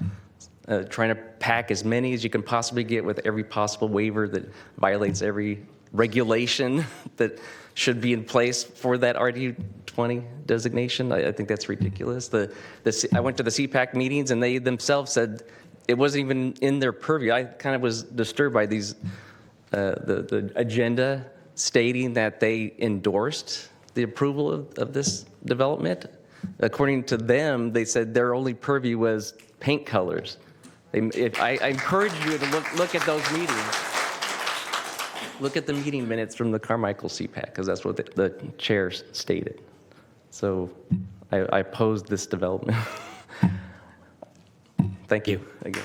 Trying to pack as many as you can possibly get with every possible waiver that violates every regulation that should be in place for that RD20 designation. I think that's ridiculous. I went to the CPAC meetings, and they themselves said it wasn't even in their purview. I kind of was disturbed by these, the agenda stating that they endorsed the approval of this development. According to them, they said their only purview was paint colors. I encourage you to look at those meetings. Look at the meeting minutes from the Carmichael CPAC, because that's what the chair stated. So I oppose this development. Thank you again.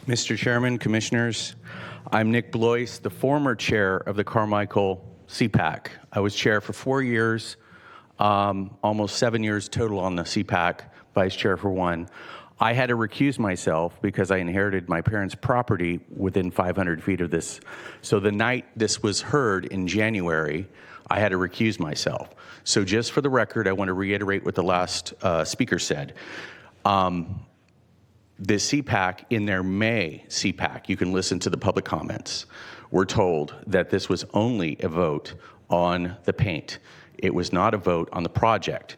Mr. Chairman, Commissioners, I'm Nick Blois, the former chair of the Carmichael CPAC. I was chair for 4 years, almost 7 years total on the CPAC, vice chair for 1. I had to recuse myself because I inherited my parents' property within 500 feet of this. So the night this was heard in January, I had to recuse myself. So just for the record, I want to reiterate what the last speaker said. The CPAC, in their May CPAC, you can listen to the public comments, were told that this was only a vote on the paint. It was not a vote on the project.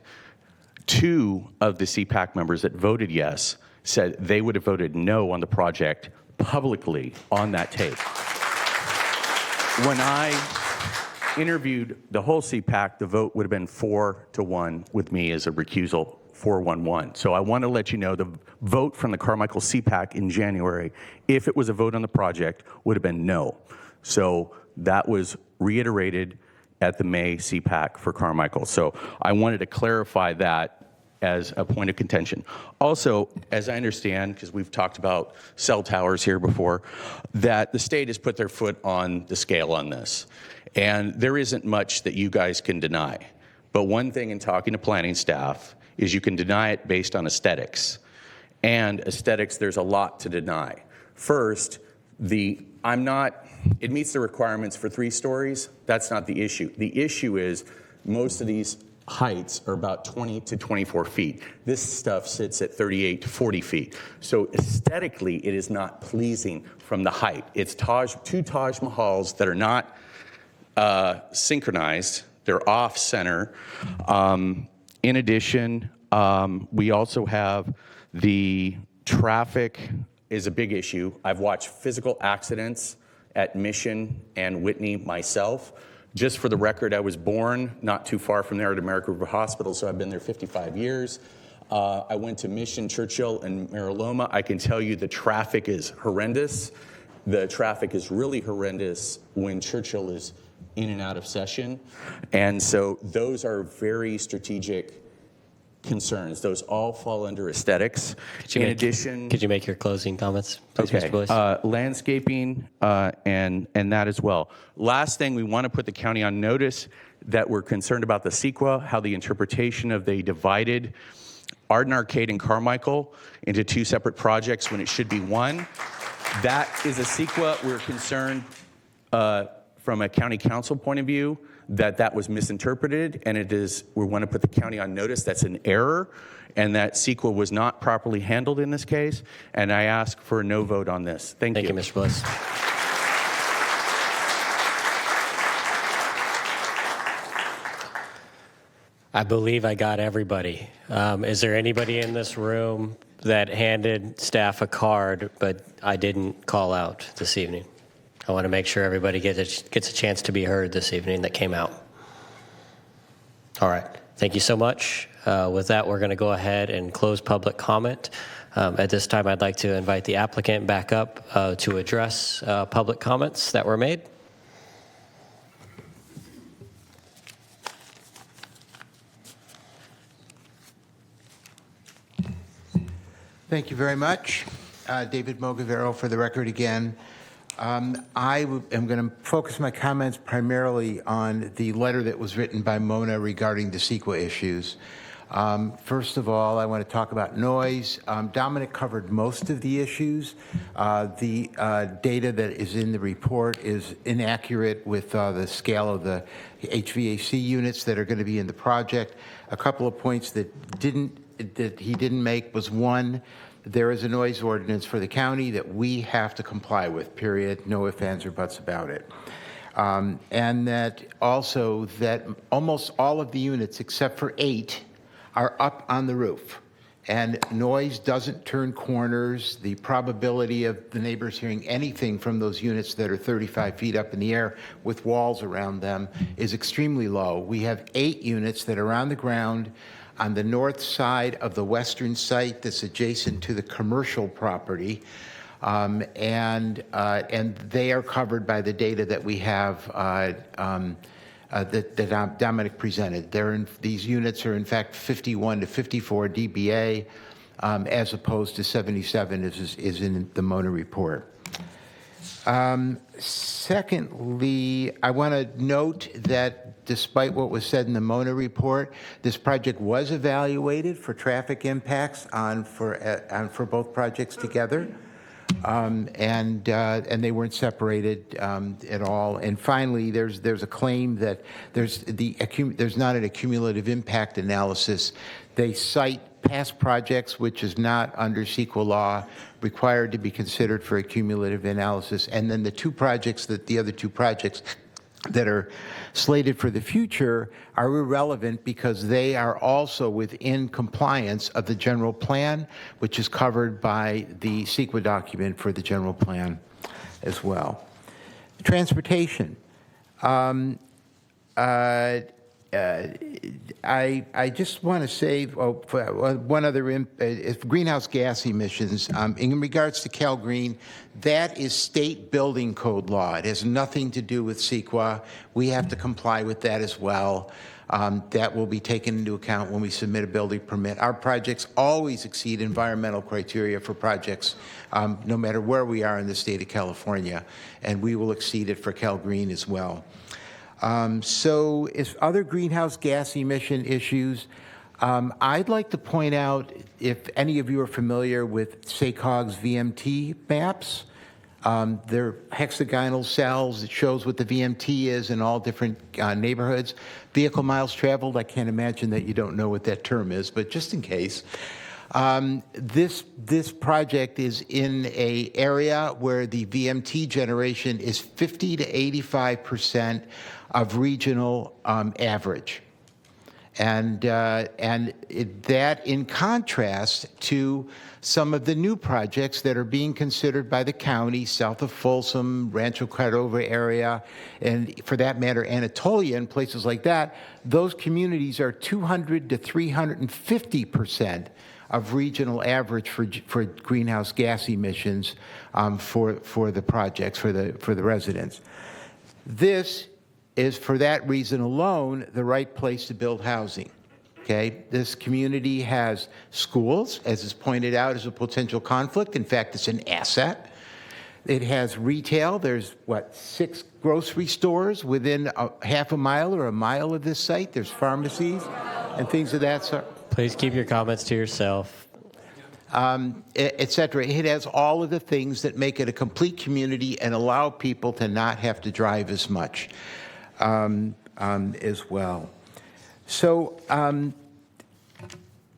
2 of the CPAC members that voted yes said they would have voted no on the project publicly on that tape. When I interviewed the whole CPAC, the vote would have been 4-1 with me as a recusal, 4-1-1. So I want to let you know the vote from the Carmichael CPAC in January, if it was a vote on the project, would have been no. So that was reiterated at the May CPAC for Carmichael. So I wanted to clarify that as a point of contention. Also, as I understand, because we've talked about cell towers here before, that the state has put their foot on the scale on this. And there isn't much that you guys can deny. But one thing in talking to planning staff is you can deny it based on aesthetics. And aesthetics, there's a lot to deny. First, it meets the requirements for 3 stories. That's not the issue. The issue is most of these heights are about 20 to 24 feet. This stuff sits at 38 to 40 feet. So aesthetically, it is not pleasing from the height. It's 2 Taj Mahals that are not synchronized. They're off center. In addition, we also have the traffic is a big issue. I've watched physical accidents at Mission and Whitney myself. Just for the record, I was born not too far from there at American River Hospital, so I've been there 55 years. I went to Mission, Churchill, and Mariloma. I can tell you the traffic is horrendous. The traffic is really horrendous when Churchill is in and out of session. And so those are very strategic concerns. Those all fall under aesthetics. Could you make your closing comments, please, Mr. Boyce? Landscaping and that as well. Last thing, we want to put the county on notice that we're concerned about the CEQA, how the interpretation of they divided Arden Arcade and Carmichael into 2 separate projects when it should be 1. That is a CEQA. We're concerned from a county council point of view that was misinterpreted, and we want to put the county on notice that's an error, and that CEQA was not properly handled in this case, and I ask for a no vote on this. Thank you. Thank you, Mr. Bliss. I believe I got everybody. Is there anybody in this room that handed staff a card, but I didn't call out this evening? I want to make sure everybody gets a chance to be heard this evening that came out. All right. Thank you so much. With that, we're going to go ahead and close public comment. At this time, I'd like to invite the applicant back up to address public comments that were made. Thank you very much. David Mogavero for the record again. I am going to focus my comments primarily on the letter that was written by Mona regarding the CEQA issues. First of all, I want to talk about noise. Dominic covered most of the issues. The data that is in the report is inaccurate with the scale of the HVAC units that are going to be in the project. A couple of points that he didn't make was, 1, there is a noise ordinance for the county that we have to comply with, period, no ifs, ands, or buts about it. And that also that almost all of the units, except for 8, are up on the roof. And noise doesn't turn corners. The probability of the neighbors hearing anything from those units that are 35 feet up in the air with walls around them is extremely low. We have 8 units that are on the ground on the north side of the western site that's adjacent to the commercial property, and they are covered by the data that we have that Dominic presented. These units are in fact 51 to 54 dBA. as opposed to 77 is in the Mona report. Secondly, I want to note that despite what was said in the Mona report, this project was evaluated for traffic impacts for both projects together, and they weren't separated at all. And finally, there's a claim that there's not an accumulative impact analysis. They cite past projects, which is not under CEQA law required to be considered for a cumulative analysis, and then the other two projects that are slated for the future are irrelevant because they are also within compliance of the general plan, which is covered by the CEQA document for the general plan as well. Transportation. I just want to say one other greenhouse gas emissions. In regards to Cal Green, that is state building code law. It has nothing to do with CEQA. We have to comply with that as well. That will be taken into account when we submit a building permit. Our projects always exceed environmental criteria for projects, no matter where we are in the state of California, and we will exceed it for Cal Green as well. So as other greenhouse gas emission issues, I'd like to point out, if any of you are familiar with SACOG's VMT maps, they're hexagonal cells. It shows what the VMT is in all different neighborhoods. Vehicle miles traveled, I can't imagine that you don't know what that term is, but just in case. This project is in an area where the VMT generation is 50 to 85% of regional average. And that in contrast to some of the new projects that are being considered by the county south of Folsom, Rancho Cordova area, and for that matter, Anatolia and places like that, those communities are 200 to 350% of regional average for greenhouse gas emissions for the projects, for the residents. This is, for that reason alone, the right place to build housing. Okay, this community has schools, as is pointed out, as a potential conflict. In fact, it's an asset. It has retail. There's, 6 grocery stores within a half a mile or a mile of this site. There's pharmacies and things of that sort. Please keep your comments to yourself. Et cetera. It has all of the things that make it a complete community and allow people to not have to drive as much as well. So, and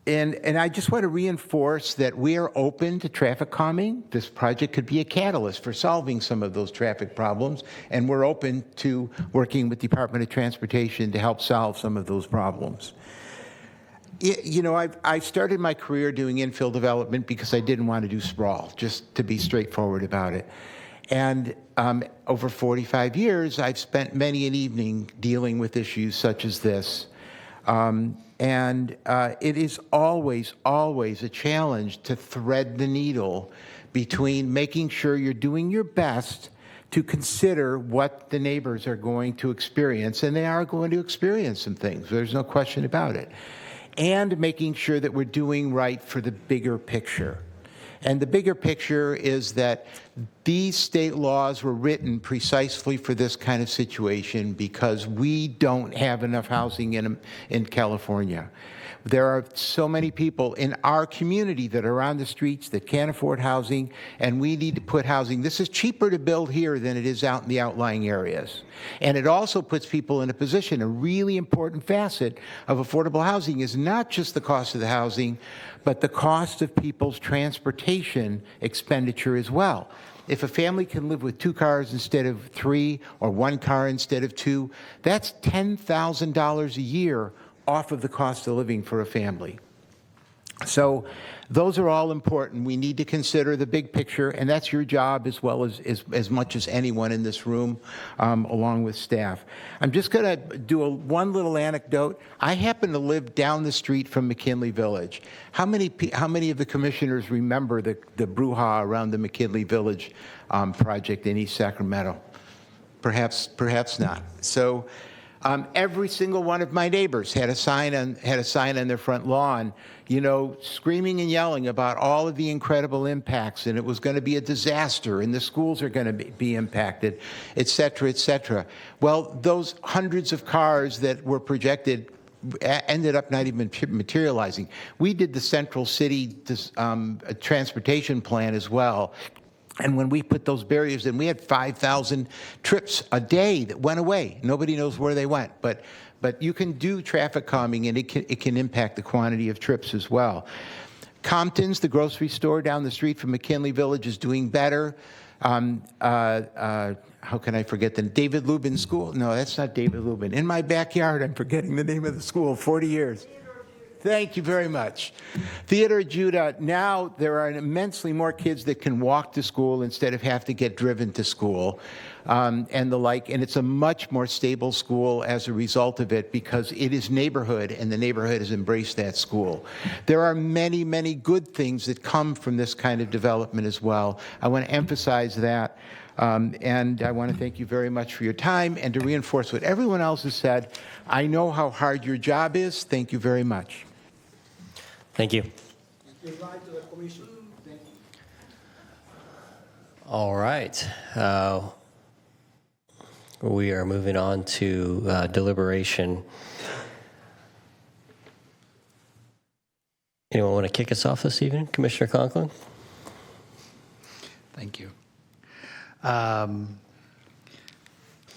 I just want to reinforce that we are open to traffic calming. This project could be a catalyst for solving some of those traffic problems, and we're open to working with Department of Transportation to help solve some of those problems. You know, I started my career doing infill development because I didn't want to do sprawl, just to be straightforward about it. And over 45 years, I've spent many an evening dealing with issues such as this. It is always, always a challenge to thread the needle between making sure you're doing your best to consider what the neighbors are going to experience, and they are going to experience some things, there's no question about it, and making sure that we're doing right for the bigger picture. And the bigger picture is that these state laws were written precisely for this kind of situation because we don't have enough housing in California. There are so many people in our community that are on the streets that can't afford housing, and we need to put housing. This is cheaper to build here than it is out in the outlying areas. And it also puts people in a position, a really important facet of affordable housing is not just the cost of the housing, but the cost of people's transportation expenditure as well. If a family can live with 2 cars instead of 3, or 1 car instead of 2, that's $10,000 a year off of the cost of living for a family. So those are all important. We need to consider the big picture, and that's your job as well as much as anyone in this room, along with staff. I'm just going to do one little anecdote. I happen to live down the street from McKinley Village. How many of the commissioners remember the brouhaha around the McKinley Village project in East Sacramento? Perhaps not. So Every single one of my neighbors had a sign on their front lawn, screaming and yelling about all of the incredible impacts, and it was going to be a disaster, and the schools are going to be impacted, et cetera, et cetera. Well, those hundreds of cars that were projected ended up not even materializing. We did the Central City transportation plan as well. And when we put those barriers in, we had 5,000 trips a day that went away. Nobody knows where they went. But you can do traffic calming, and it can impact the quantity of trips as well. Compton's, the grocery store down the street from McKinley Village, is doing better. How can I forget the David Lubin School? No, that's not David Lubin. In my backyard, I'm forgetting the name of the school, 40 years. Thank you very much. Theodore Judah, now there are immensely more kids that can walk to school instead of have to get driven to school and the like. And it's a much more stable school as a result of it because it is neighborhood and the neighborhood has embraced that school. There are many, many good things that come from this kind of development as well. I want to emphasize that. And I want to thank you very much for your time and to reinforce what everyone else has said. I know how hard your job is. Thank you very much. Thank you. All right. We are moving on to deliberation. Anyone want to kick us off this evening? Commissioner Conklin? Thank you.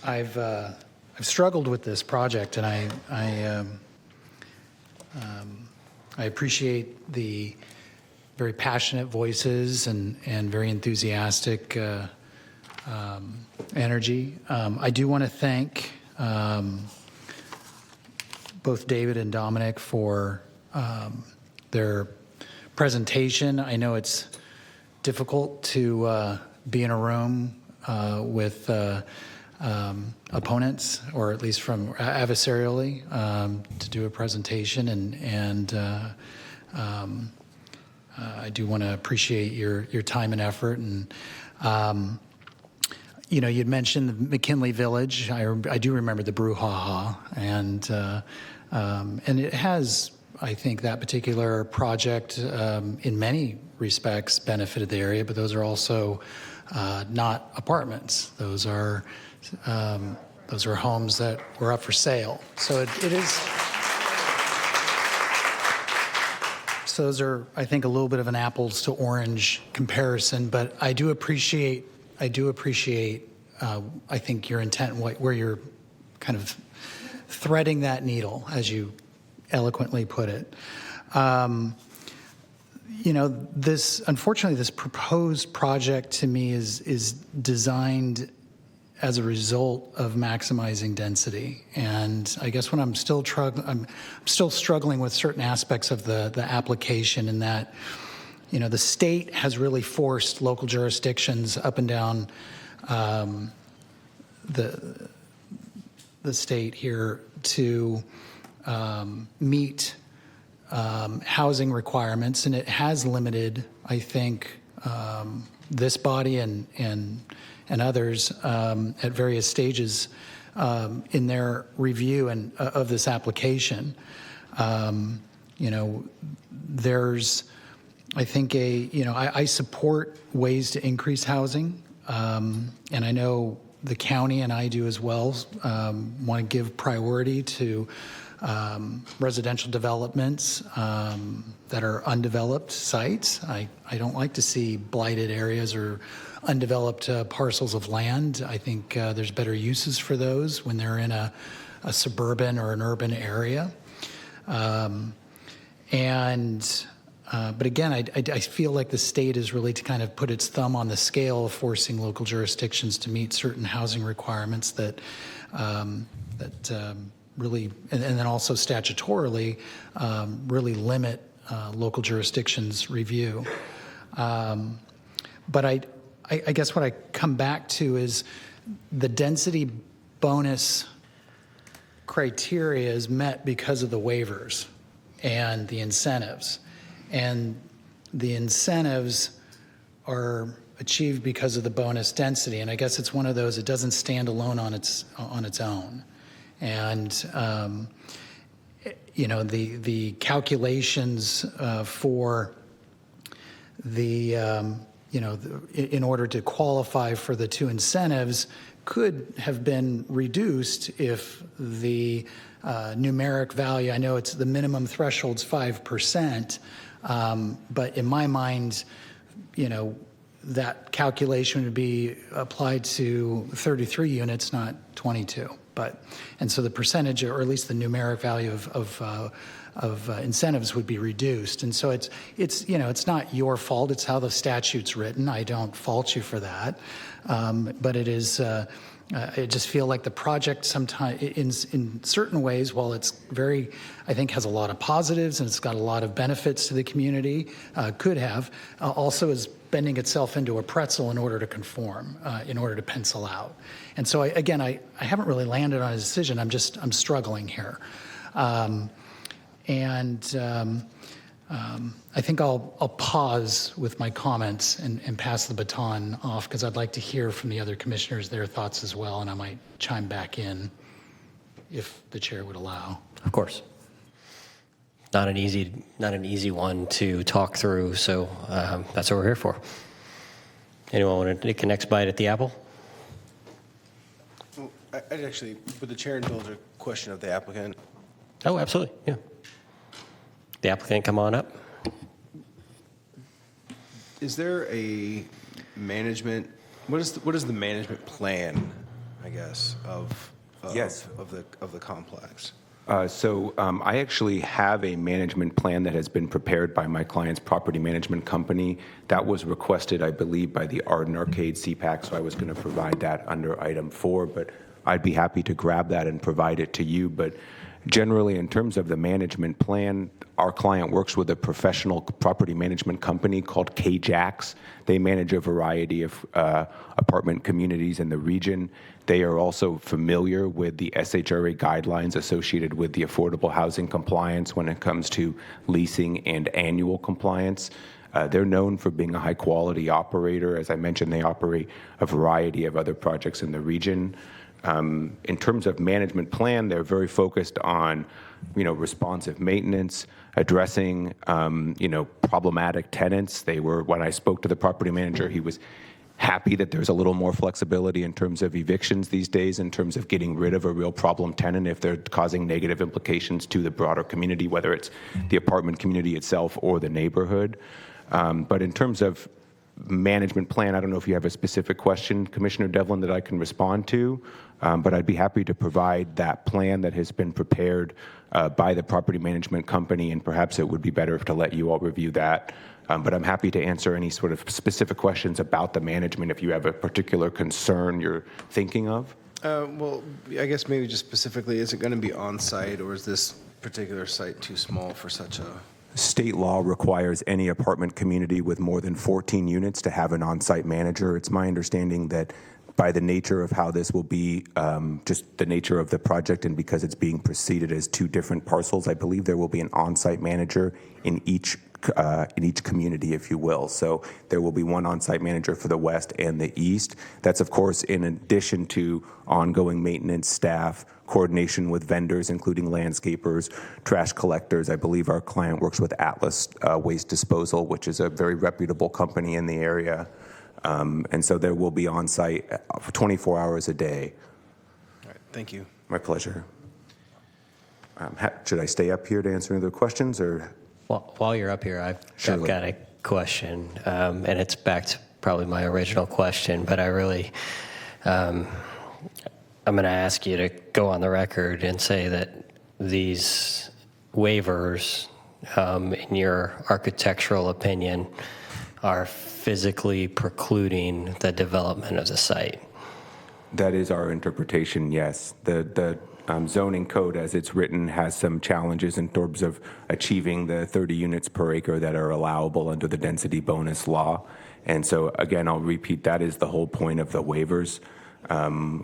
I've struggled with this project, and I appreciate the very passionate voices and very enthusiastic energy. I do want to thank both David and Dominic for their presentation. I know it's difficult to be in a room with opponents, or at least from adversarially, to do a presentation, and I do want to appreciate your time and effort. And you'd mentioned the McKinley Village. I do remember the brouhaha, and it has, I think, that particular project in many respects benefited the area, but those are also not apartments. Those are homes that were up for sale. So it is. So those are, I think, a little bit of an apples to orange comparison. But I do appreciate. I think your intent, where you're kind of threading that needle, as you eloquently put it. Unfortunately, this proposed project to me is designed as a result of maximizing density. And I guess when I'm still struggling with certain aspects of the application, in that, the state has really forced local jurisdictions up and down the state here to meet housing requirements, and it has limited, I think, this body and others at various stages in their review and of this application. There's, I think, I support ways to increase housing, and I know the county and I do as well want to give priority to residential developments that are undeveloped sites. I don't like to see blighted areas or undeveloped parcels of land. I think there's better uses for those when they're in a suburban or an urban area. But again, I feel like the state is really to kind of put its thumb on the scale of forcing local jurisdictions to meet certain housing requirements that really, and then also statutorily, really limit local jurisdictions' review. But I guess what I come back to is the density bonus criteria is met because of the waivers and the incentives. And the incentives are achieved because of the bonus density. And I guess it's one of those, it doesn't stand alone on its own. And, the calculations for the, in order to qualify for the two incentives could have been reduced if the numeric value, I know it's the minimum threshold's 5%, but in my mind, that calculation would be applied to 33 units, not 22. And so the percentage, or at least the numeric value of incentives would be reduced. And so it's not your fault. It's how the statute's written. I don't fault you for that. But it is, I just feel like the project sometimes, in certain ways, while it's very, I think has a lot of positives and it's got a lot of benefits to the community, could have, also is bending itself into a pretzel in order to conform, in order to pencil out. And so, I haven't really landed on a decision. I'm struggling here. I think I'll pause with my comments and pass the baton off, because I'd like to hear from the other commissioners their thoughts as well, and I might chime back in if the chair would allow. Of course. Not an easy one to talk through, so that's what we're here for. Anyone want to take the next bite at the apple? Well, I'd actually, would the chair indulge a question of the applicant? Oh, absolutely, yeah. The applicant, come on up. Is there a management, what is the management plan, I guess, of the complex? I actually have a management plan that has been prepared by my client's property management company. That was requested, I believe, by the Arden Arcade CPAC, so I was going to provide that under item 4, but I'd be happy to grab that and provide it to you. But generally, in terms of the management plan, our client works with a professional property management company called KJAX. They manage a variety of apartment communities in the region. They are also familiar with the SHRA guidelines associated with the affordable housing compliance when it comes to leasing and annual compliance. They're known for being a high-quality operator. As I mentioned, they operate a variety of other projects in the region. In terms of management plan, they're very focused on, responsive maintenance, addressing, problematic tenants. When I spoke to the property manager, he was happy that there's a little more flexibility in terms of evictions these days, in terms of getting rid of a real problem tenant if they're causing negative implications to the broader community, whether it's the apartment community itself or the neighborhood. But in terms of management plan, I don't know if you have a specific question, Commissioner Devlin, that I can respond to, but I'd be happy to provide that plan that has been prepared by the property management company, and perhaps it would be better to let you all review that. But I'm happy to answer any sort of specific questions about the management if you have a particular concern you're thinking of. Well, I guess maybe just specifically, is it going to be on-site, or is this particular site too small for such a... State law requires any apartment community with more than 14 units to have an on-site manager. It's my understanding that by the nature of how this will be, just the nature of the project, and because it's being preceded as two different parcels, I believe there will be an on-site manager in each community, if you will. So there will be one on-site manager for the west and the east. That's, of course, in addition to ongoing maintenance staff, coordination with vendors, including landscapers, trash collectors. I believe our client works with Atlas Waste Disposal, which is a very reputable company in the area. And so there will be on-site for 24 hours a day. All right, thank you. My pleasure. Should I stay up here to answer any other questions, or? Well, while you're up here, I've got a question, and it's back to probably my original question, but I really, I'm going to ask you to go on the record and say that these waivers, in your architectural opinion, are physically precluding the development of the site. That is our interpretation, yes. The zoning code as it's written has some challenges in terms of achieving the 30 units per acre that are allowable under the density bonus law. And so again, I'll repeat, that is the whole point of the waivers.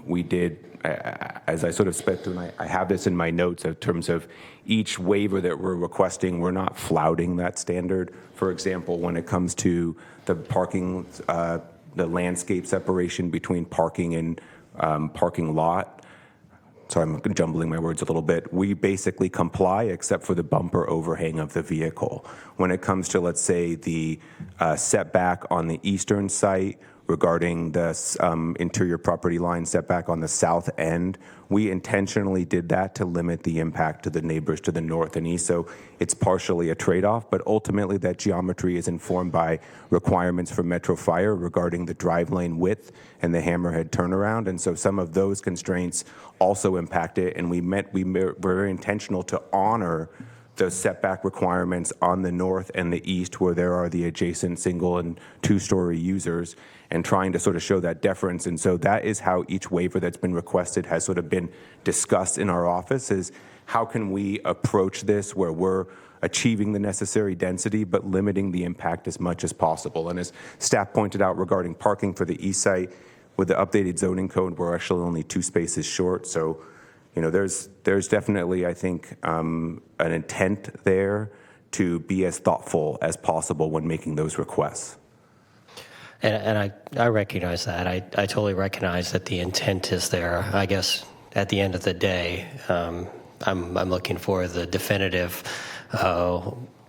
We did, as I sort of sped through, and I have this in my notes in terms of each waiver that we're requesting, we're not flouting that standard. For example, when it comes to the parking, the landscape separation between parking and parking lot, sorry, I'm jumbling my words a little bit. We basically comply except for the bumper overhang of the vehicle. When it comes to, let's say, the setback on the eastern site regarding the interior property line setback on the south end, we intentionally did that to limit the impact to the neighbors to the north and east. So it's partially a trade-off, but ultimately that geometry is informed by requirements for Metro Fire regarding the drive lane width and the hammerhead turnaround. And so some of those constraints also impact it. And we were very intentional to honor the setback requirements on the north and the east where there are the adjacent single and two-story users, and trying to sort of show that deference. And so that is how each waiver that's been requested has sort of been discussed in our office, is how can we approach this where we're achieving the necessary density but limiting the impact as much as possible. And as staff pointed out regarding parking for the east site, with the updated zoning code, we're actually only 2 spaces short. So, you know, there's definitely, I think, an intent there to be as thoughtful as possible when making those requests. And I recognize that. I totally recognize that the intent is there. I guess at the end of the day, I'm looking for the definitive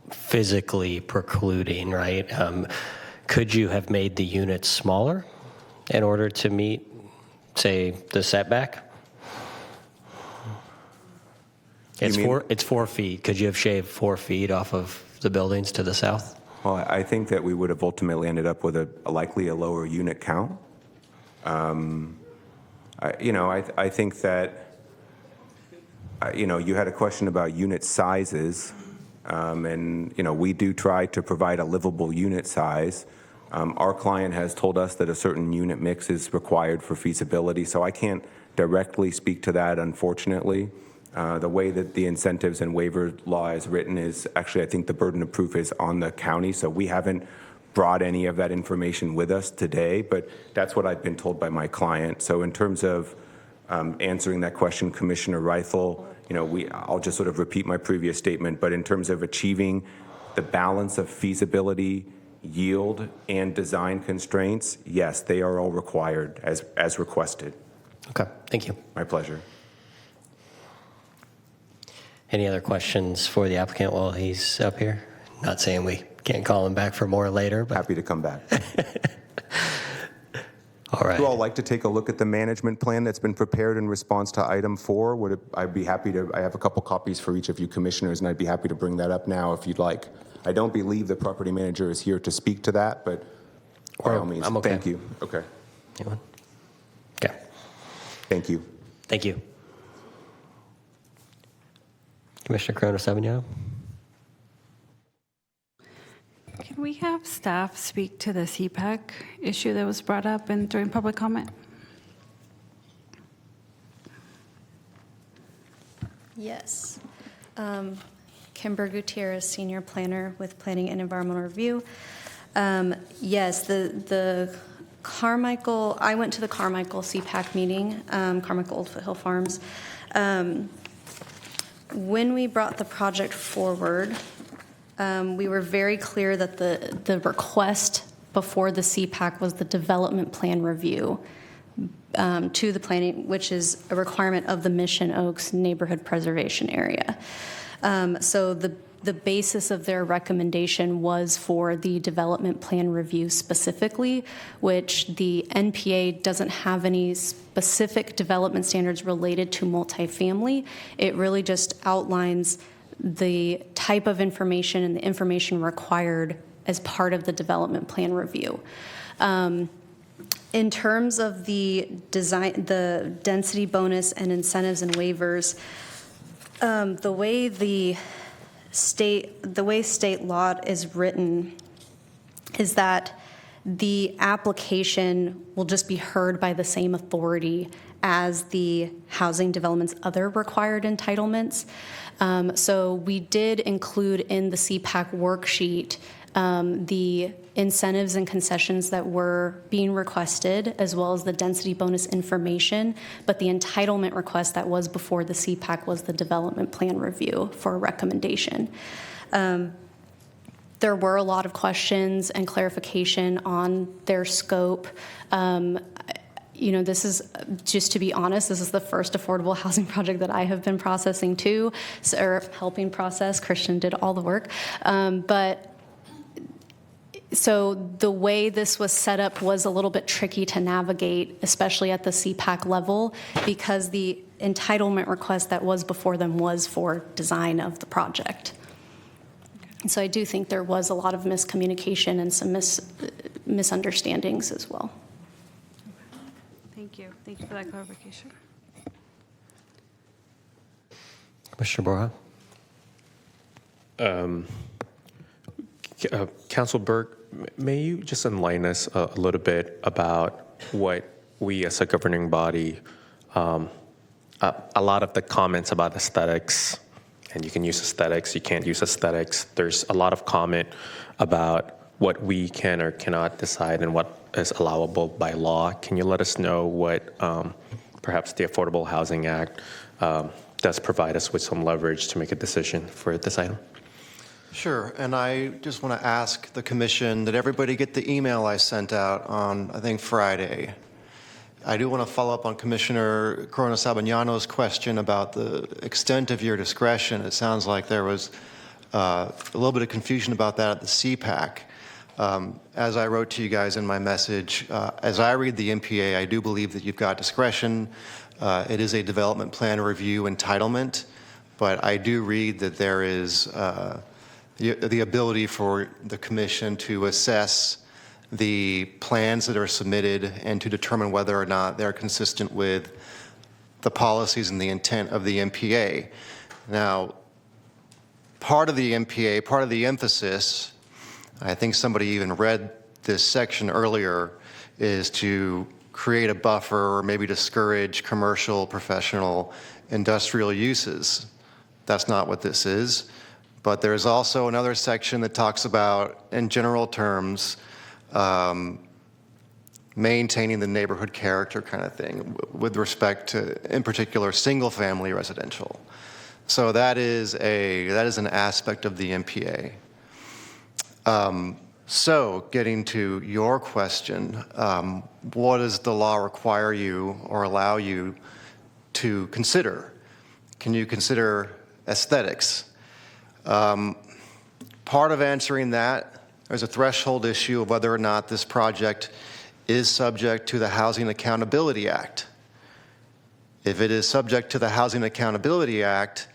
physically precluding, right? Could you have made the units smaller in order to meet, say, the setback? It's 4 feet. Could you have shaved 4 feet off of the buildings to the south? Well, I think that we would have ultimately ended up with likely a lower unit count. I think that, you had a question about unit sizes, and, we do try to provide a livable unit size. Our client has told us that a certain unit mix is required for feasibility, so I can't directly speak to that, unfortunately. The way that the incentives and waiver law is written is actually, I think the burden of proof is on the county, so we haven't brought any of that information with us today, but that's what I've been told by my client. So in terms of answering that question, Commissioner Reithel, I'll just sort of repeat my previous statement, but in terms of achieving the balance of feasibility, yield, and design constraints, yes, they are all required as requested. Okay, thank you. My pleasure. Any other questions for the applicant while he's up here? Not saying we can't call him back for more later, but happy to come back. All right. Would you all like to take a look at the management plan that's been prepared in response to item 4? I'd be happy to. I have a couple copies for each of you commissioners, and I'd be happy to bring that up now if you'd like. I don't believe the property manager is here to speak to that, but by all means, I'm okay. Thank you. Okay. Anyone? Okay. Thank you. Thank you. Commissioner Corona-Savignano. Can we have staff speak to the CPAC issue that was brought up during public comment? Yes. Kimber Gutierrez, Senior Planner with Planning and Environmental Review. Yes, the Carmichael, I went to the Carmichael CPAC meeting, Carmichael Old Foothill Farms. When we brought the project forward, we were very clear that the request before the CPAC was the development plan review to the planning, which is a requirement of the Mission Oaks neighborhood preservation area. So the basis of their recommendation was for the development plan review specifically, which the NPA doesn't have any specific development standards related to multifamily. It really just outlines the type of information and the information required as part of the development plan review. In terms of the design, the density bonus and incentives and waivers, the way state law is written is that the application will just be heard by the same authority as the housing development's other required entitlements. So we did include in the CPAC worksheet the incentives and concessions that were being requested, as well as the density bonus information, but the entitlement request that was before the CPAC was the development plan review for a recommendation. There were a lot of questions and clarification on their scope. this is, just to be honest, this is the first affordable housing project that I have been processing too, or helping process. Christian did all the work. So the way this was set up was a little bit tricky to navigate, especially at the CPAC level, because the entitlement request that was before them was for design of the project. So I do think there was a lot of miscommunication and some misunderstandings as well. Thank you. Thank you for that clarification. Commissioner Borja? Council Burke, may you just enlighten us a little bit about what we as a governing body, a lot of the comments about aesthetics, and you can use aesthetics, you can't use aesthetics. There's a lot of comment about what we can or cannot decide and what is allowable by law. Can you let us know what perhaps the Affordable Housing Act does provide us with some leverage to make a decision for this item? Sure, and I just want to ask the commission that everybody get the email I sent out on, I think, Friday. I do want to follow up on Commissioner Corona Sabagnano's question about the extent of your discretion. It sounds like there was a little bit of confusion about that at the CPAC. As I wrote to you guys in my message, as I read the MPA, I do believe that you've got discretion. It is a development plan review entitlement, but I do read that there is the ability for the commission to assess the plans that are submitted and to determine whether or not they're consistent with the policies and the intent of the MPA. Now, part of the MPA, part of the emphasis, I think somebody even read this section earlier, is to create a buffer or maybe discourage commercial, professional, industrial uses. That's not what this is. But there's also another section that talks about, in general terms, maintaining the neighborhood character kind of thing with respect to, in particular, single-family residential. So that is an aspect of the MPA. So getting to your question, what does the law require you or allow you to consider? Can you consider aesthetics? Part of answering that, there's a threshold issue of whether or not this project is subject to the Housing Accountability Act. If it is subject to the Housing Accountability Act,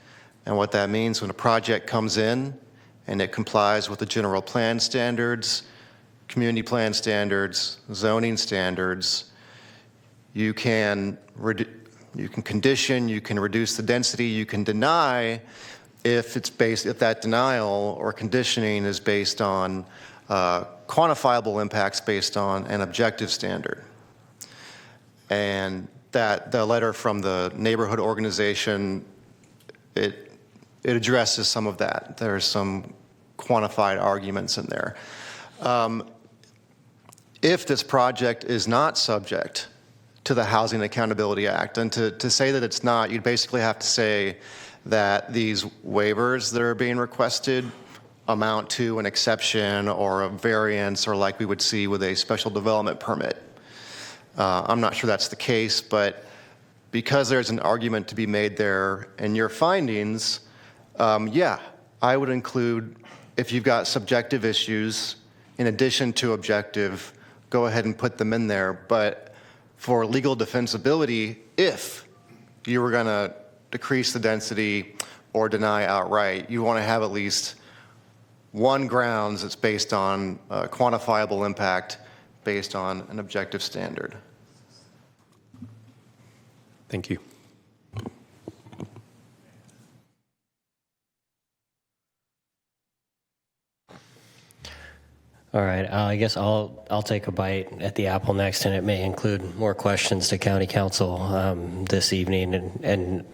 and what that means when a project comes in and it complies with the general plan standards, community plan standards, zoning standards, you can condition, you can reduce the density, you can deny if that denial or conditioning is based on quantifiable impacts based on an objective standard. And that the letter from the neighborhood organization, it addresses some of that. There's some quantified arguments in there. If this project is not subject to the Housing Accountability Act, and to say that it's not, you'd basically have to say that these waivers that are being requested amount to an exception or a variance, or like we would see with a special development permit. I'm not sure that's the case, but because there's an argument to be made there in your findings, yeah, I would include, if you've got subjective issues in addition to objective, go ahead and put them in there. But for legal defensibility, if you were going to decrease the density or deny outright, you want to have at least one grounds that's based on quantifiable impact based on an objective standard. Thank you. All right, I guess I'll take a bite at the apple next, and it may include more questions to County Council this evening. And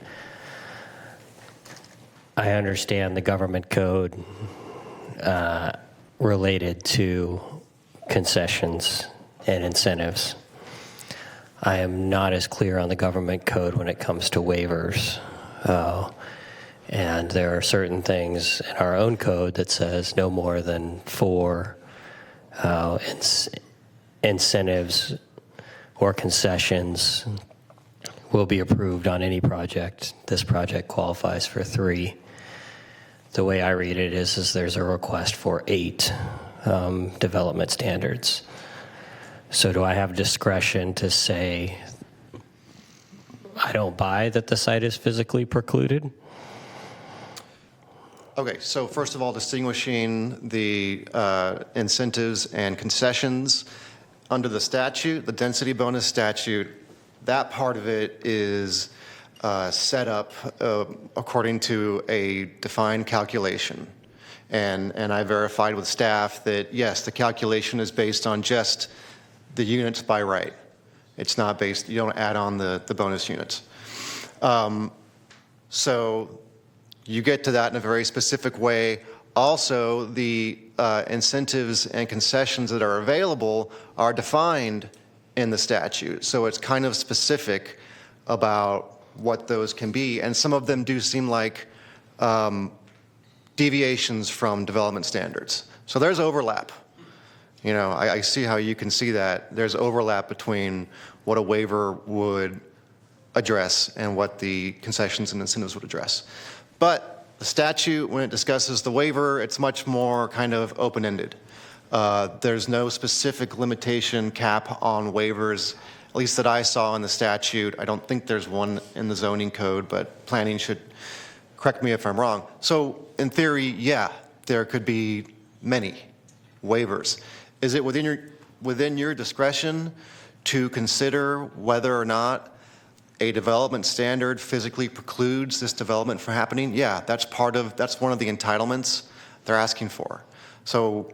I understand the government code related to concessions and incentives. I am not as clear on the government code when it comes to waivers. And there are certain things in our own code that says no more than 4 incentives or concessions will be approved on any project. This project qualifies for 3. The way I read it is there's a request for 8 development standards. So do I have discretion to say I don't buy that the site is physically precluded? Okay, so first of all, distinguishing the incentives and concessions under the statute, the density bonus statute, that part of it is set up according to a defined calculation. And I verified with staff that, yes, the calculation is based on just the units by right. It's not based, you don't add on the bonus units. So you get to that in a very specific way. Also, the incentives and concessions that are available are defined in the statute. So it's kind of specific about what those can be. And some of them do seem like deviations from development standards. So there's overlap. You know, I see how you can see that. There's overlap between what a waiver would address and what the concessions and incentives would address. But the statute, when it discusses the waiver, it's much more kind of open-ended. There's no specific limitation cap on waivers, at least that I saw in the statute. I don't think there's one in the zoning code, but planning should correct me if I'm wrong. So in theory, yeah, there could be many waivers. Is it within your discretion to consider whether or not a development standard physically precludes this development from happening? Yeah, that's one of the entitlements they're asking for. So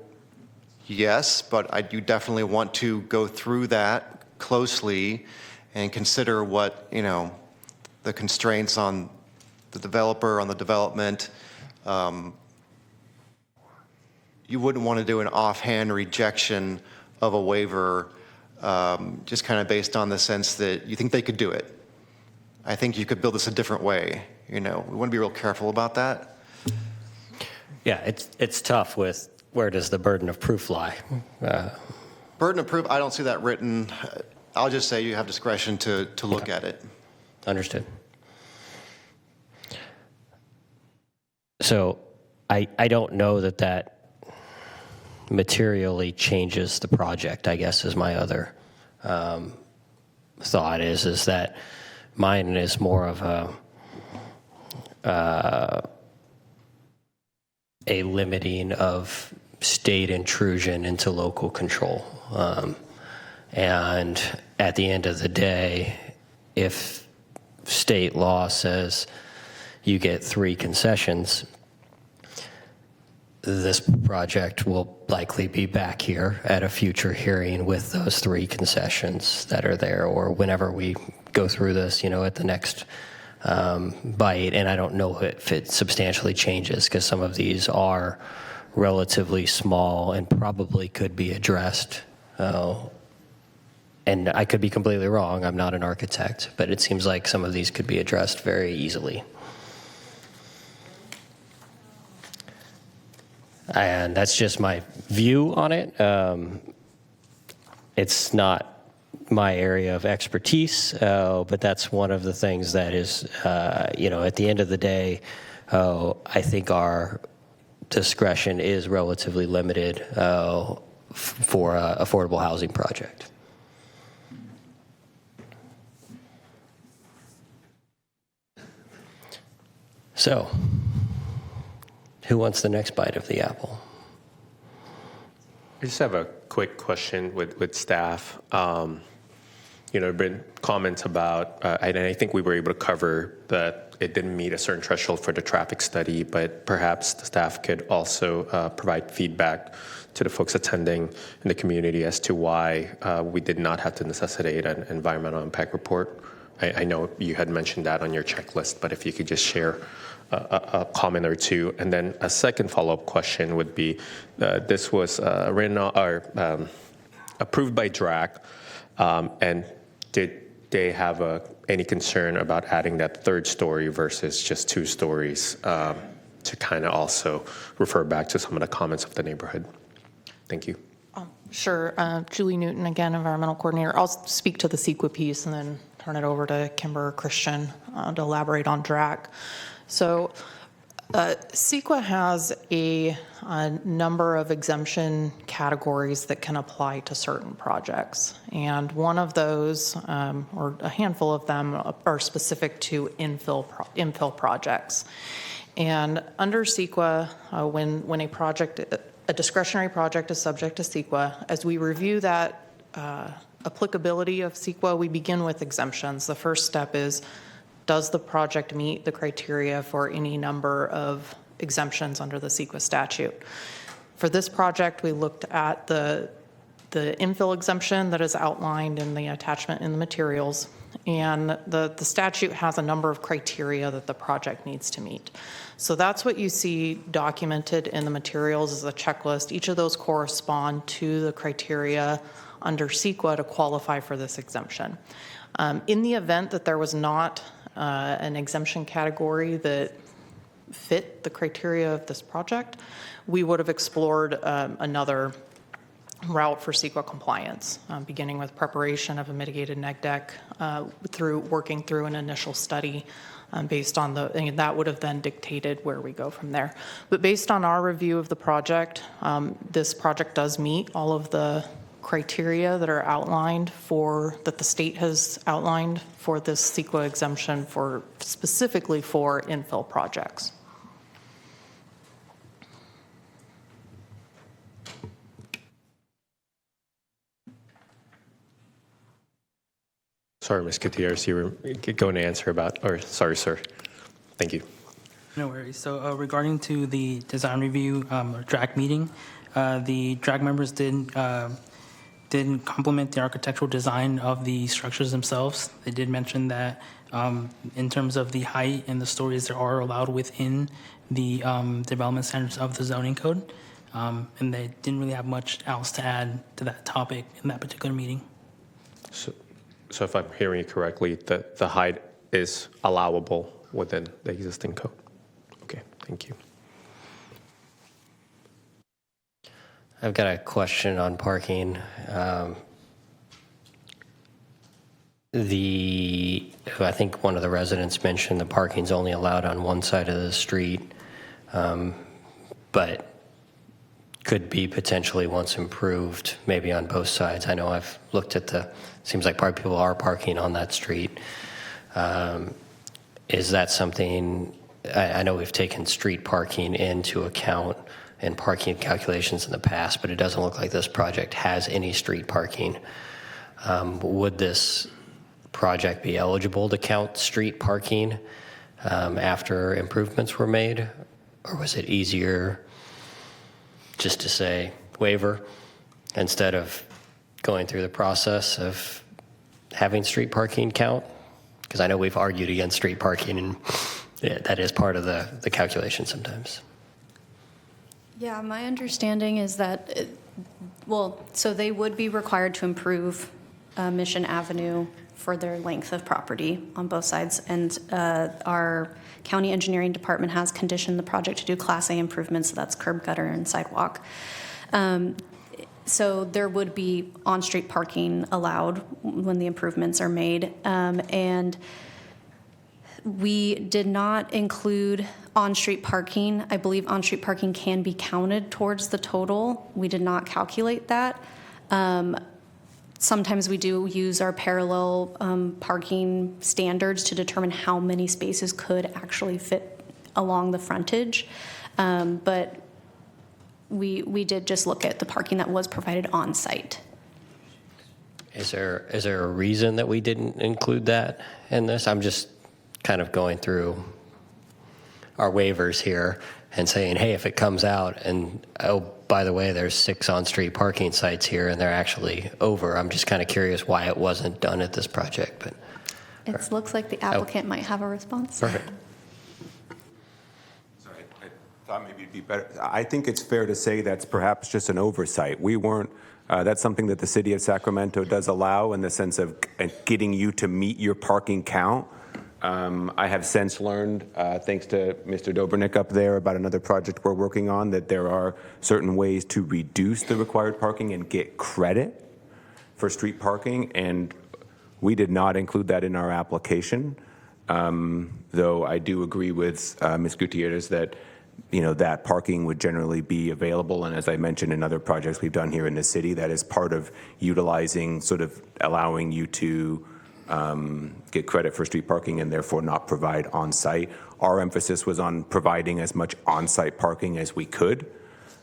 yes, but you definitely want to go through that closely and consider what, you know, the constraints on the developer, on the development. You wouldn't want to do an offhand rejection of a waiver just kind of based on the sense that you think they could do it. I think you could build this a different way. You know, we want to be real careful about that. Yeah, it's tough with where does the burden of proof lie? Burden of proof, I don't see that written. I'll just say you have discretion to look at it. Understood. So I don't know that materially changes the project, I guess, is my other thought is that mine is more of a limiting of state intrusion into local control. And at the end of the day, if state law says you get 3 concessions, this project will likely be back here at a future hearing with those 3 concessions that are there, or whenever we go through this, you know, at the next bite. And I don't know if it substantially changes, because some of these are relatively small and probably could be addressed. And I could be completely wrong. I'm not an architect, but it seems like some of these could be addressed very easily. And that's just my view on it. It's not my area of expertise, but that's one of the things that is, you know, at the end of the day, I think our discretion is relatively limited for an affordable housing project. So, who wants the next bite of the apple? I just have a quick question with staff. You know, there have been comments about, and I think we were able to cover that it didn't meet a certain threshold for the traffic study, but perhaps the staff could also provide feedback to the folks attending in the community as to why we did not have to necessitate an environmental impact report. I know you had mentioned that on your checklist, but if you could just share a comment or two. And then a second follow-up question would be, this was written or approved by DRAC, and did they have any concern about adding that 3rd story versus just 2 stories to kind of also refer back to some of the comments of the neighborhood? Thank you. Sure. Julie Newton, again, Environmental Coordinator. I'll speak to the CEQA piece and then turn it over to Kimber or Christian to elaborate on DRAC. So CEQA has a number of exemption categories that can apply to certain projects. And one of those, or a handful of them, are specific to infill projects. And under CEQA, when a discretionary project is subject to CEQA, as we review that applicability of CEQA, we begin with exemptions. The first step is, does the project meet the criteria for any number of exemptions under the CEQA statute? For this project, we looked at the infill exemption that is outlined in the attachment in the materials, and the statute has a number of criteria that the project needs to meet. So that's what you see documented in the materials as a checklist. Each of those correspond to the criteria under CEQA to qualify for this exemption. In the event that there was not an exemption category that fit the criteria of this project, we would have explored another route for CEQA compliance, beginning with preparation of a mitigated neg deck through working through an initial study based on and that would have then dictated where we go from there. But based on our review of the project, this project does meet all of the criteria that are outlined that the state has outlined for this CEQA exemption specifically for infill projects. Sorry, Ms. Gutierrez, you were going to answer about, or sorry, sir. Thank you. No worries. So regarding to the design review or DRAC meeting, the DRAC members didn't compliment the architectural design of the structures themselves. They did mention that in terms of the height and the stories that are allowed within the development standards of the zoning code, and they didn't really have much else to add to that topic in that particular meeting. So if I'm hearing you correctly, the height is allowable within the existing code. Okay, thank you. I've got a question on parking. I think one of the residents mentioned the parking's only allowed on one side of the street, but could be potentially, once improved, maybe on both sides. I know I've looked at seems like people are parking on that street. Is that something, I know we've taken street parking into account in parking calculations in the past, but it doesn't look like this project has any street parking. Would this project be eligible to count street parking after improvements were made? Or was it easier just to say waiver instead of going through the process of having street parking count? Because I know we've argued against street parking, and that is part of the calculation sometimes. Yeah, my understanding is that, so they would be required to improve Mission Avenue for their length of property on both sides. And our county engineering department has conditioned the project to do Class A improvements, so that's curb, gutter, and sidewalk. So there would be on-street parking allowed when the improvements are made. And we did not include on-street parking. I believe on-street parking can be counted towards the total. We did not calculate that. Sometimes we do use our parallel parking standards to determine how many spaces could actually fit along the frontage. But we did just look at the parking that was provided on site. Is there a reason that we didn't include that in this? I'm just kind of going through our waivers here and saying, hey, if it comes out and, oh, by the way, there's 6 on-street parking sites here and they're actually over. I'm just kind of curious why it wasn't done at this project. But it looks like the applicant might have a response. Perfect. Sorry, I thought maybe it'd be better. I think it's fair to say that's perhaps just an oversight. We weren't, that's something that the city of Sacramento does allow in the sense of getting you to meet your parking count. I have since learned, thanks to Mr. Dobrnik up there, about another project we're working on, that there are certain ways to reduce the required parking and get credit for street parking, and we did not include that in our application. Though I do agree with Ms. Gutierrez that that parking would generally be available, and as I mentioned in other projects we've done here in the city, that is part of utilizing, sort of allowing you to get credit for street parking and therefore not provide on-site. Our emphasis was on providing as much on-site parking as we could.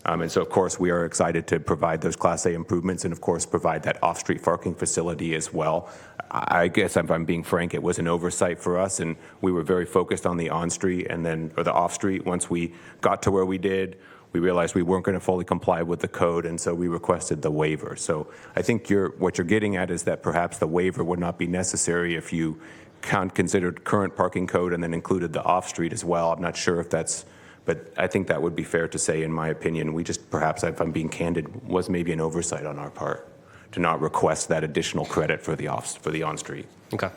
And so, of course, we are excited to provide those Class A improvements and, of course, provide that off-street parking facility as well. I guess if I'm being frank, it was an oversight for us, and we were very focused on the on-street or the off-street. Once we got to where we did, we realized we weren't going to fully comply with the code, and so we requested the waiver. So I think what you're getting at is that perhaps the waiver would not be necessary if you considered current parking code and then included the off-street as well. I'm not sure if that's, but I think that would be fair to say, in my opinion. We just, perhaps, if I'm being candid, was maybe an oversight on our part to not request that additional credit for the on-street. Okay.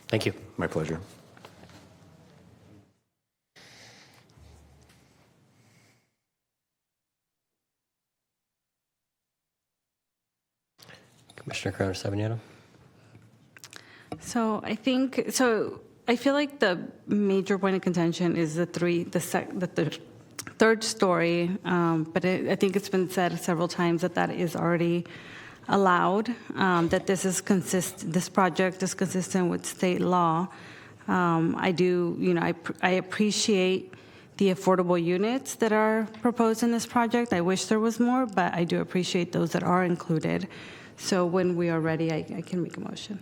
Thank you. My pleasure. Commissioner Corona-Sabagnano. So I feel like the major point of contention is the third story, but I think it's been said several times that is already allowed, that this project is consistent with state law. I appreciate the affordable units that are proposed in this project. I wish there was more, but I do appreciate those that are included. So when we are ready, I can make a motion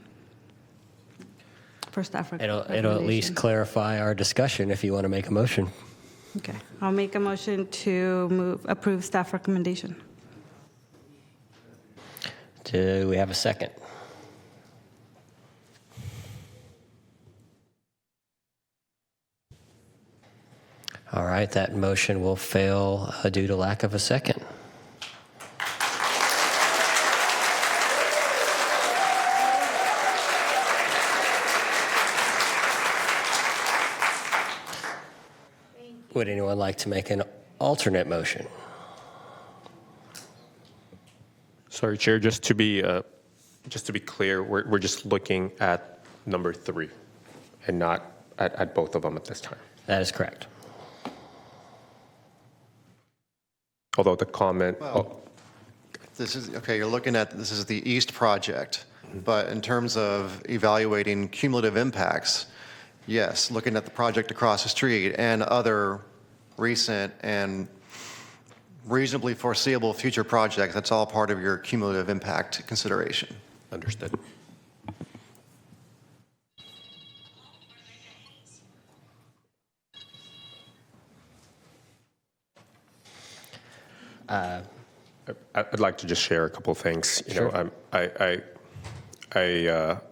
for staff recommendation. It'll at least clarify our discussion if you want to make a motion. Okay, I'll make a motion to approve staff recommendation. Do we have a second? All right, that motion will fail due to lack of a second. Would anyone like to make an alternate motion? Sorry, Chair, just to be clear, we're just looking at number 3 and not at both of them at this time. That is correct. Although the comment... This is, okay, you're looking at, this is the East project, but in terms of evaluating cumulative impacts, yes, looking at the project across the street and other recent and reasonably foreseeable future projects, that's all part of your cumulative impact consideration. Understood. I'd like to just share a couple of things. Sure. I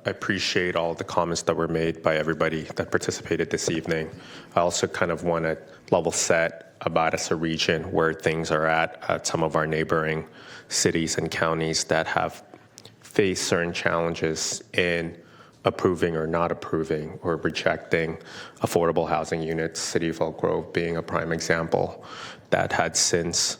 appreciate all the comments that were made by everybody that participated this evening. I also kind of want to level set about as a region where things are at some of our neighboring cities and counties that have faced certain challenges in approving or not approving or rejecting affordable housing units, City of Elk Grove being a prime example, that had since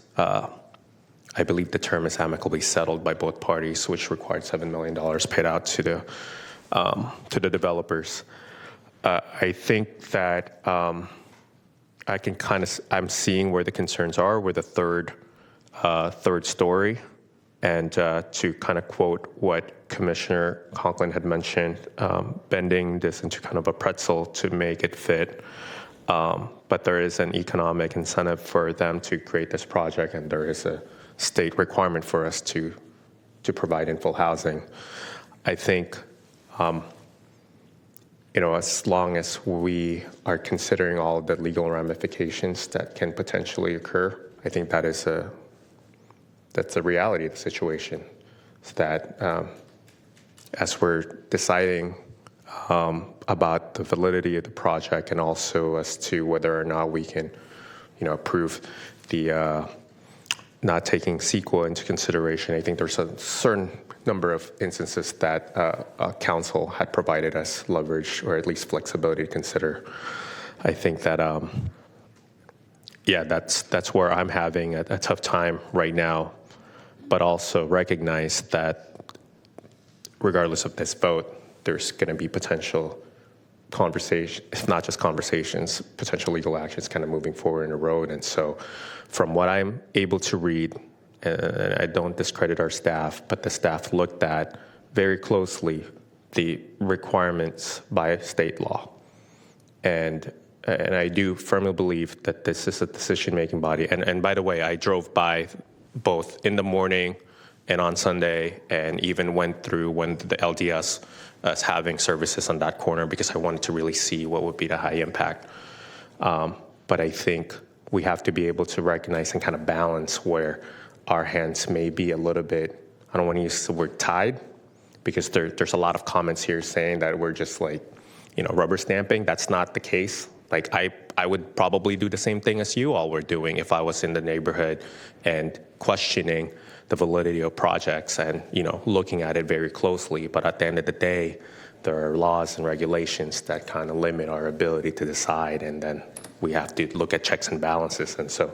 I believe the term is amicably settled by both parties, which required $7 million paid out to the developers. I think that I can I'm seeing where the concerns are with the third story, and to kind of quote what Commissioner Conklin had mentioned, bending this into kind of a pretzel to make it fit. But there is an economic incentive for them to create this project, and there is a state requirement for us to provide infill housing. I think, as long as we are considering all of the legal ramifications that can potentially occur, I think that's a reality of the situation. So that as we're deciding about the validity of the project, and also as to whether or not we can, approve the not taking CEQA into consideration. I think there's a certain number of instances that council had provided us leverage or at least flexibility to consider. I think that, yeah, that's where I'm having a tough time right now, but also recognize that regardless of this vote, there's going to be potential conversation, if not just conversations, potential legal actions kind of moving forward in the road. And so from what I'm able to read, and I don't discredit our staff, but the staff looked at very closely the requirements by state law. And I do firmly believe that this is a decision-making body. And by the way, I drove by both in the morning and on Sunday, and even went through when the LDS is having services on that corner because I wanted to really see what would be the high impact. But I think we have to be able to recognize and kind of balance where our hands may be a little bit, I don't want to use the word tied, because there's a lot of comments here saying that we're just like, rubber stamping. That's not the case. Like I would probably do the same thing as you all were doing if I was in the neighborhood and questioning the validity of projects and, looking at it very closely. But at the end of the day, there are laws and regulations that kind of limit our ability to decide. And then we have to look at checks and balances. And so,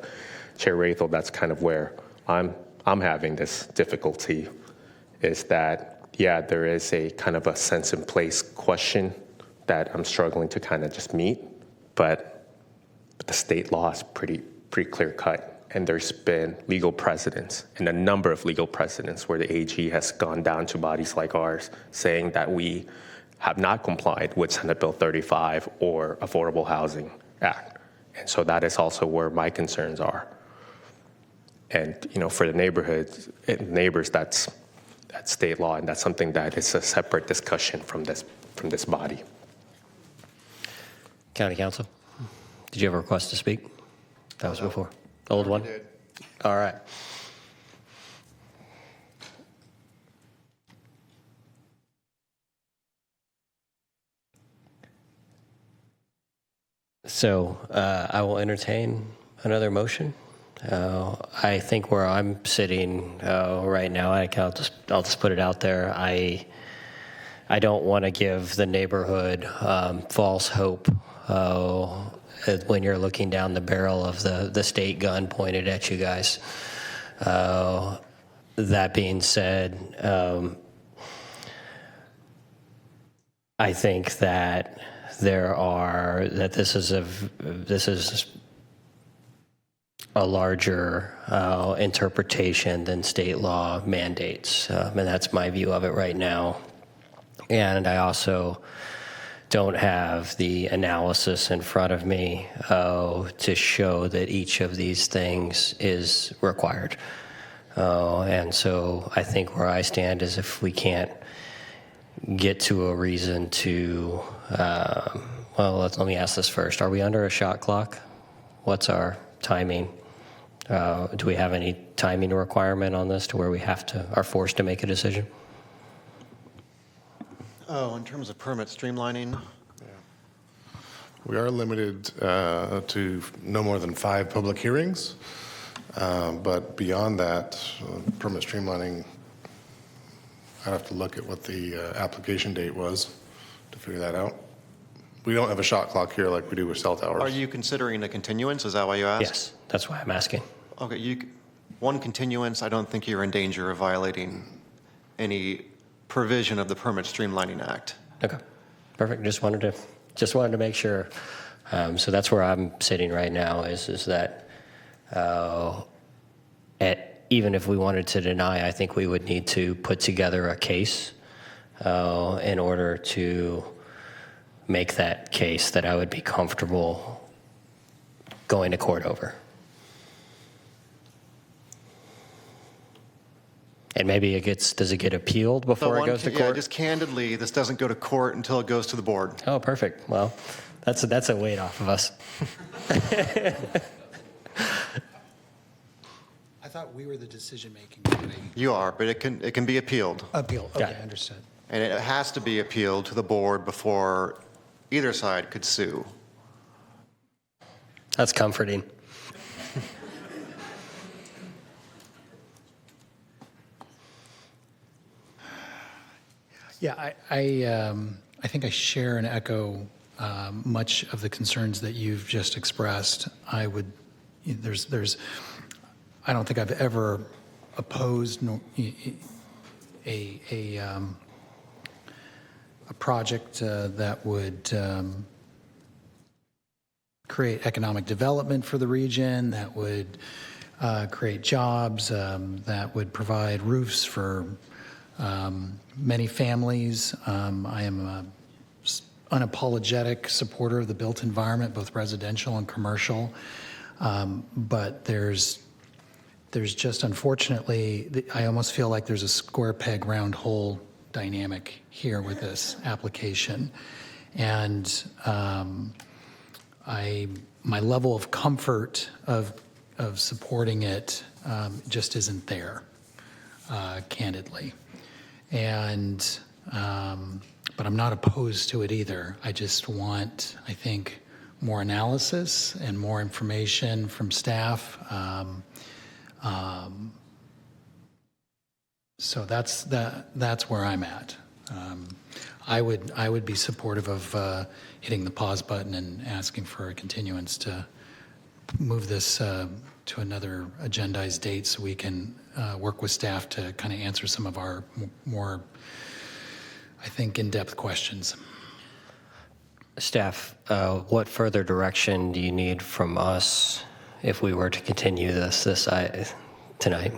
Chair Rathel, that's kind of where I'm having this difficulty, is that, yeah, there is a kind of a sense in place question that I'm struggling to kind of just meet. But the state law is pretty clear cut. And there's been legal precedents, and a number of legal precedents where the AG has gone down to bodies like ours saying that we have not complied with Senate Bill 35 or Affordable Housing Act. And so that is also where my concerns are. And, for the neighbors, that's state law, and that's something that is a separate discussion from this body. County Council, did you have a request to speak? That was before. Old one? All right. So I will entertain another motion. I think where I'm sitting right now, I'll just put it out there. I don't want to give the neighborhood false hope when you're looking down the barrel of the state gun pointed at you guys. That being said, I think that this is a larger interpretation than state law mandates, and that's my view of it right now. And I also don't have the analysis in front of me to show that each of these things is required. And so I think where I stand is if we can't get to a reason to, let me ask this first. Are we under a shot clock? What's our timing? Do we have any timing requirement on this to where we are forced to make a decision? Oh, in terms of permit streamlining? We are limited to no more than 5 public hearings, but beyond that, permit streamlining, I'd have to look at what the application date was to figure that out. We don't have a shot clock here like we do with cell towers. Are you considering a continuance? Is that why you asked? Yes, that's why I'm asking. Okay, one continuance, I don't think you're in danger of violating any provision of the Permit Streamlining Act. Okay, perfect. Just wanted to make sure. So that's where I'm sitting right now. Is that even if we wanted to deny, I think we would need to put together a case in order to make that case that I would be comfortable going to court over. And maybe does it get appealed before it goes to court? Yeah, just candidly, this doesn't go to court until it goes to the board. Oh, perfect. Well, that's a weight off of us. I thought we were the decision-making committee. You are, but it can be appealed. Appeal, okay, understood. And it has to be appealed to the board before either side could sue. That's comforting. Yeah, I think I share and echo much of the concerns that you've just expressed. I don't think I've ever opposed a project that would create economic development for the region, that would create jobs, that would provide roofs for many families. I am an unapologetic supporter of the built environment, both residential and commercial. But there's just, unfortunately, I almost feel like there's a square peg, round hole dynamic here with this application. And my level of comfort of supporting it just isn't there, candidly. And but I'm not opposed to it either. I just want, I think, more analysis and more information from staff. So that's where I'm at. I would be supportive of hitting the pause button and asking for a continuance to move this to another agendized date so we can work with staff to kind of answer some of our more, I think, in-depth questions. Staff, what further direction do you need from us if we were to continue this tonight?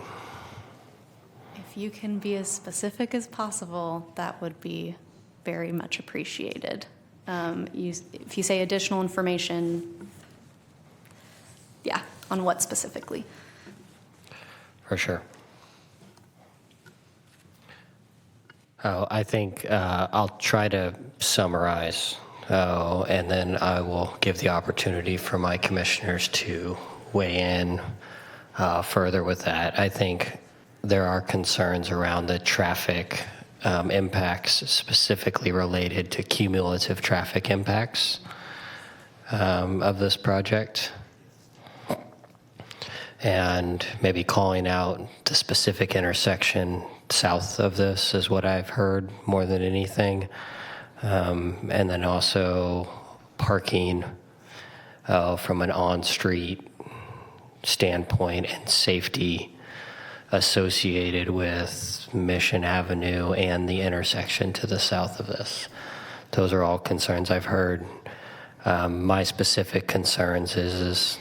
If you can be as specific as possible, that would be very much appreciated. If you say additional information, yeah, on what specifically? For sure. I think I'll try to summarize, and then I will give the opportunity for my commissioners to weigh in further with that. I think there are concerns around the traffic impacts specifically related to cumulative traffic impacts of this project. And maybe calling out the specific intersection south of this is what I've heard more than anything. And then also parking from an on-street standpoint and safety associated with Mission Avenue and the intersection to the south of this. Those are all concerns I've heard. My specific concerns is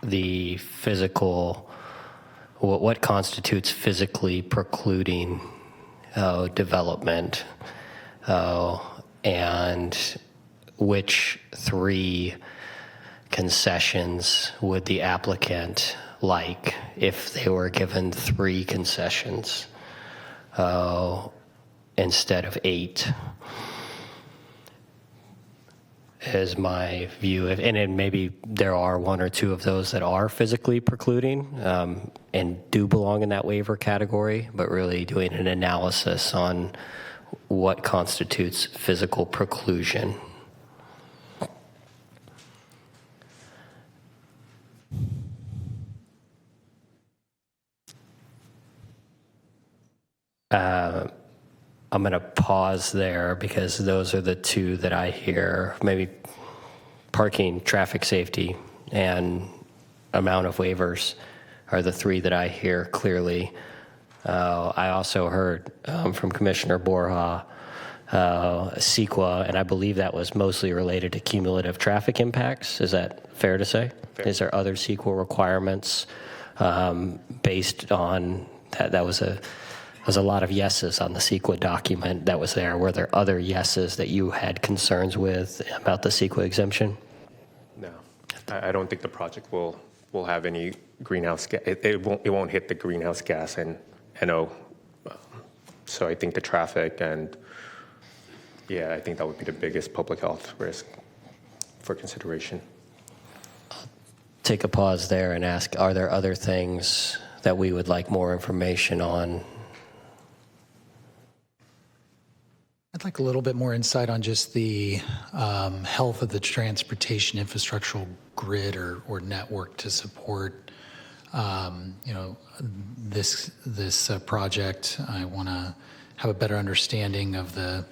the physical, what constitutes physically precluding development, and which three concessions would the applicant like if they were given 3 concessions instead of 8, is my view. And then maybe there are 1 or 2 of those that are physically precluding and do belong in that waiver category, but really doing an analysis on what constitutes physical preclusion. I'm going to pause there because those are the 2 that I hear. Maybe parking, traffic safety, and amount of waivers are the 3 that I hear clearly. I also heard from Commissioner Borja, CEQA, and I believe that was mostly related to cumulative traffic impacts. Is that fair to say? Fair. Is there other CEQA requirements based on that? That was a lot of yeses on the CEQA document that was there. Were there other yeses that you had concerns with about the CEQA exemption? No, I don't think the project will have any greenhouse gas. It won't hit the greenhouse gas and NO. So I think the traffic and I think that would be the biggest public health risk for consideration. Take a pause there and ask, are there other things that we would like more information on? I'd like a little bit more insight on just the health of the transportation infrastructural grid or network to support, this project. I want to have a better understanding of the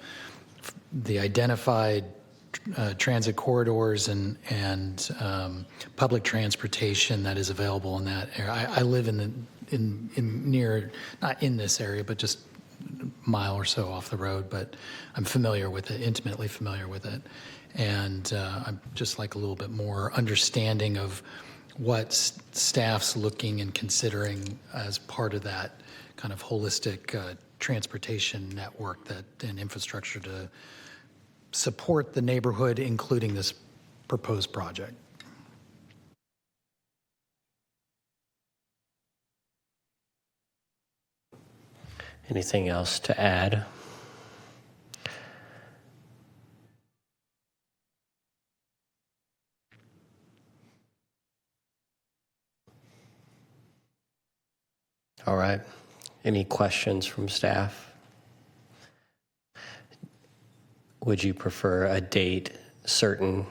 identified transit corridors and public transportation that is available in that area. I live in near, not in this area, but just a mile or so off the road, but I'm familiar with it, intimately familiar with it. And I'm just like a little bit more understanding of what staff's looking and considering as part of that kind of holistic transportation network and infrastructure to support the neighborhood, including this proposed project. Anything else to add? All right. Any questions from staff? Would you prefer a date certain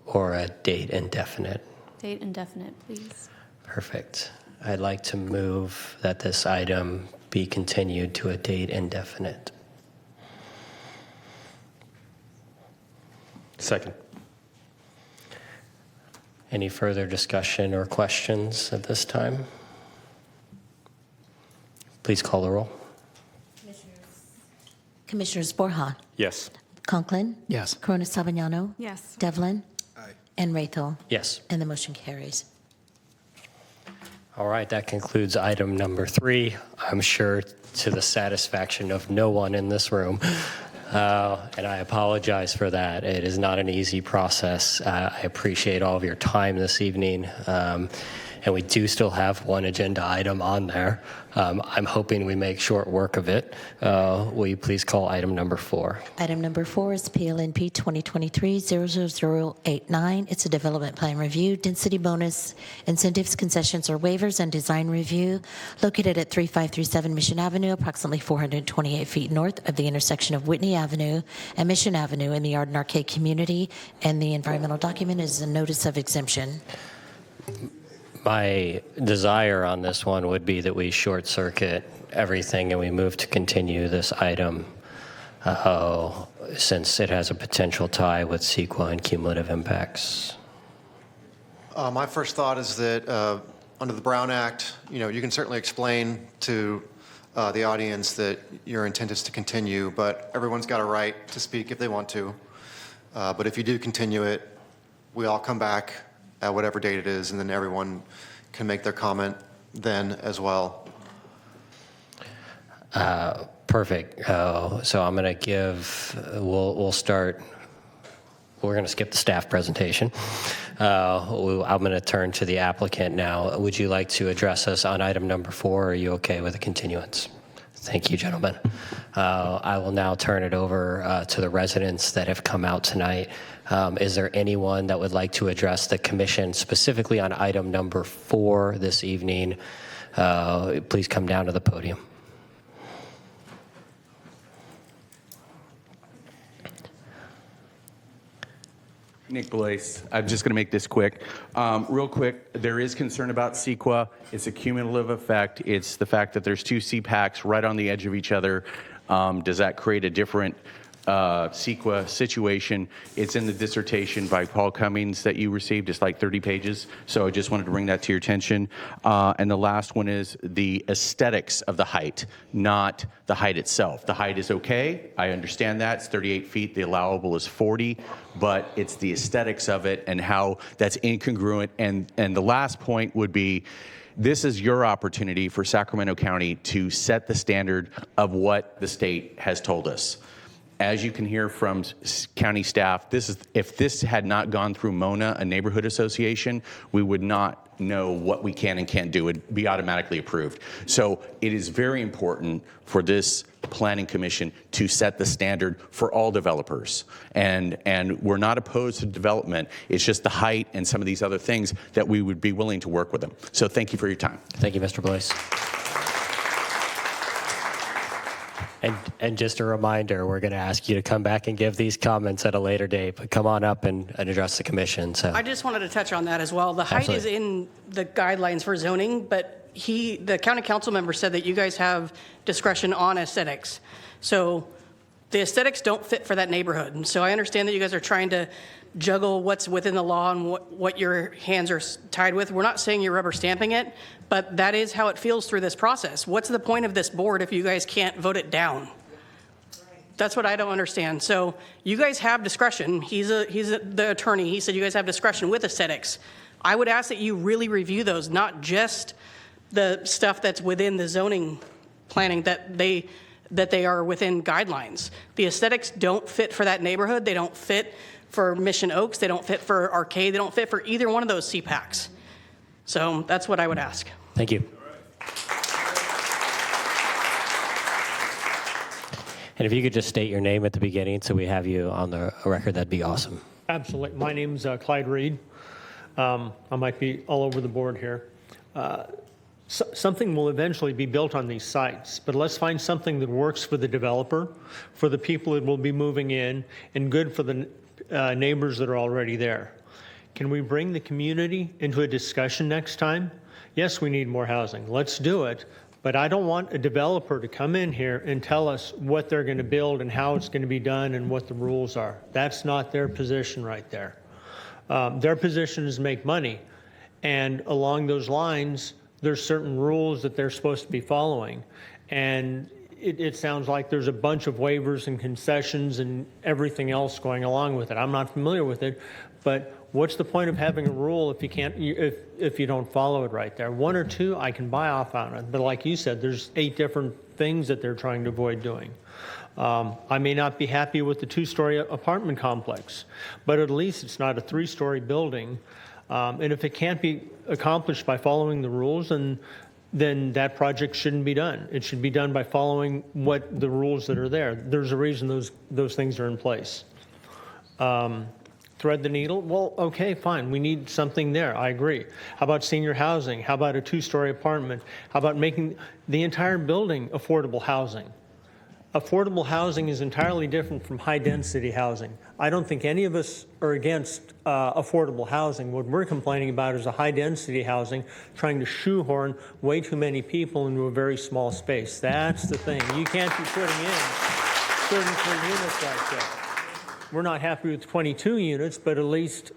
or a date indefinite? Date indefinite, please. Perfect. I'd like to move that this item be continued to a date indefinite. Second. Any further discussion or questions at this time? Please call the roll. Commissioners Borja, Yes. Conklin, Yes. Corona Sabagnano, Yes. Devlin, and Raythel. Yes. And the motion carries. All right, that concludes item number 3. I'm sure to the satisfaction of no one in this room. And I apologize for that. It is not an easy process. I appreciate all of your time this evening. And we do still have one agenda item on there. I'm hoping we make short work of it. Will you please call item number 4? Item number 4 is PLNP 2023-00089. It's a development plan review, density bonus, incentives, concessions, or waivers, and design review located at 3537 Mission Avenue, approximately 428 feet north of the intersection of Whitney Avenue and Mission Avenue in the Arden Arcade community. And the environmental document is a notice of exemption. My desire on this one would be that we short circuit everything and we move to continue this item since it has a potential tie with CEQA and cumulative impacts. My first thought is that under the Brown Act, you can certainly explain to the audience that your intent is to continue, but everyone's got a right to speak if they want to. But if you do continue it, we all come back at whatever date it is, and then everyone can make their comment then as well. Perfect. So I'm going to we'll start, we're going to skip the staff presentation. I'm going to turn to the applicant now. Would you like to address us on item number 4, or are you okay with a continuance? Thank you, gentlemen. I will now turn it over to the residents that have come out tonight. Is there anyone that would like to address the commission specifically on item number 4 this evening? Please come down to the podium. Nick Blaise. I'm just going to make this quick. Real quick, there is concern about CEQA. It's a cumulative effect. It's the fact that there's 2 CPACs right on the edge of each other. Does that create a different CEQA situation? It's in the dissertation by Paul Cummings that you received. It's like 30 pages. So I just wanted to bring that to your attention. And the last one is the aesthetics of the height, not the height itself. The height is okay. I understand that. It's 38 feet. The allowable is 40. But it's the aesthetics of it and how that's incongruent. And the last point would be, this is your opportunity for Sacramento County to set the standard of what the state has told us. As you can hear from county staff, if this had not gone through MONA, a neighborhood association, we would not know what we can and can't do. It would be automatically approved. So it is very important for this planning commission to set the standard for all developers. And we're not opposed to development. It's just the height and some of these other things that we would be willing to work with them. So thank you for your time. Thank you, Mr. Blaise. And just a reminder, we're going to ask you to come back and give these comments at a later date, but come on up and address the commission. So I just wanted to touch on that as well. The height Absolutely. is in the guidelines for zoning, but the county council member said that you guys have discretion on aesthetics. So the aesthetics don't fit for that neighborhood. And so I understand that you guys are trying to juggle what's within the law and what your hands are tied with. We're not saying you're rubber stamping it, but that is how it feels through this process. What's the point of this board if you guys can't vote it down? That's what I don't understand. So you guys have discretion. He's the attorney. He said you guys have discretion with aesthetics. I would ask that you really review those, not just the stuff that's within the zoning planning that they are within guidelines. The aesthetics don't fit for that neighborhood. They don't fit for Mission Oaks. They don't fit for Arcade. They don't fit for either one of those CPACs. So that's what I would ask. Thank you. And if you could just state your name at the beginning so we have you on the record, that'd be awesome. Absolutely. My name's Clyde Reed. I might be all over the board here. Something will eventually be built on these sites, but let's find something that works for the developer, for the people that will be moving in, and good for the neighbors that are already there. Can we bring the community into a discussion next time? Yes, we need more housing. Let's do it. But I don't want a developer to come in here and tell us what they're going to build and how it's going to be done and what the rules are. That's not their position right there. Their position is make money. And along those lines, there's certain rules that they're supposed to be following. And it sounds like there's a bunch of waivers and concessions and everything else going along with it. I'm not familiar with it, but what's the point of having a rule if you can't, if you don't follow it right there? One or two, I can buy off on it, but like you said, there's 8 different things that they're trying to avoid doing. I may not be happy with the 2-story apartment complex, but at least it's not a 3-story building. And if it can't be accomplished by following the rules, then that project shouldn't be done. It should be done by following what the rules that are there. There's a reason those things are in place. Thread the needle? Well, okay, fine. We need something there. I agree. How about senior housing? How about a 2-story apartment? How about making the entire building affordable housing? Affordable housing is entirely different from high-density housing. I don't think any of us are against affordable housing. What we're complaining about is a high-density housing trying to shoehorn way too many people into a very small space. That's the thing. You can't be putting in 33 units like that. We're not happy with 22 units, but at least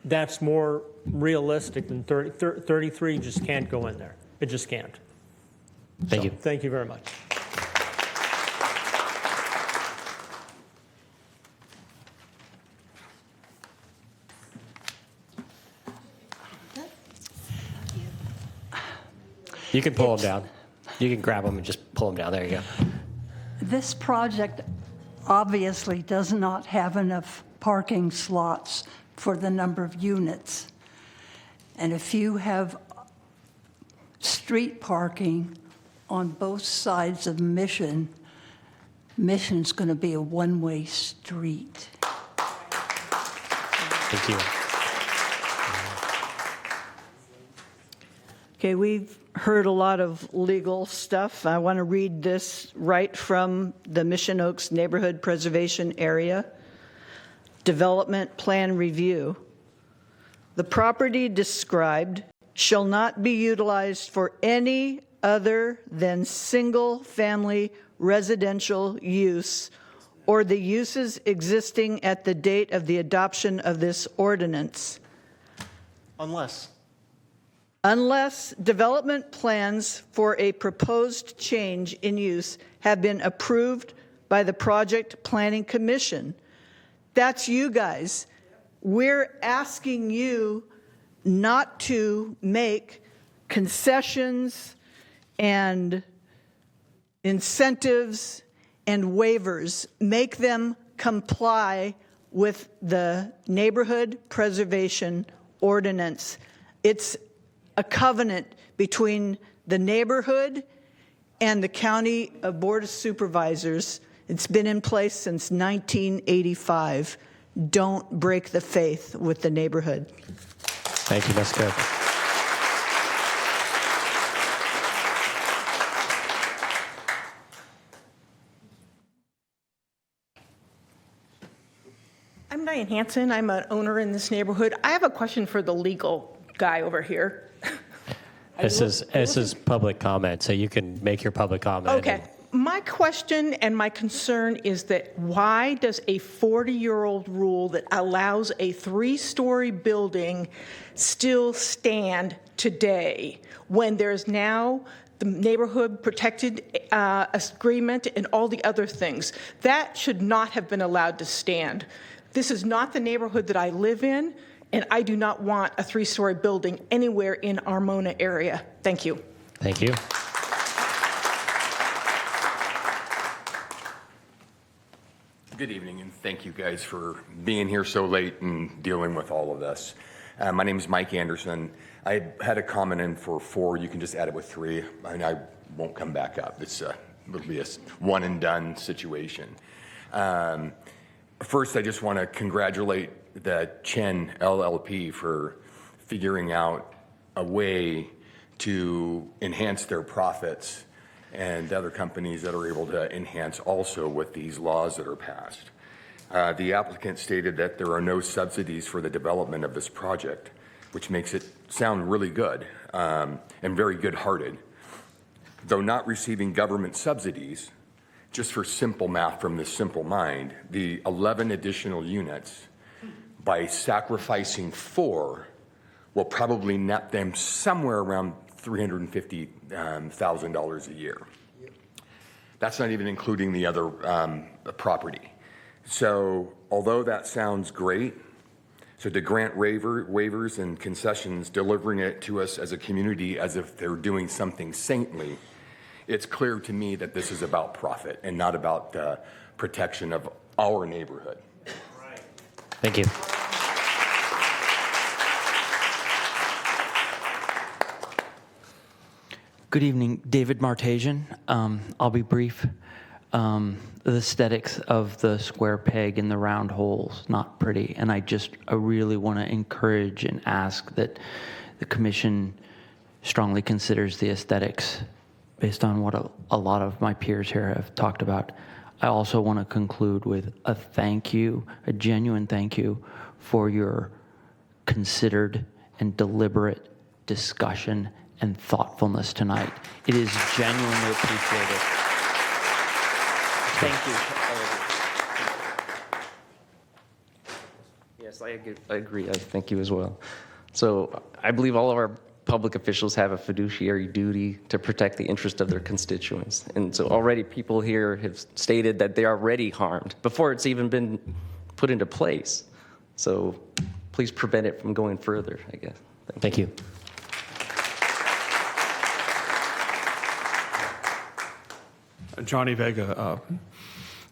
that's more realistic than 33 just can't go in there. It just can't. Thank you. Thank you very much. You can pull them down. You can grab them and just pull them down. There you go. This project obviously does not have enough parking slots for the number of units. And if you have street parking on both sides of Mission, Mission's going to be a one-way street. Thank you. Okay, we've heard a lot of legal stuff. I want to read this right from the Mission Oaks Neighborhood Preservation Area Development Plan Review. The property described shall not be utilized for any other than single-family residential use or the uses existing at the date of the adoption of this ordinance. Unless development plans for a proposed change in use have been approved by the Project Planning Commission. That's you guys. We're asking you not to make concessions and incentives and waivers. Make them comply with the Neighborhood Preservation Ordinance. It's a covenant between the neighborhood and the County Board of Supervisors. It's been in place since 1985. Don't break the faith with the neighborhood. Thank you, Ms. Cook. I'm Diane Hansen. I'm an owner in this neighborhood. I have a question for the legal guy over here. This is public comment, so you can make your public comment. Okay. My question and my concern is that why does a 40-year-old rule that allows a 3-story building still stand today when there's now the neighborhood protected agreement and all the other things? That should not have been allowed to stand. This is not the neighborhood that I live in, and I do not want a 3-story building anywhere in our Mona area. Thank you. Thank you. Good evening, and thank you guys for being here so late and dealing with all of this. My name is Mike Anderson. I had a comment in for 4. You can just add it with 3, and I won't come back up. It'll be a one and done situation. First, I just want to congratulate the Chen LLP for figuring out a way to enhance their profits, and other companies that are able to enhance also with these laws that are passed. The applicant stated that there are no subsidies for the development of this project, which makes it sound really good and very good-hearted. Though not receiving government subsidies, just for simple math from this simple mind, the 11 additional units, by sacrificing 4, will probably net them somewhere around $350,000 a year. That's not even including the other property. So although that sounds great, so to grant waivers and concessions, delivering it to us as a community as if they're doing something saintly, it's clear to me that this is about profit and not about the protection of our neighborhood. Thank you. Good evening, David Martasian. I'll be brief. The aesthetics of the square peg and the round holes, not pretty. And I really want to encourage and ask that the commission strongly considers the aesthetics based on what a lot of my peers here have talked about. I also want to conclude with a thank you, a genuine thank you for your considered and deliberate discussion and thoughtfulness tonight. It is genuinely appreciated. Thank you. Yes, I agree. I thank you as well. So I believe all of our public officials have a fiduciary duty to protect the interest of their constituents. And so already people here have stated that they are already harmed before it's even been put into place. So please prevent it from going further, I guess. Thank you. Johnny Vega.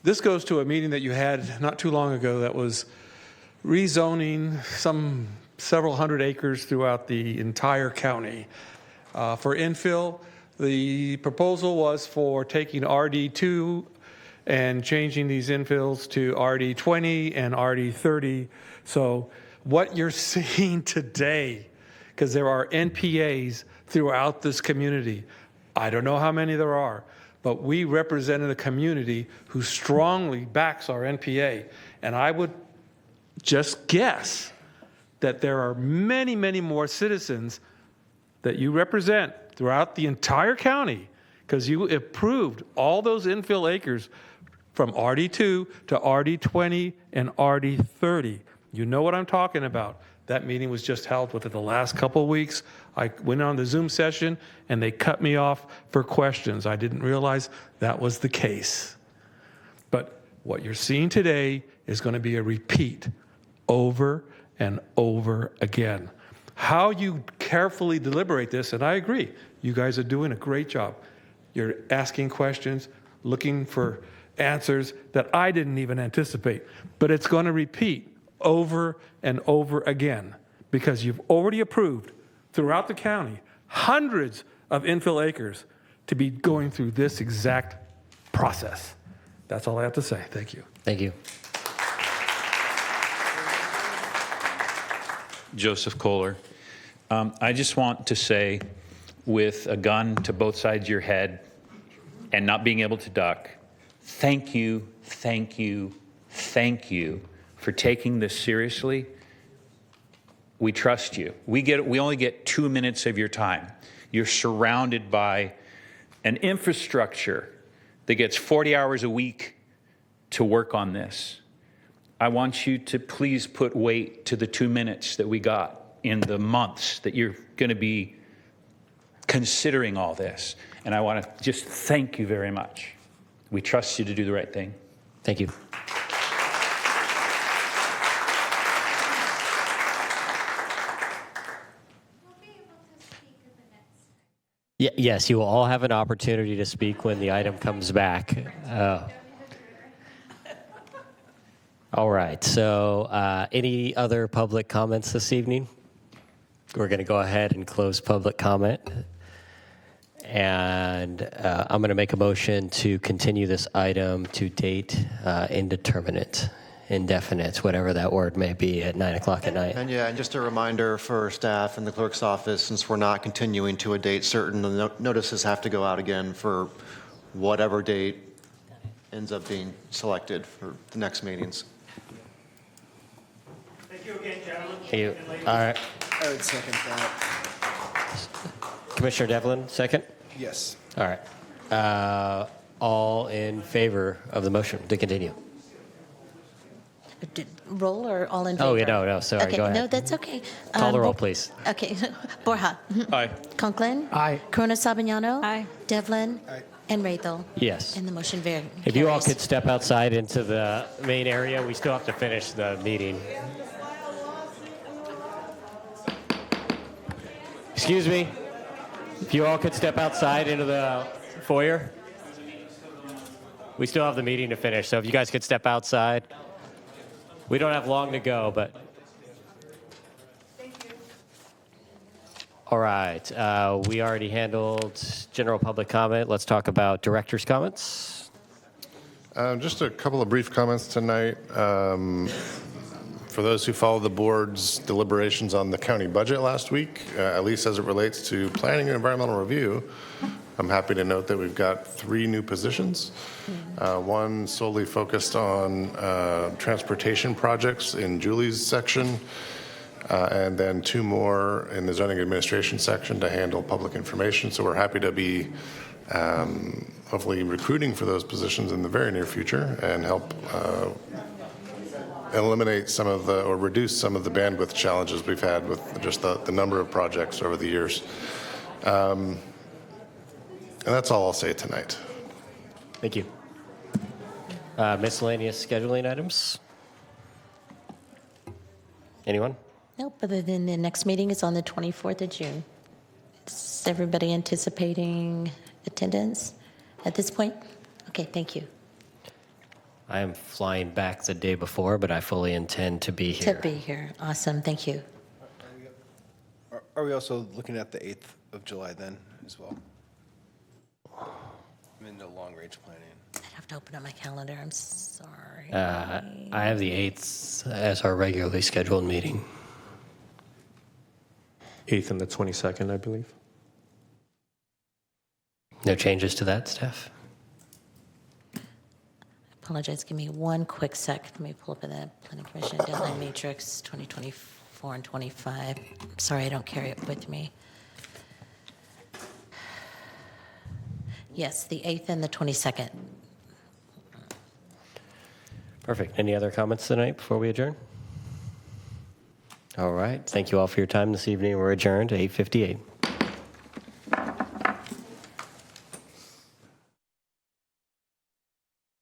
This goes to a meeting that you had not too long ago that was rezoning several hundred acres throughout the entire county. For infill, the proposal was for taking RD2 and changing these infills to RD20 and RD30. So what you're seeing today, because there are NPAs throughout this community, I don't know how many there are, but we represented a community who strongly backs our NPA. And I would just guess that there are many, many more citizens that you represent throughout the entire county, because you approved all those infill acres from RD2 to RD20 and RD30. You know what I'm talking about. That meeting was just held within the last couple of weeks. I went on the Zoom session and they cut me off for questions. I didn't realize that was the case. But what you're seeing today is going to be a repeat over and over again. How you carefully deliberate this, and I agree, you guys are doing a great job. You're asking questions, looking for answers that I didn't even anticipate. But it's going to repeat over and over again, because you've already approved throughout the county hundreds of infill acres to be going through this exact process. That's all I have to say. Thank you. Thank you. Joseph Kohler. I just want to say, with a gun to both sides of your head and not being able to duck, thank you, thank you, thank you for taking this seriously. We trust you. We only get 2 minutes of your time. You're surrounded by an infrastructure that gets 40 hours a week to work on this. I want you to please put weight to the 2 minutes that we got in the months that you're going to be considering all this. And I want to just thank you very much. We trust you to do the right thing. Thank you. Yes, you will all have an opportunity to speak when the item comes back. All right, so any other public comments this evening? We're going to go ahead and close public comment. And I'm going to make a motion to continue this item to date indeterminate, indefinite, whatever that word may be, at 9 o'clock at night. And yeah, and just a reminder for staff and the clerk's office, since we're not continuing to a date certain, the notices have to go out again for whatever date ends up being selected for the next meetings. Thank you again, gentlemen. Thank you. All right. I would second that. Commissioner Devlin, second? Yes. All right. All in favor of the motion to continue? Roll or all in favor? Oh, yeah, no, sorry, Okay, go ahead. no, that's okay. Call the roll, please. Okay, Borja. Aye. Conklin. Aye. Corona Sabignano. Aye. Devlin. Aye. And Raythel. Yes. And the motion carries. If you all could step outside into the main area, we still have to finish the meeting. Excuse me. If you all could step outside into the foyer. We still have the meeting to finish, so if you guys could step outside. We don't have long to go, but. All right, we already handled general public comment. Let's talk about director's comments. Just a couple of brief comments tonight. For those who followed the board's deliberations on the county budget last week, at least as it relates to planning and environmental review, I'm happy to note that we've got 3 new positions. One solely focused on transportation projects in Julie's section, and then 2 more in the zoning administration section to handle public information. So we're happy to be hopefully recruiting for those positions in the very near future and help eliminate some of the, or reduce some of the bandwidth challenges we've had with just the number of projects over the years. And that's all I'll say tonight. Thank you. Miscellaneous scheduling items? Anyone? Nope, other than the next meeting is on the 24th of June. Is everybody anticipating attendance at this point? Okay, thank you. I am flying back the day before, but I fully intend to be here. To be here. Awesome, thank you. Are we also looking at the 8th of July then as well? I'm into long-range planning. I have to open up my calendar, I'm sorry. I have the 8th as our regularly scheduled meeting. 8th and the 22nd, I believe. No changes to that, Steph? Apologize, give me one quick sec. Let me pull up the Planning Commission deadline matrix 2024 and 25. Sorry, I don't carry it with me. Yes, the 8th and the 22nd. Perfect. Any other comments tonight before we adjourn? All right. Thank you all for your time this evening. We're adjourned at 8:58.